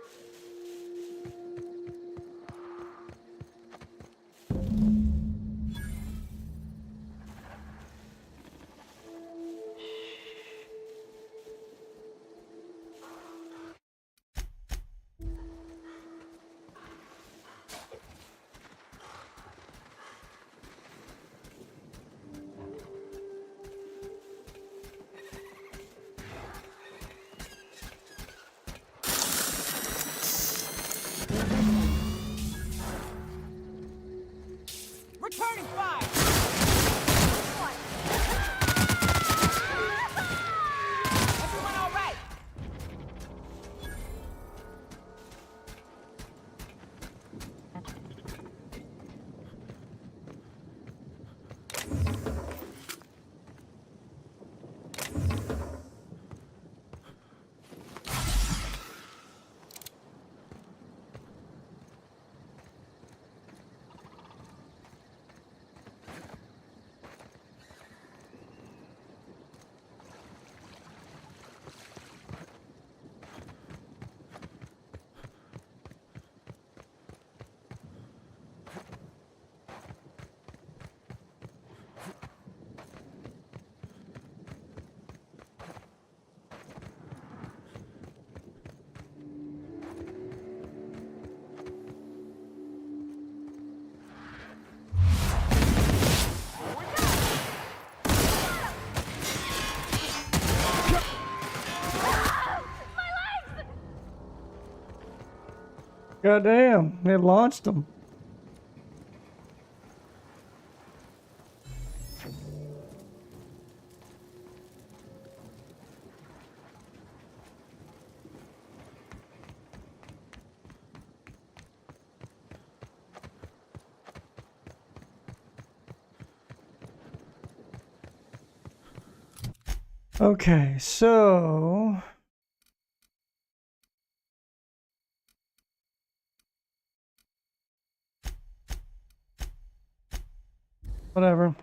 Returning fire! Everyone all right? Goddamn, they launched them. Okay, so whatever.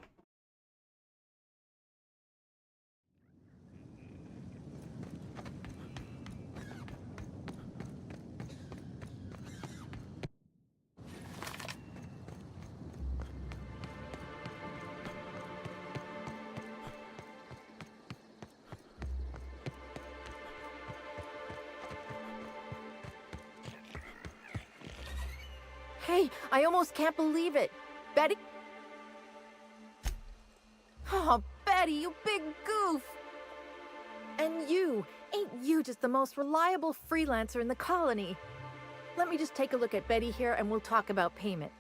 Hey, I almost can't believe it. Betty? Oh, Betty, you big goof! And ain't you just the most reliable freelancer in the colony? Let me just take a look at Betty here and we'll talk about payment.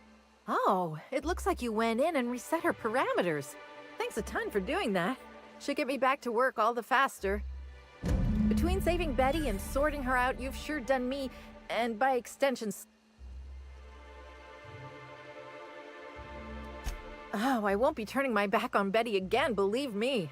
Oh, it looks like you went in and reset her parameters. Thanks a ton for doing that. Should get me back to work all the faster. Between saving Betty and sorting her out, you've sure done me, and by extension... Oh, I won't be turning my back on Betty again, believe me.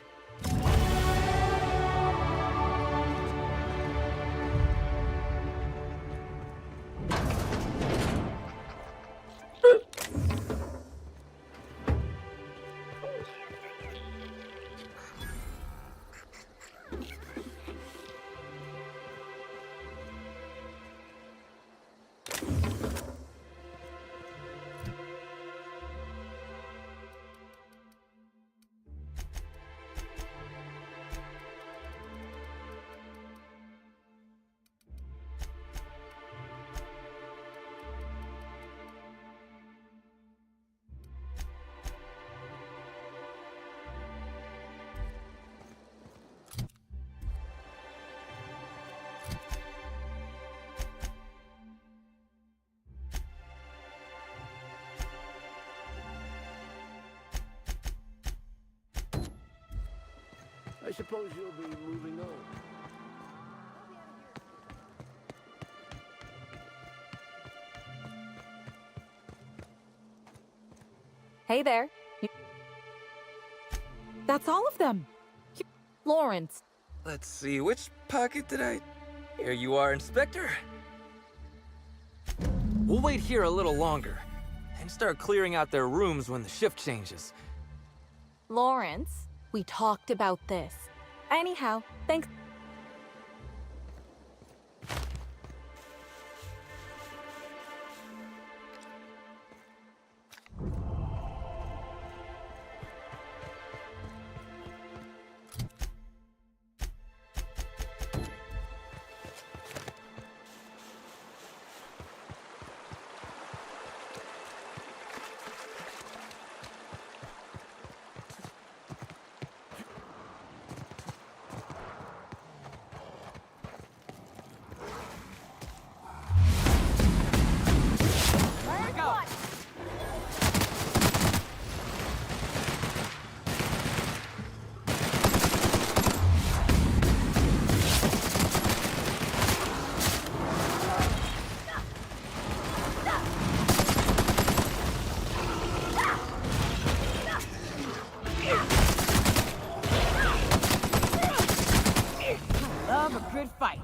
I suppose you'll be moving on. Hey there. That's all of them. Lawrence. Let's see, which pocket did I... Here you are, Inspector. We'll wait here a little longer and start clearing out their rooms when the shift changes. Lawrence, we talked about this. Anyhow, thanks. Love a good fight.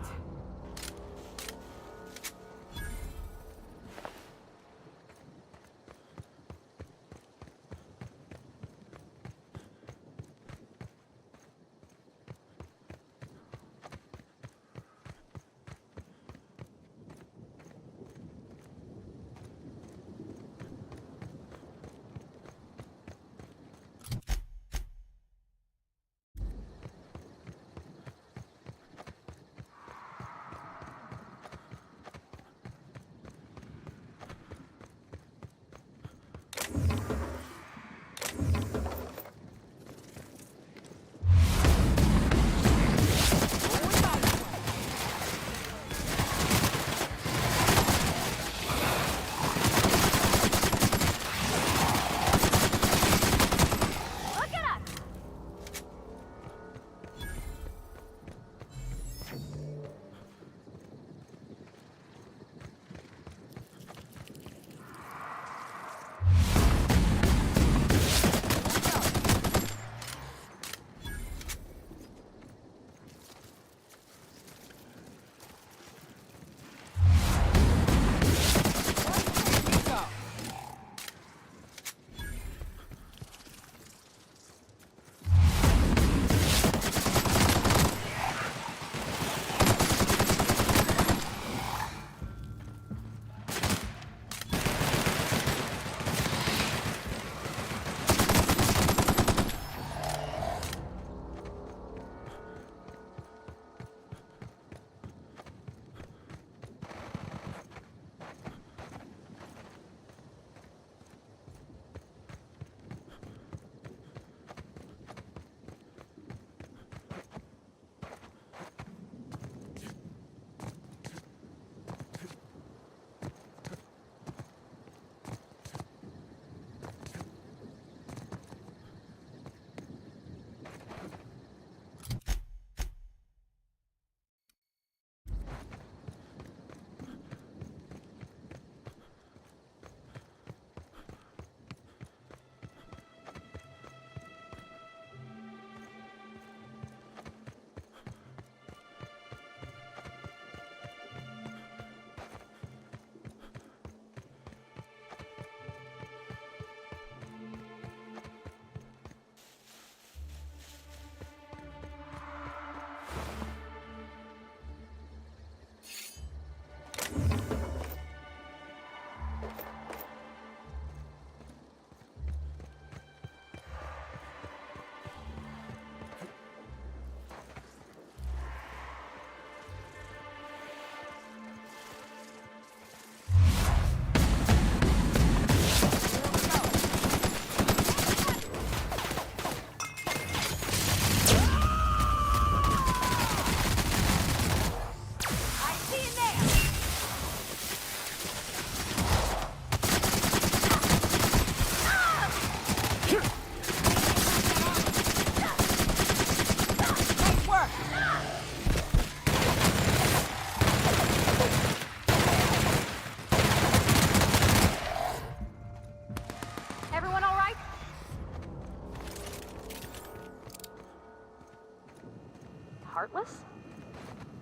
heartless?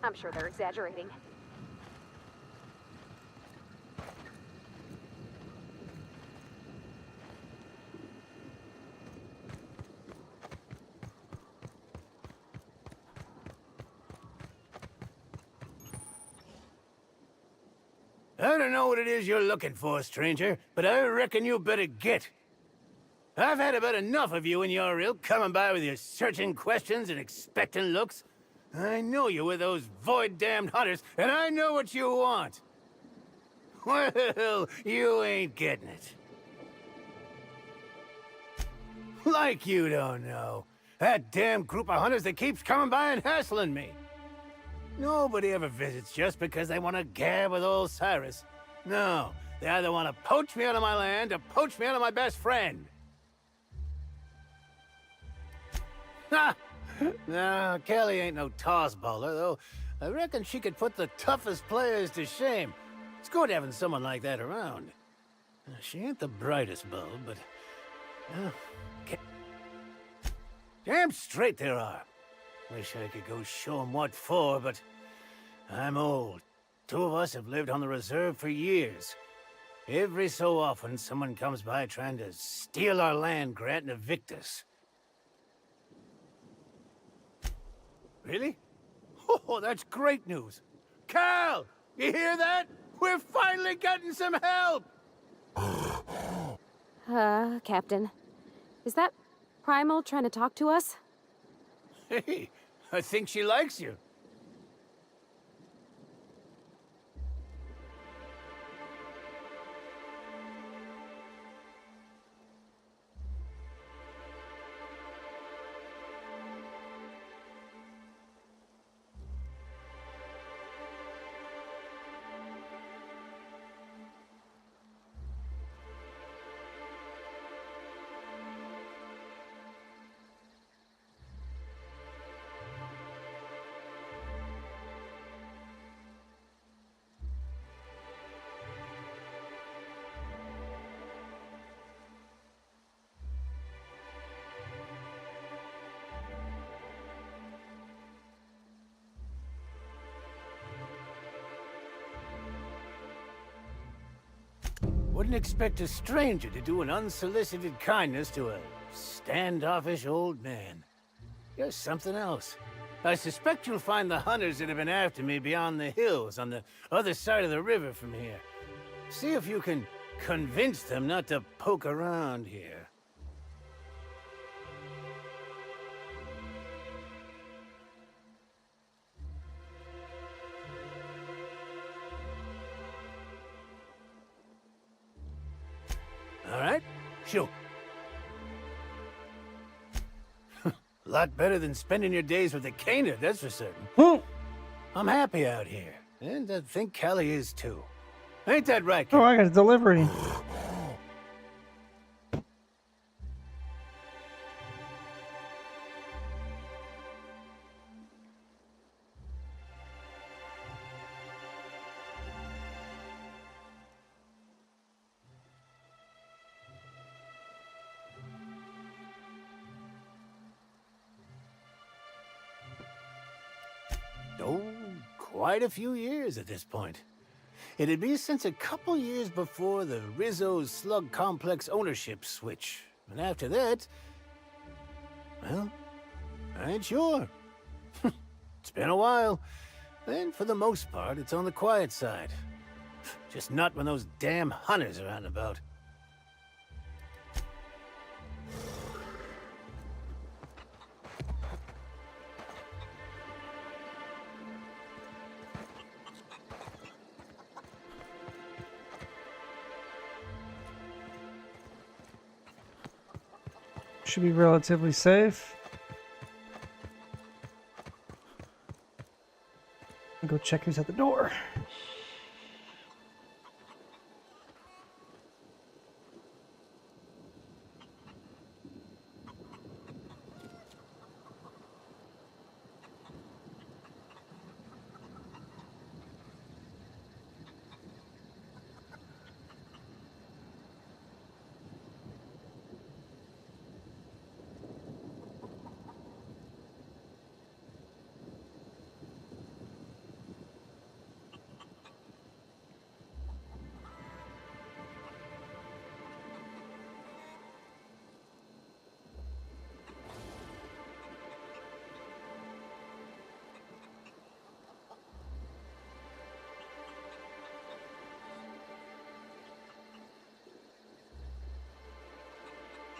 I'm sure they're exaggerating. I don't know what it is you're looking for, stranger, but I reckon you better get. I've had about enough of you and your ilk coming by with your searching questions and expectant looks. I know you with those void-damned hunters, and I know what you want. Well, you ain't getting it. Like you don't know. That damn group of hunters that keeps coming by and hassling me. Nobody ever visits just because they want to gab with old Cyrus. No, they either want to poach me out of my land or poach me out of my best friend. Ha! No, Kelly ain't no toss bowler, though. I reckon she could put the toughest players to shame. It's good having someone like that around. She ain't the brightest bulb, but... damn straight there are. Wish I could go show 'em what for, but... I'm old. Two of us have lived on the reserve for years. Every so often, someone comes by trying to steal our land grant and evict us. Really? Oh, that's great news. Cal! You hear that? We're finally getting some help! Captain. Is that Primal trying to talk to us? Hey, I think she likes you. Wouldn't expect a stranger to do an unsolicited kindness to a standoffish old man. You're something else. I suspect you'll find the hunters that have been after me beyond the hills on the other side of the river from here. See if you can convince them not to poke around here. All right, shoot. A lot better than spending your days with the caner, that's for certain. I'm happy out here, and I think Callie is too. Ain't that right, kid? Oh, I got a delivery. Oh, quite a few years at this point. It'd be since a couple years before the Rizzo's Slug Complex ownership switch. And after that... well, I ain't sure. It's been a while. And for the most part, it's on the quiet side. Just not when those damn hunters are out and about. Should be relatively safe. I'll go check who's at the door.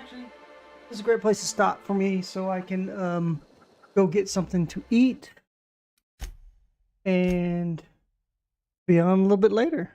actually, this is a great place to stop for me so I can go get something to eat and be on a little bit later.